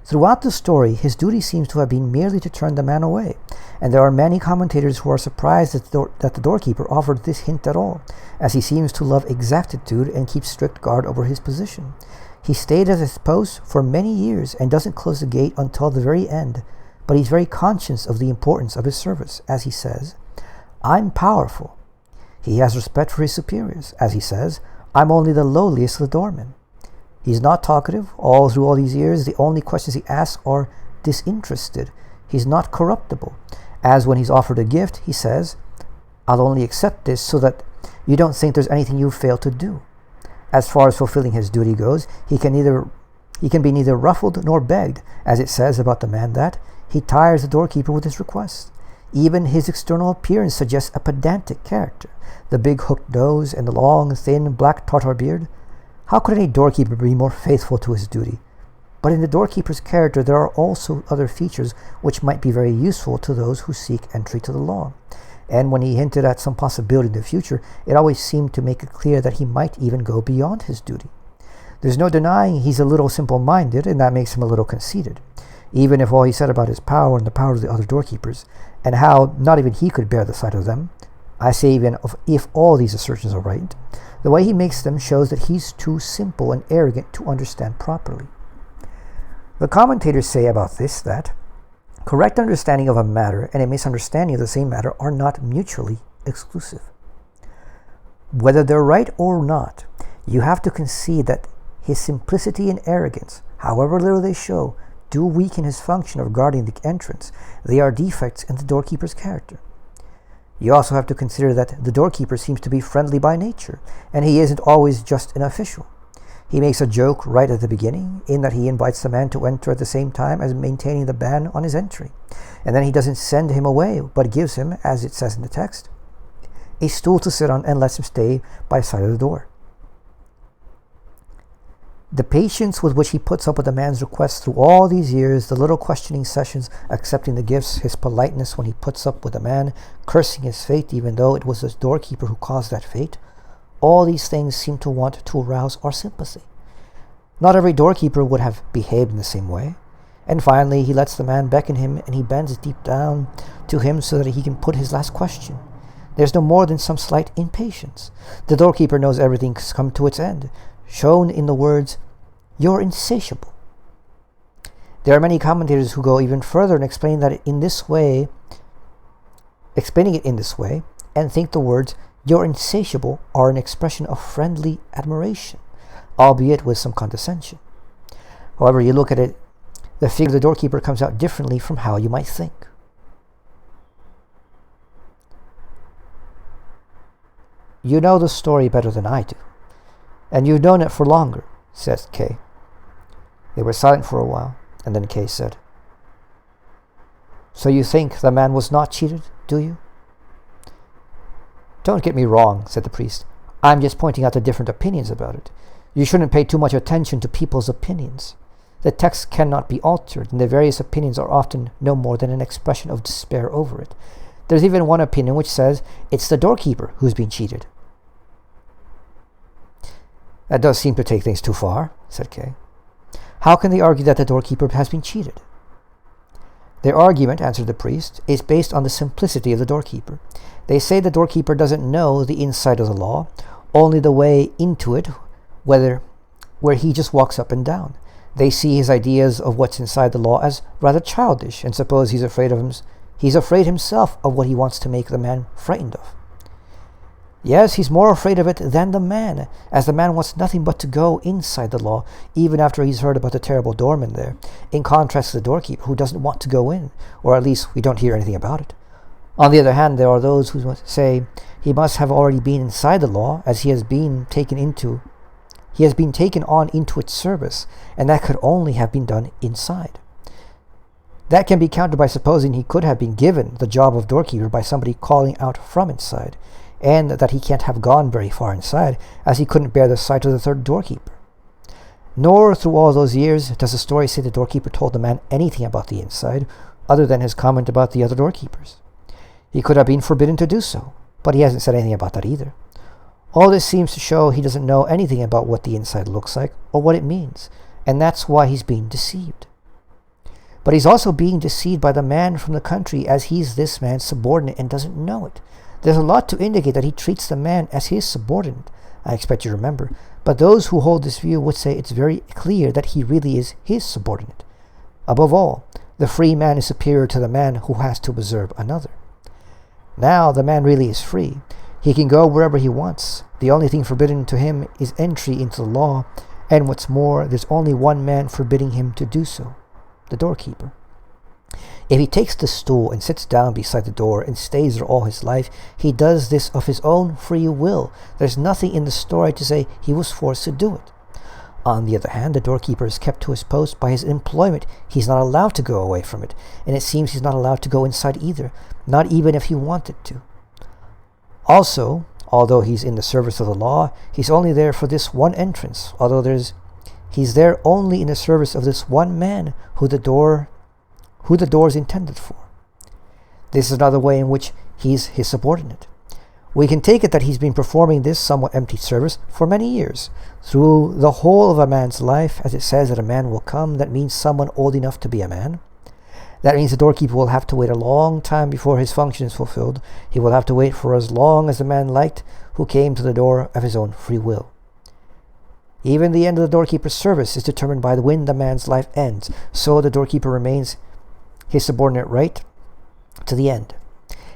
S1: Throughout the story, his duty seems to have been merely to turn the man away, and there are many commentators who are surprised that the doorkeeper offered this hint at all, as he seems to love exactitude and keep strict guard over his position. He stayed at his post for many years and doesn't close the gate until the very end, but he's very conscious of the importance of his service, as he says, I'm powerful. He has respect for his superiors, as he says, I'm only the lowliest of the doormen. He's not talkative. All through all these years, the only questions he asks are disinterested. He's not corruptible. As when he's offered a gift, he says, I'll only accept this so that you don't think there's anything you failed to do. As far as fulfilling his duty goes, he can be neither ruffled nor begged, as it says about the man that he tires the doorkeeper with his requests. Even his external appearance suggests a pedantic character. The big hooked nose and the long, thin, black Tartar beard. How could any doorkeeper be more faithful to his duty? But in the doorkeeper's character there are also other features which might be very useful to those who seek entry to the law. And when he hinted at some possibility in the future, it always seemed to make it clear that he might even go beyond his duty. There's no denying he's a little simple-minded, and that makes him a little conceited. Even if all he said about his power and the power of the other doorkeepers, and how not even he could bear the sight of them, I say even if all these assertions are right, the way he makes them shows that he's too simple and arrogant to understand properly. The commentators say about this that correct understanding of a matter and a misunderstanding of the same matter are not mutually exclusive. Whether they're right or not, you have to concede that his simplicity and arrogance, however little they show, do weaken his function of guarding the entrance. They are defects in the doorkeeper's character. You also have to consider that the doorkeeper seems to be friendly by nature, and he isn't always just an official. He makes a joke right at the beginning, in that he invites the man to enter at the same time as maintaining the ban on his entry. And then he doesn't send him away, but gives him, as it says in the text, a stool to sit on and lets him stay by the side of the door. The patience with which he puts up with the man's requests through all these years, the little questioning sessions, accepting the gifts, his politeness when he puts up with the man, cursing his fate even though it was the doorkeeper who caused that fate, all these things seem to want to arouse our sympathy. Not every doorkeeper would have behaved in the same way. And finally, he lets the man beckon him, and he bends deep down to him so that he can put his last question. There's no more than some slight impatience. The doorkeeper knows everything's come to its end, shown in the words, "You're insatiable." There are many commentators who go even further and explaining it in this way, and think the words, "You're insatiable," are an expression of friendly admiration, albeit with some condescension. However you look at it, the figure of the doorkeeper comes out differently from how you might think. "You know the story better than I do, and you've known it for longer," said Kay. They were silent for a while, and then Kay said, "So you think the man was not cheated, do you?" "Don't get me wrong," said the priest. "I'm just pointing out the different opinions about it. You shouldn't pay too much attention to people's opinions. The text cannot be altered, and the various opinions are often no more than an expression of despair over it. There's even one opinion which says it's the doorkeeper who's been cheated." "That does seem to take things too far," said Kay. "How can they argue that the doorkeeper has been cheated?" "Their argument," answered the priest, "is based on the simplicity of the doorkeeper. They say the doorkeeper doesn't know the inside of the law, only the way into it, where he just walks up and down. They see his ideas of what's inside the law as rather childish, and suppose he's afraid himself of what he wants to make the man frightened of. Yes, he's more afraid of it than the man, as the man wants nothing but to go inside the law, even after he's heard about the terrible doorman there, in contrast to the doorkeeper, who doesn't want to go in, or at least we don't hear anything about it. On the other hand, there are those who say he must have already been inside the law, as he has been taken on into its service, and that could only have been done inside. That can be countered by supposing he could have been given the job of doorkeeper by somebody calling out from inside, and that he can't have gone very far inside, as he couldn't bear the sight of the third doorkeeper. Nor through all those years does the story say the doorkeeper told the man anything about the inside, other than his comment about the other doorkeepers. He could have been forbidden to do so, but he hasn't said anything about that either. All this seems to show he doesn't know anything about what the inside looks like, or what it means, and that's why he's being deceived. But he's also being deceived by the man from the country, as he's this man's subordinate and doesn't know it. There's a lot to indicate that he treats the man as his subordinate, I expect you to remember, but those who hold this view would say it's very clear that he really is his subordinate. Above all, the free man is superior to the man who has to observe another. Now the man really is free. He can go wherever he wants. The only thing forbidden to him is entry into the law, and what's more, there's only one man forbidding him to do so, the doorkeeper. If he takes the stool and sits down beside the door and stays there all his life, he does this of his own free will. There's nothing in the story to say he was forced to do it. On the other hand, the doorkeeper is kept to his post by his employment. He's not allowed to go away from it, and it seems he's not allowed to go inside either, not even if he wanted to. Also, although he's in the service of the law, he's only there for this one entrance, he's there only in the service of this one man who the door is intended for. This is another way in which he's his subordinate. We can take it that he's been performing this somewhat empty service for many years, through the whole of a man's life, as it says that a man will come. That means someone old enough to be a man. That means the doorkeeper will have to wait a long time before his function is fulfilled. He will have to wait for as long as the man liked, who came to the door of his own free will. Even the end of the doorkeeper's service is determined by when the man's life ends, so the doorkeeper remains his subordinate right to the end.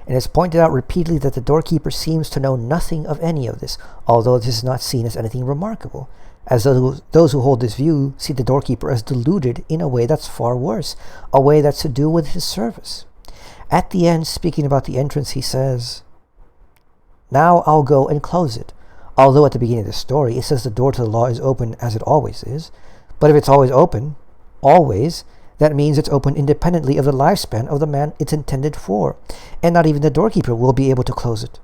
S1: And it's pointed out repeatedly that the doorkeeper seems to know nothing of any of this, although this is not seen as anything remarkable, as those who hold this view see the doorkeeper as deluded in a way that's far worse, a way that's to do with his service. At the end, speaking about the entrance, he says, "Now I'll go and close it." Although at the beginning of the story it says the door to the law is open as it always is. But if it's always open, always, that means it's open independently of the lifespan of the man it's intended for, and not even the doorkeeper will be able to close it.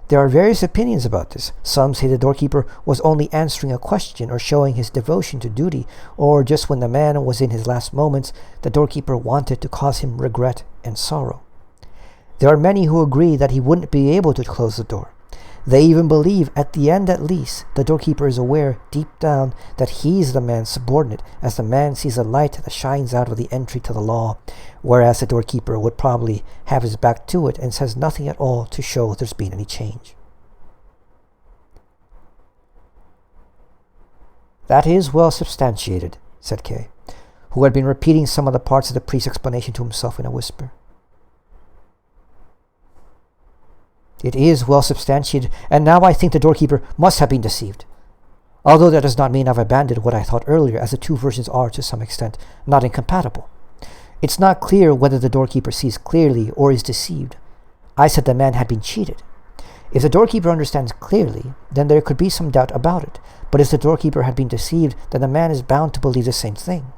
S1: There are various opinions about this. Some say the doorkeeper was only answering a question or showing his devotion to duty, or just when the man was in his last moments, the doorkeeper wanted to cause him regret and sorrow. There are many who agree that he wouldn't be able to close the door. They even believe, at the end at least, the doorkeeper is aware, deep down, that he's the man's subordinate, as the man sees a light that shines out of the entry to the law, whereas the doorkeeper would probably have his back to it and says nothing at all to show there's been any change. That is well substantiated, said Kay, who had been repeating some of the parts of the priest's explanation to himself in a whisper. It is well substantiated, and now I think the doorkeeper must have been deceived. Although that does not mean I've abandoned what I thought earlier, as the two versions are, to some extent, not incompatible. It's not clear whether the doorkeeper sees clearly or is deceived. I said the man had been cheated. If the doorkeeper understands clearly, then there could be some doubt about it. But if the doorkeeper had been deceived, then the man is bound to believe the same thing.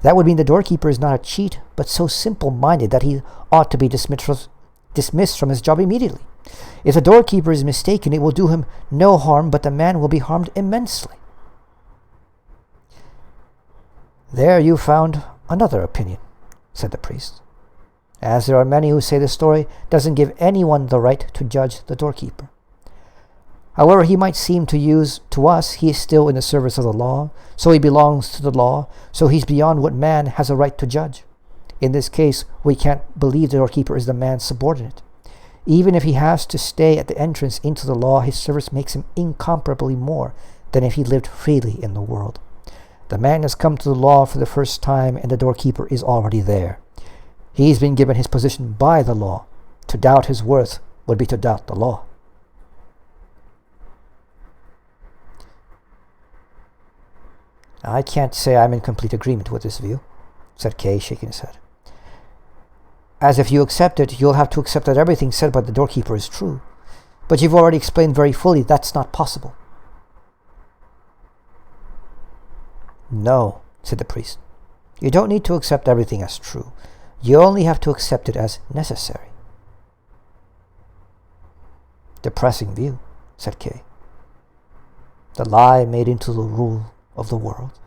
S1: That would mean the doorkeeper is not a cheat, but so simple-minded that he ought to be dismissed from his job immediately. If the doorkeeper is mistaken, it will do him no harm, but the man will be harmed immensely. There you found another opinion, said the priest, as there are many who say the story doesn't give anyone the right to judge the doorkeeper. However he might seem to us, he is still in the service of the law, so he belongs to the law, so he's beyond what man has a right to judge. In this case, we can't believe the doorkeeper is the man's subordinate. Even if he has to stay at the entrance into the law, his service makes him incomparably more than if he lived freely in the world. The man has come to the law for the first time, and the doorkeeper is already there. He's been given his position by the law. To doubt his worth would be to doubt the law. I can't say I'm in complete agreement with this view, said Kay, shaking his head. As if you accept it, you'll have to accept that everything said by the doorkeeper is true. But you've already explained very fully that's not possible. No, said the priest. You don't need to accept everything as true. You only have to accept it as necessary. Depressing view, said Kay. The lie made into the rule of the world.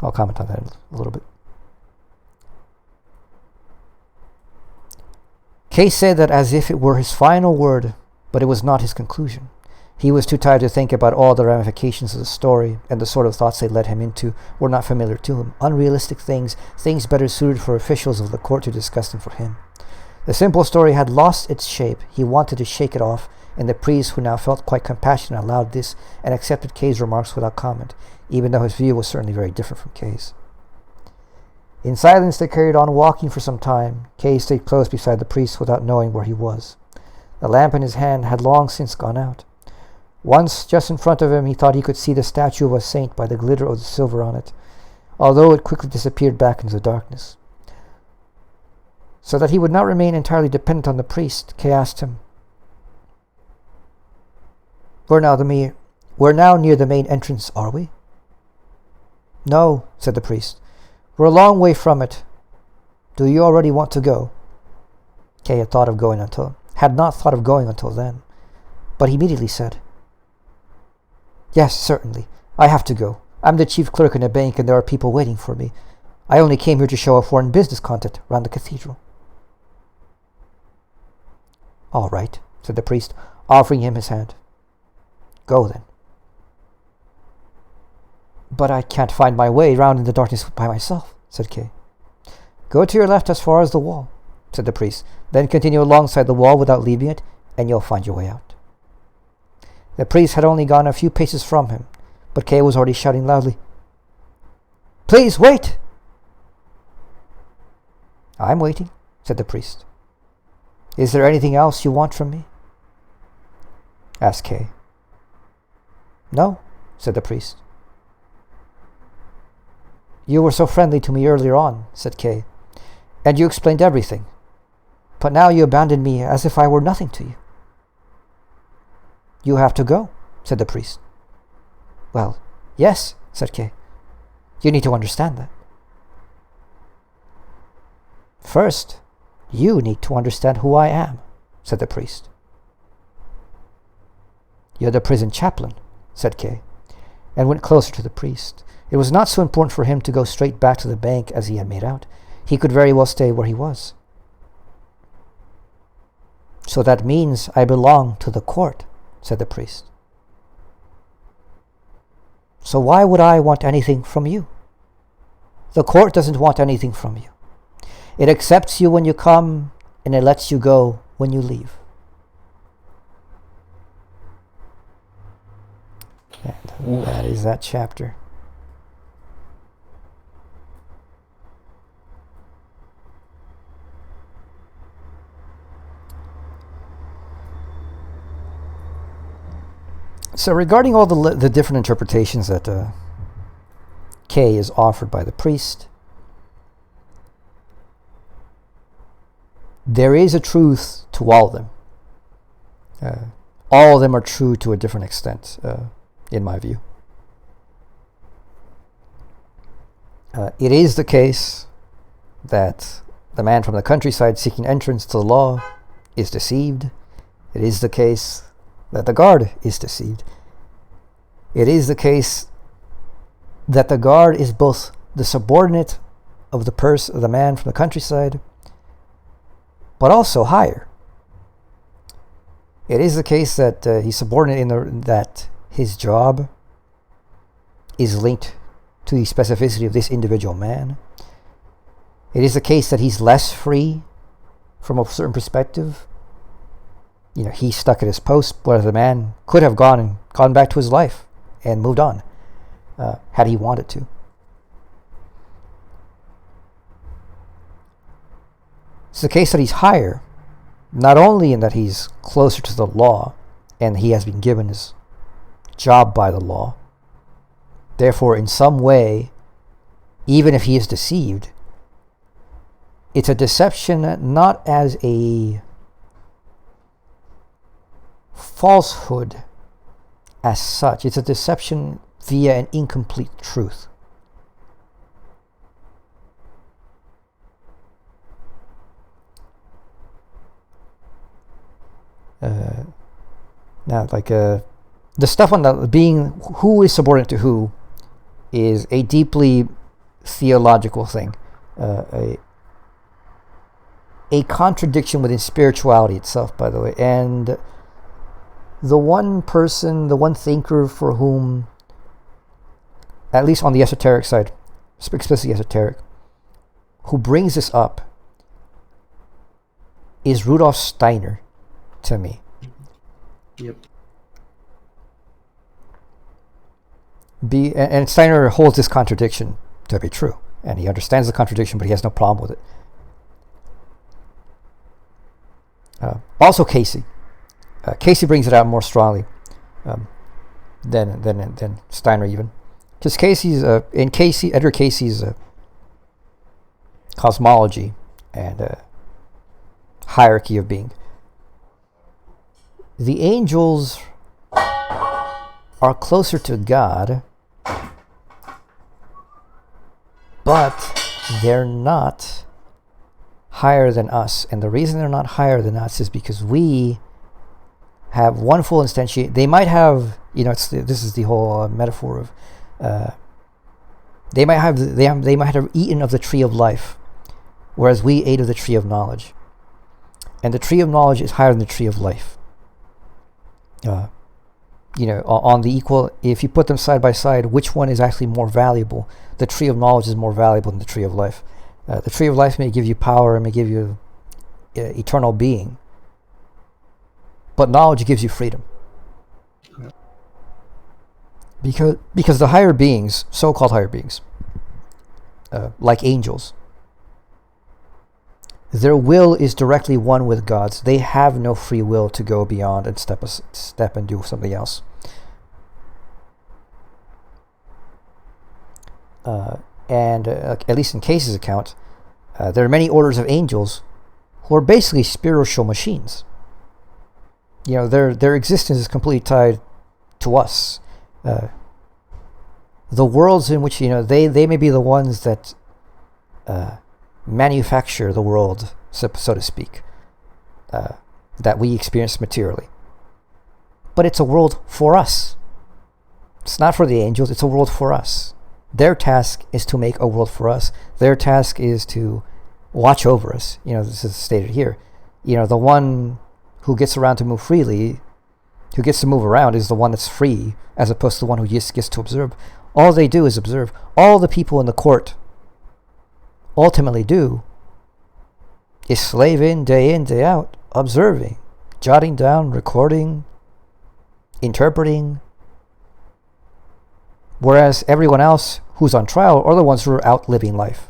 S1: I'll comment on that a little bit. Kay said that as if it were his final word, but it was not his conclusion. He was too tired to think about all the ramifications of the story, and the sort of thoughts they led him into were not familiar to him. Unrealistic things better suited for officials of the court to discuss than for him. The simple story had lost its shape. He wanted to shake it off, and the priest, who now felt quite compassionate, allowed this and accepted Kay's remarks without comment, even though his view was certainly very different from Kay's. In silence they carried on walking for some time. Kay stayed close beside the priest without knowing where he was. The lamp in his hand had long since gone out. Once, just in front of him, he thought he could see the statue of a saint by the glitter of the silver on it, although it quickly disappeared back into the darkness. So that he would not remain entirely dependent on the priest, Kay asked him, We're now near the main entrance, are we? No, said the priest. We're a long way from it. Do you already want to go? Kay had not thought of going until then, but he immediately said, Yes, certainly. I have to go. I'm the chief clerk in a bank, and there are people waiting for me. I only came here to show a foreign business contact round the cathedral. All right, said the priest, offering him his hand. Go then. But I can't find my way round in the darkness by myself, said Kay. Go to your left as far as the wall, said the priest. Then continue alongside the wall without leaving it, and you'll find your way out. The priest had only gone a few paces from him, but Kay was already shouting loudly, Please wait! I'm waiting, said the priest. Is there anything else you want from me? Asked Kay. No, said the priest. You were so friendly to me earlier on, said Kay, and you explained everything. But now you abandon me as if I were nothing to you. You have to go, said the priest. Well, yes, said Kay. You need to understand that. First, you need to understand who I am, said the priest. You're the prison chaplain, said Kay, and went closer to the priest. It was not so important for him to go straight back to the bank as he had made out. He could very well stay where he was. So that means I belong to the court, said the priest. So why would I want anything from you? The court doesn't want anything from you. It accepts you when you come, and it lets you go when you leave. And that is that chapter. So regarding all the different interpretations that Kay is offered by the priest, there is a truth to all of them. All of them are true to a different extent, in my view. It is the case that the man from the countryside seeking entrance to the law is deceived. It is the case that the guard is deceived. It is the case that the guard is both the subordinate of the man from the countryside, but also higher. It is the case that he's subordinate that his job is linked to the specificity of this individual man. It is the case that he's less free from a certain perspective. He's stuck at his post, where the man could have gone back to his life and moved on, had he wanted to. It's the case that he's higher, not only in that he's closer to the law, and he has been given his job by the law. Therefore, in some way, even if he is deceived, it's a deception not as a falsehood as such. It's a deception via an incomplete truth. Now, the stuff on the being who is subordinate to who is a deeply theological thing, a contradiction within spirituality itself, by the way. And the one thinker for whom, at least on the esoteric side, explicitly esoteric, who brings this up is Rudolf Steiner, to me.
S3: Yep.
S1: And Steiner holds this contradiction to be true, and he understands the contradiction, but he has no problem with it. Also, Casey. Casey brings it out more strongly than Steiner even, because Edgar Casey's cosmology and hierarchy of being. The angels are closer to God, but they're not higher than us. And the reason they're not higher than us is because we have one full instantiation. They might have, this is the whole metaphor of, they might have eaten of the tree of life, whereas we ate of the tree of knowledge. And the tree of knowledge is higher than the tree of life. On the equal, if you put them side by side, which one is actually more valuable? The tree of knowledge is more valuable than the tree of life. The tree of life may give you power and may give you eternal being, but knowledge gives you freedom. Because the higher beings, so-called higher beings, like angels, their will is directly one with God's. They have no free will to go beyond and step and do something else. At least in Casey's account, there are many orders of angels who are basically spiritual machines. Their existence is completely tied to us. The worlds in which they may be the ones that manufacture the world, so to speak, that we experience materially. But it's a world for us. It's not for the angels, it's a world for us. Their task is to make a world for us. Their task is to watch over us. This is stated here. The one who gets around to move freely, who gets to move around, is the one that's free, as opposed to the one who just gets to observe. All they do is observe. All the people in the court ultimately do is slave in, day out, observing, jotting down, recording, interpreting. Whereas everyone else who's on trial are the ones who are out living life.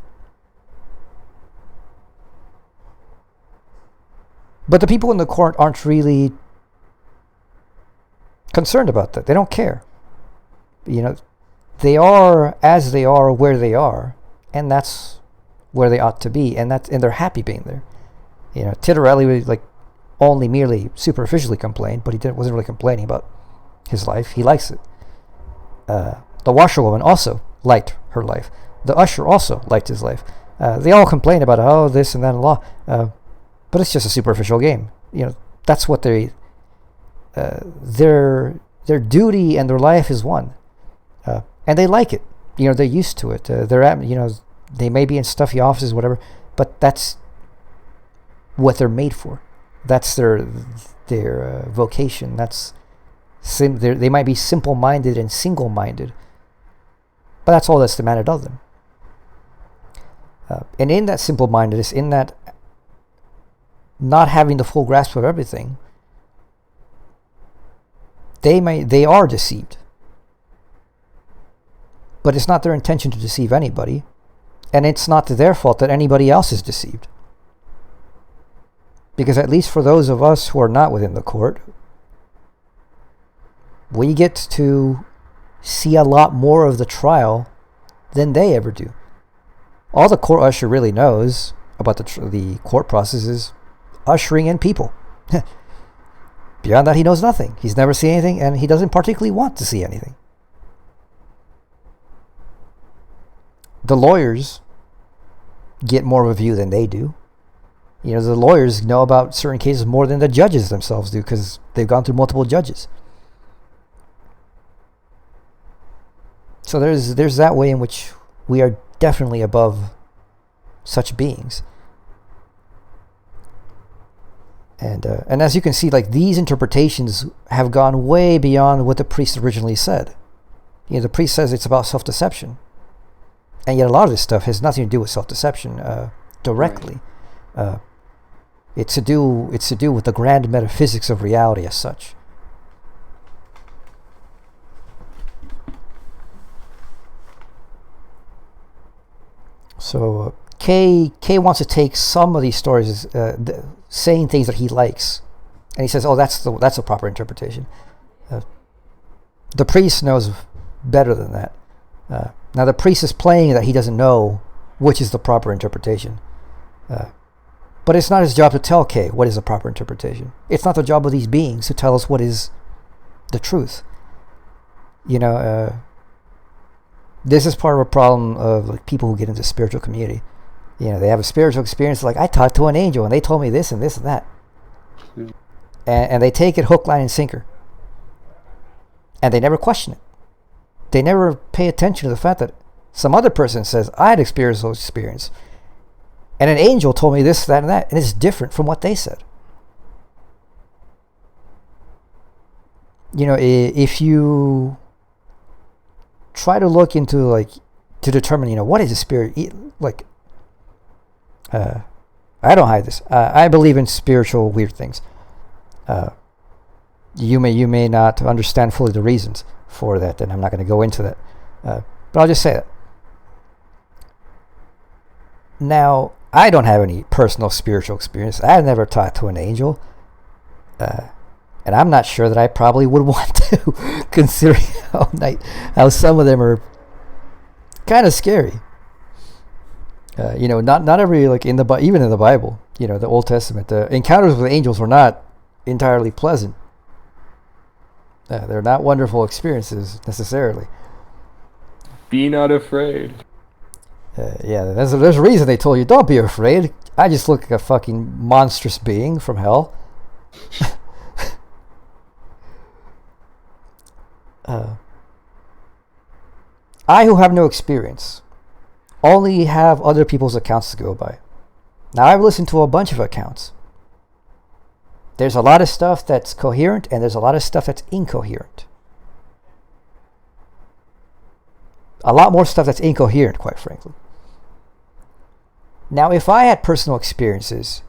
S1: But the people in the court aren't really concerned about that. They don't care. They are as they are where they are, and that's where they ought to be, and they're happy being there. Titterelli would only merely superficially complained, but he wasn't really complaining about his life. He likes it. The washerwoman also liked her life. The usher also liked his life. They all complain about this and that and law, but it's just a superficial game. That's what their duty and their life is one, and they like it. They're used to it. They're at they may be in stuffy offices, whatever, but that's what they're made for. That's their vocation. They might be simple-minded and single-minded, but that's all that's demanded of them. And in that simple-mindedness, in that not having the full grasp of everything, they are deceived. But it's not their intention to deceive anybody, and it's not their fault that anybody else is deceived. Because at least for those of us who are not within the court, we get to see a lot more of the trial than they ever do. All the court usher really knows about the court process is ushering in people. Beyond that, he knows nothing. He's never seen anything, and he doesn't particularly want to see anything. The lawyers get more of a view than they do. The lawyers know about certain cases more than the judges themselves do, because they've gone through multiple judges. So there's that way in which we are definitely above such beings. And as you can see, these interpretations have gone way beyond what the priest originally said. The priest says it's about self-deception, and yet a lot of this stuff has nothing to do with self-deception directly. Right. It's to do with the grand metaphysics of reality as such. So Kay wants to take some of these stories, saying things that he likes, and he says, that's a proper interpretation. The priest knows better than that. Now the priest is playing that he doesn't know which is the proper interpretation. But it's not his job to tell Kay what is the proper interpretation. It's not the job of these beings to tell us what is the truth. This is part of a problem of people who get into spiritual community. They have a spiritual experience, I talked to an angel and they told me this and this and that. And they take it hook, line, and sinker. And they never question it. They never pay attention to the fact that some other person says, I had experienced those experience. And an angel told me this, that, and that. And it's different from what they said. If you try to look into, to determine, what is a spirit, I don't hide this. I believe in spiritual weird things. You may not understand fully the reasons for that, and I'm not going to go into that. But I'll just say that. Now, I don't have any personal spiritual experience. I've never talked to an angel. And I'm not sure that I probably would want to, considering how some of them are kind of scary. Not every, even in the Bible, the Old Testament, the encounters with angels were not entirely pleasant. They're not wonderful experiences necessarily.
S2: Be not afraid.
S1: there's a reason they told you don't be afraid. I just look like a fucking monstrous being from hell. I, who have no experience, only have other people's accounts to go by. Now, I've listened to a bunch of accounts. There's a lot of stuff that's coherent, and there's a lot of stuff that's incoherent. A lot more stuff that's incoherent, quite frankly. Now, if I had personal experiences,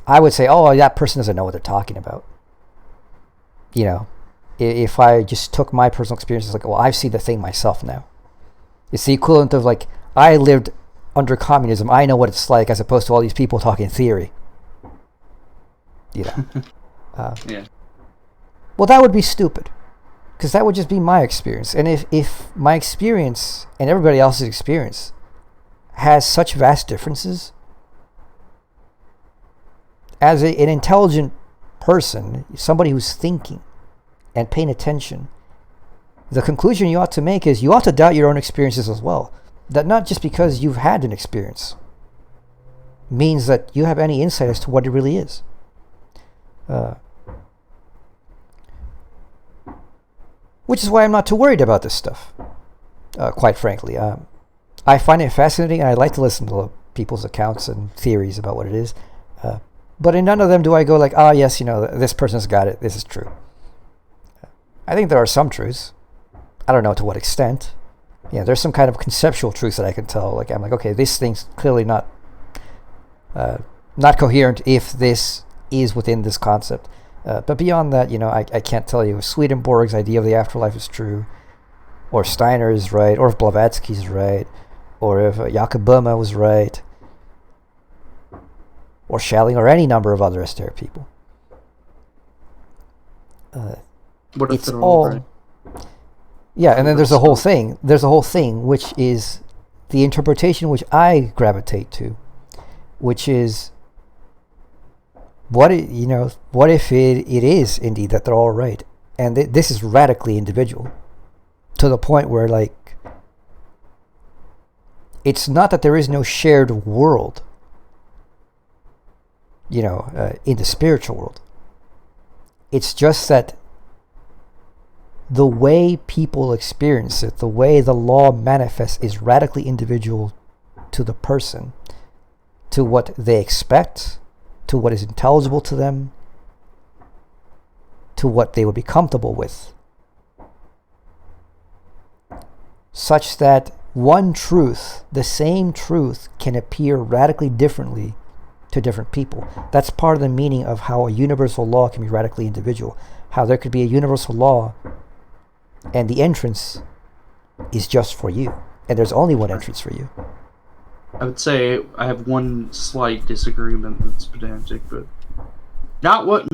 S1: I would say, oh, that person doesn't know what they're talking about. You know, if I just took my personal experiences, like, well, I've seen the thing myself now. It's the equivalent of, like, I lived under communism. I know what it's like, as opposed to all these people talking theory. You know.
S3: Yeah.
S1: Well, that would be stupid. Because that would just be my experience. And if my experience and everybody else's experience has such vast differences, as an intelligent person, somebody who's thinking and paying attention, the conclusion you ought to make is you ought to doubt your own experiences as well. That not just because you've had an experience means that you have any insight as to what it really is. Which is why I'm not too worried about this stuff, quite frankly. I find it fascinating, and I like to listen to people's accounts and theories about what it is. But in none of them do I go like, oh, yes, you know, this person's got it. This is true. I think there are some truths. I don't know to what extent. Yeah, there's some kind of conceptual truth that I can tell. Like, I'm like, okay, this thing's clearly not coherent if this is within this concept. But beyond that, you know, I can't tell you if Swedenborg's idea of the afterlife is true, or Steiner is right, or if Blavatsky's right, or if Jakob Böhme was right, or Schelling, or any number of other esoteric people.
S3: What if
S1: It's
S3: they're
S1: all
S3: right?
S1: Yeah, and then there's a whole thing. There's a whole thing, which is the interpretation which I gravitate to, which is what if it is indeed that they're all right, and this is radically individual, to the point where, like, it's not that there is no shared world, you know, in the spiritual world. It's just that the way people experience it, the way the law manifests, is radically individual to the person, to what they expect, to what is intelligible to them, to what they would be comfortable with. Such that one truth, the same truth, can appear radically differently to different people. That's part of the meaning of how a universal law can be radically individual. How there could be a universal law and the entrance is just for you. And there's only one entrance for you.
S3: I would say I have one slight disagreement that's pedantic, but not what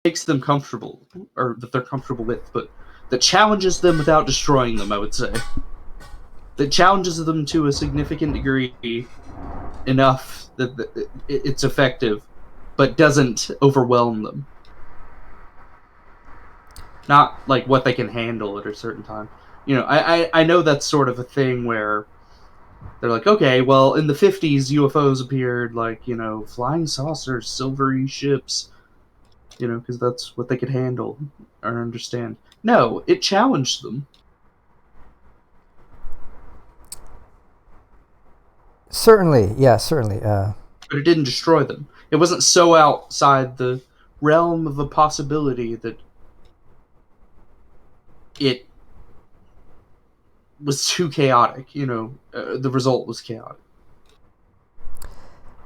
S3: makes them comfortable, or that they're comfortable with, but that challenges them without destroying them, I would say. That challenges them to a significant degree enough that it's effective, but doesn't overwhelm them. Not like what they can handle at a certain time. You know, I know that's sort of a thing where they're like, okay, well, in the 50s, UFOs appeared, like, you know, flying saucers, silvery ships, you know, because that's what they could handle or understand. No, it challenged them.
S1: Certainly, yeah, certainly.
S3: But it didn't destroy them. It wasn't so outside the realm of a possibility that it was too chaotic. You know, the result was chaotic.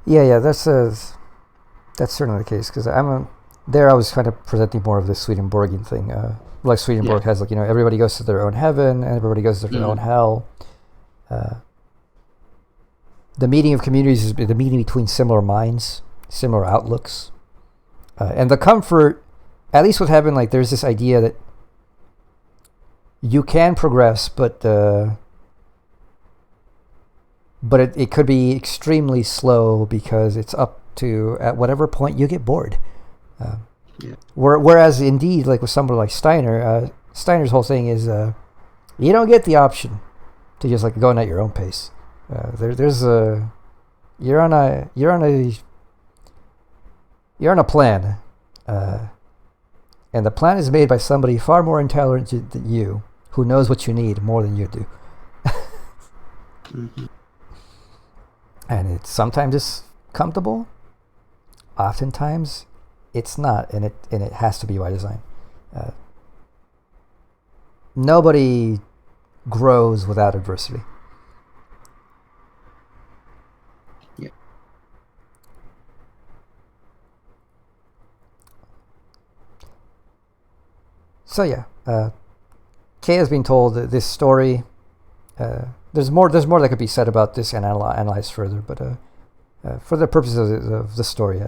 S1: Yeah, that's certainly the case, because I was kind of presenting more of the Swedenborgian thing. Like Swedenborg has, like, you know, everybody goes to their own heaven and everybody goes to their own hell. The meeting of communities is the meeting between similar minds, similar outlooks, and the comfort, at least with heaven, like, there's this idea that you can progress, but it could be extremely slow, because it's up to at whatever point you get bored. Whereas indeed, like with somebody like Steiner, Steiner's whole thing is you don't get the option to just like go at your own pace. There's a you're on a plan, and the plan is made by somebody far more intelligent than you, who knows what you need more than you do.
S3: Mm-hmm.
S1: And sometimes it's comfortable, oftentimes it's not, and it has to be by design. Nobody grows without adversity.
S3: Yeah.
S1: So yeah, Kay has been told this story. There's more that could be said about this and analyzed further, but for the purposes of the story,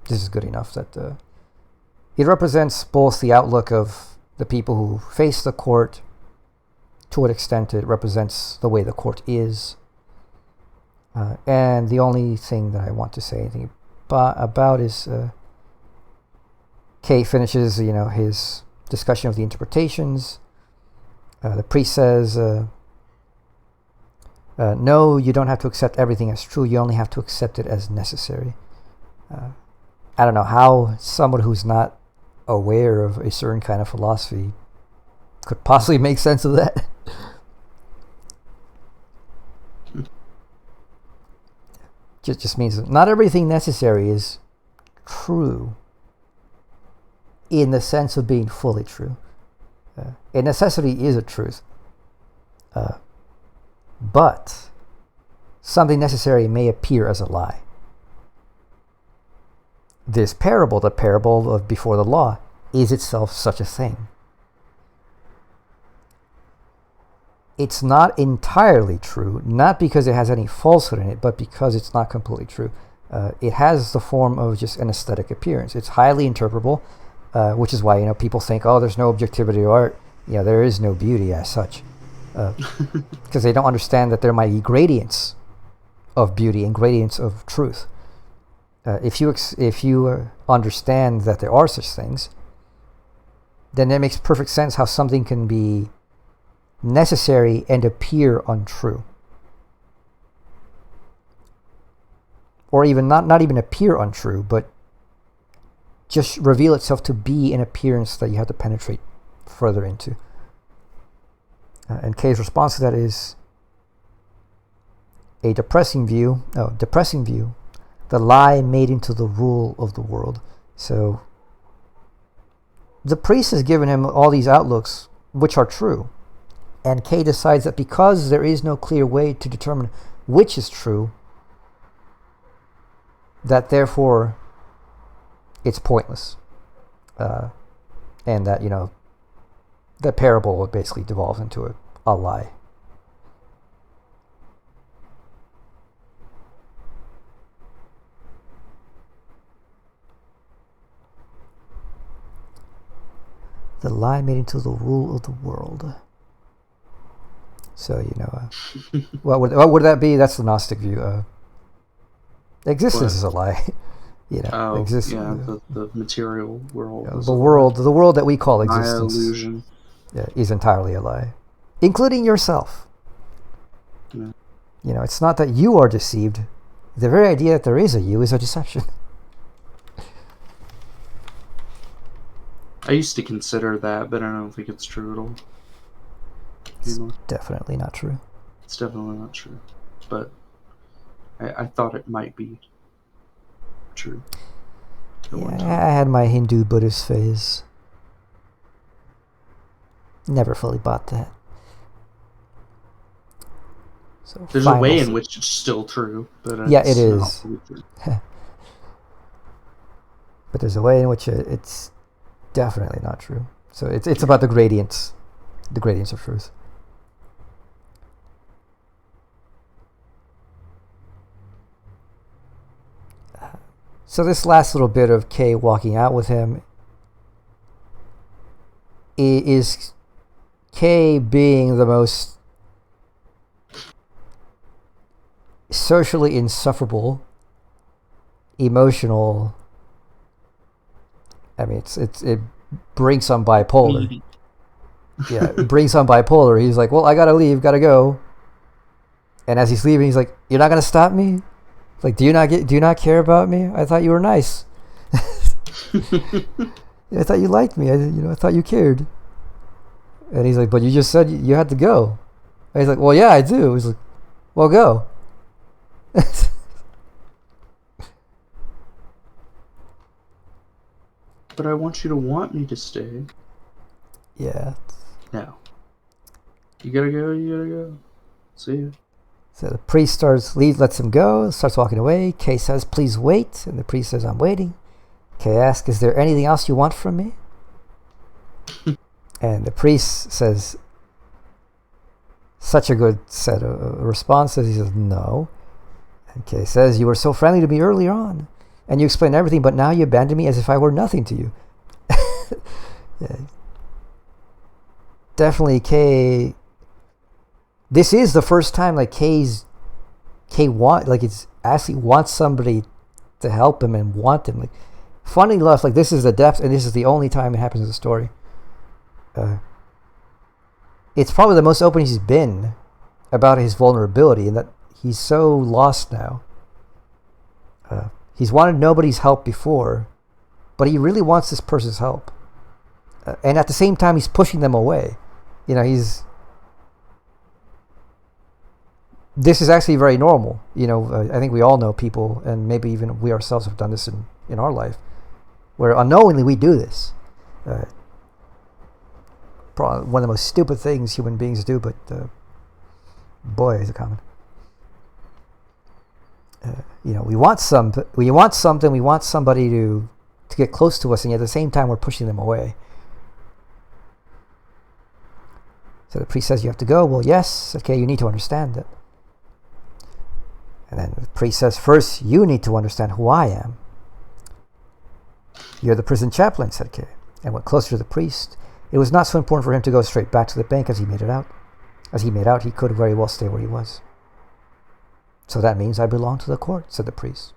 S1: this is good enough. That it represents both the outlook of the people who face the court. To what extent it represents the way the court is. And the only thing that I want to say anything about is Kay finishes, his discussion of the interpretations. The priest says, no, you don't have to accept everything as true. You only have to accept it as necessary. I don't know how someone who's not aware of a certain kind of philosophy could possibly make sense of that. Just means that not everything necessary is true in the sense of being fully true. A necessity is a truth. But something necessary may appear as a lie. This parable, the parable of before the law, is itself such a thing. It's not entirely true, not because it has any falsehood in it, but because it's not completely true. It has the form of just an aesthetic appearance. It's highly interpretable, which is why people think, oh, there's no objectivity to art. Yeah, there is no beauty as such, because they don't understand that there might be gradients of beauty and gradients of truth. If you understand that there are such things, then it makes perfect sense how something can be necessary and appear untrue, or even not even appear untrue, but just reveal itself to be an appearance that you have to penetrate further into. And Kay's response to that is a depressing view. The lie made into the rule of the world. So the priest has given him all these outlooks, which are true. And Kay decides that because there is no clear way to determine which is true, that therefore it's pointless. And that, the parable basically devolves into a lie. The lie made into the rule of the world. So, what would that be? That's the Gnostic view. Existence is a lie. Existence.
S3: Yeah, the material world.
S1: The world that we call existence,
S3: illusion.
S1: Is entirely a lie, including yourself.
S3: Yeah.
S1: It's not that you are deceived. The very idea that there is a you is a deception.
S3: I used to consider that, but I don't think it's true at all.
S1: It's definitely not true.
S3: It's definitely not true. But I thought it might be true.
S1: Yeah, I had my Hindu Buddhist phase. Never fully bought that. So
S3: there's a way in which it's still true, but
S1: it is. But there's a way in which it's definitely not true. So it's about the gradients of truth. So this last little bit of Kay walking out with him is Kay being the most socially insufferable, emotional. I mean, it brings some bipolar. Yeah, it brings some bipolar. He's like, well, I gotta leave, gotta go. And as he's leaving, he's like, "You're not gonna stop me? Like, do you not care about me? I thought you were nice. I thought you liked me. I thought you cared." And he's like, "But you just said you had to go." And he's like, "Well, yeah, I do." He's like, "Well, go."
S3: But I want you to want me to stay.
S1: Yeah.
S3: No. You gotta go. See ya.
S1: So the priest lets him go, starts walking away. Kay says, "Please wait." And the priest says, "I'm waiting." Kay asks, "Is there anything else you want from me?" And the priest says, such a good set of responses. He says, "No." And Kay says, "You were so friendly to me earlier on, and you explained everything, but now you abandon me as if I were nothing to you." Yeah. Definitely Kay. This is the first time like Kay actually wants somebody to help him and want him. Like, funny enough, like this is the depth, and this is the only time it happens in the story. It's probably the most open he's been about his vulnerability, and that he's so lost now. He's wanted nobody's help before, but he really wants this person's help. And at the same time, he's pushing them away. This is actually very normal. I think we all know people, and maybe even we ourselves have done this in our life, where unknowingly we do this. Probably one of the most stupid things human beings do, but boy, is it common. We want something, we want somebody to get close to us, and yet at the same time we're pushing them away. So the priest says, "You have to go." Well, yes, okay, you need to understand that. And then the priest says, "First, you need to understand who I am." "You're the prison chaplain," said Kay, and went closer to the priest. It was not so important for him to go straight back to the bank as he made out, he could very well stay where he was. "So that means I belong to the court," said the priest.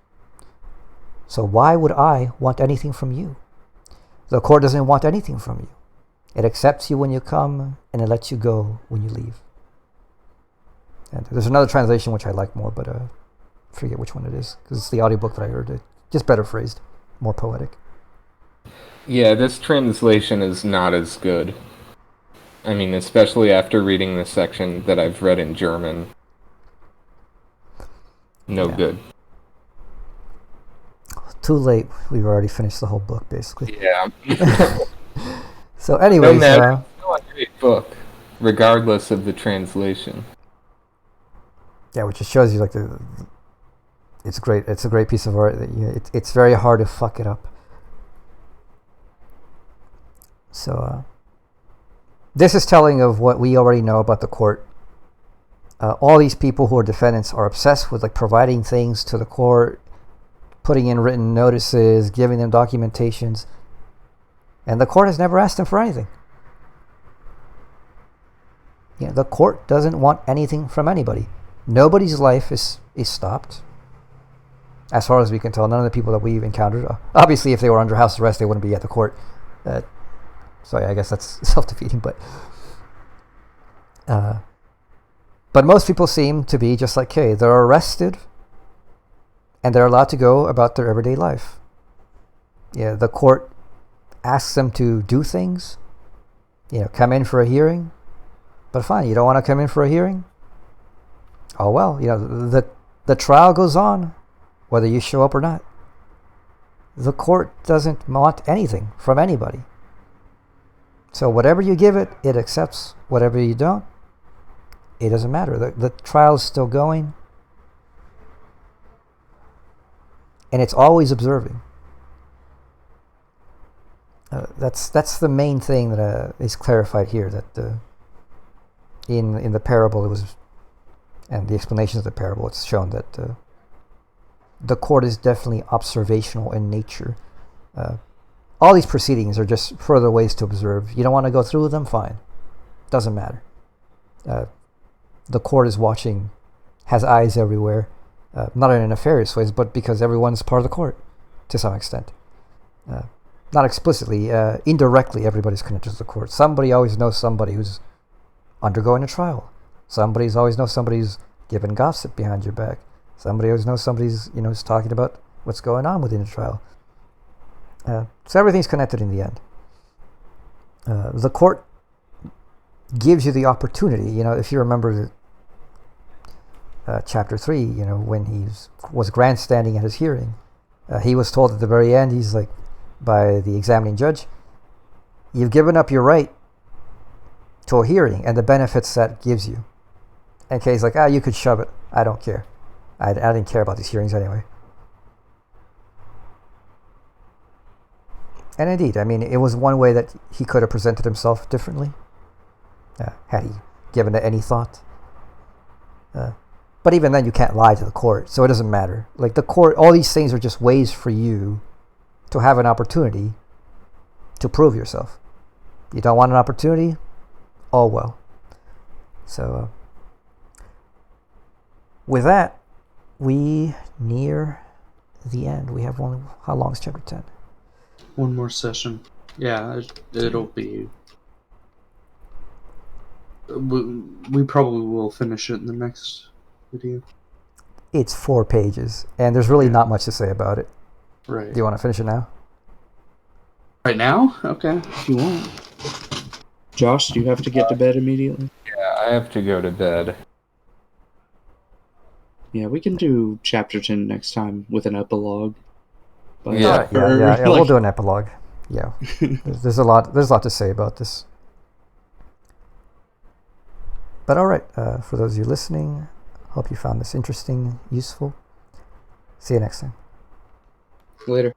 S1: "So why would I want anything from you? The court doesn't want anything from you. It accepts you when you come, and it lets you go when you leave." And there's another translation which I like more, but I forget which one it is, because it's the audiobook that I heard. It just better phrased, more poetic.
S2: Yeah, this translation is not as good. I mean, especially after reading this section that I've read in German. No good.
S1: Too late. We've already finished the whole book, basically.
S2: Yeah.
S1: So anyways...
S2: No matter, it's still a great book, regardless of the translation.
S1: Yeah, which just shows you, like, it's great. It's a great piece of art. It's very hard to fuck it up. So, this is telling of what we already know about the court. All these people who are defendants are obsessed with, like, providing things to the court, putting in written notices, giving them documentations, and the court has never asked them for anything. The court doesn't want anything from anybody. Nobody's life is stopped, as far as we can tell. None of the people that we've encountered. Obviously, if they were under house arrest, they wouldn't be at the court. So I guess that's self-defeating. But most people seem to be just like Kay. They're arrested, and they're allowed to go about their everyday life. Yeah, the court asks them to do things. Come in for a hearing. But fine, you don't want to come in for a hearing? Oh well, the trial goes on, whether you show up or not. The court doesn't want anything from anybody. So whatever you give it, it accepts. Whatever you don't, it doesn't matter. The trial is still going, and it's always observing. That's the main thing that is clarified here. That in the parable, it was. And the explanations of the parable, it's shown that the court is definitely observational in nature. All these proceedings are just further ways to observe. You don't want to go through them? Fine. Doesn't matter. The court is watching, has eyes everywhere. Not in a nefarious ways, but because everyone's part of the court, to some extent. Not explicitly, indirectly, everybody's connected to the court. Somebody always knows somebody who's undergoing a trial. Somebody's always knows somebody who's given gossip behind your back. Somebody always knows somebody's, is talking about what's going on within the trial. So everything's connected in the end. The court gives you the opportunity, if you remember chapter 3, when he was grandstanding at his hearing, he was told at the very end, he's like, by the examining judge, you've given up your right to a hearing and the benefits that gives you. And Kay's like, you could shove it. I don't care. I didn't care about these hearings anyway. And indeed, I mean, it was one way that he could have presented himself differently, had he given it any thought. But even then, you can't lie to the court, so it doesn't matter. Like, the court, all these things are just ways for you to have an opportunity to prove yourself. You don't want an opportunity? Oh well. So, with that, we near the end. We have only, how long is chapter 10?
S3: One more session. Yeah, it'll be... We probably will finish it in the next video.
S1: It's 4 pages, and there's really not much to say about it.
S3: Right.
S1: Do you want to finish it now?
S3: Right now? Okay, if you want. Josh, do you have to get to bed immediately?
S2: Yeah, I have to go to bed.
S3: Yeah, we can do chapter 10 next time with an epilogue. But,
S1: Yeah, we'll do an epilogue. Yeah. there's a lot to say about this. But all right, for those of you listening, hope you found this interesting, useful. See you next time.
S3: Later.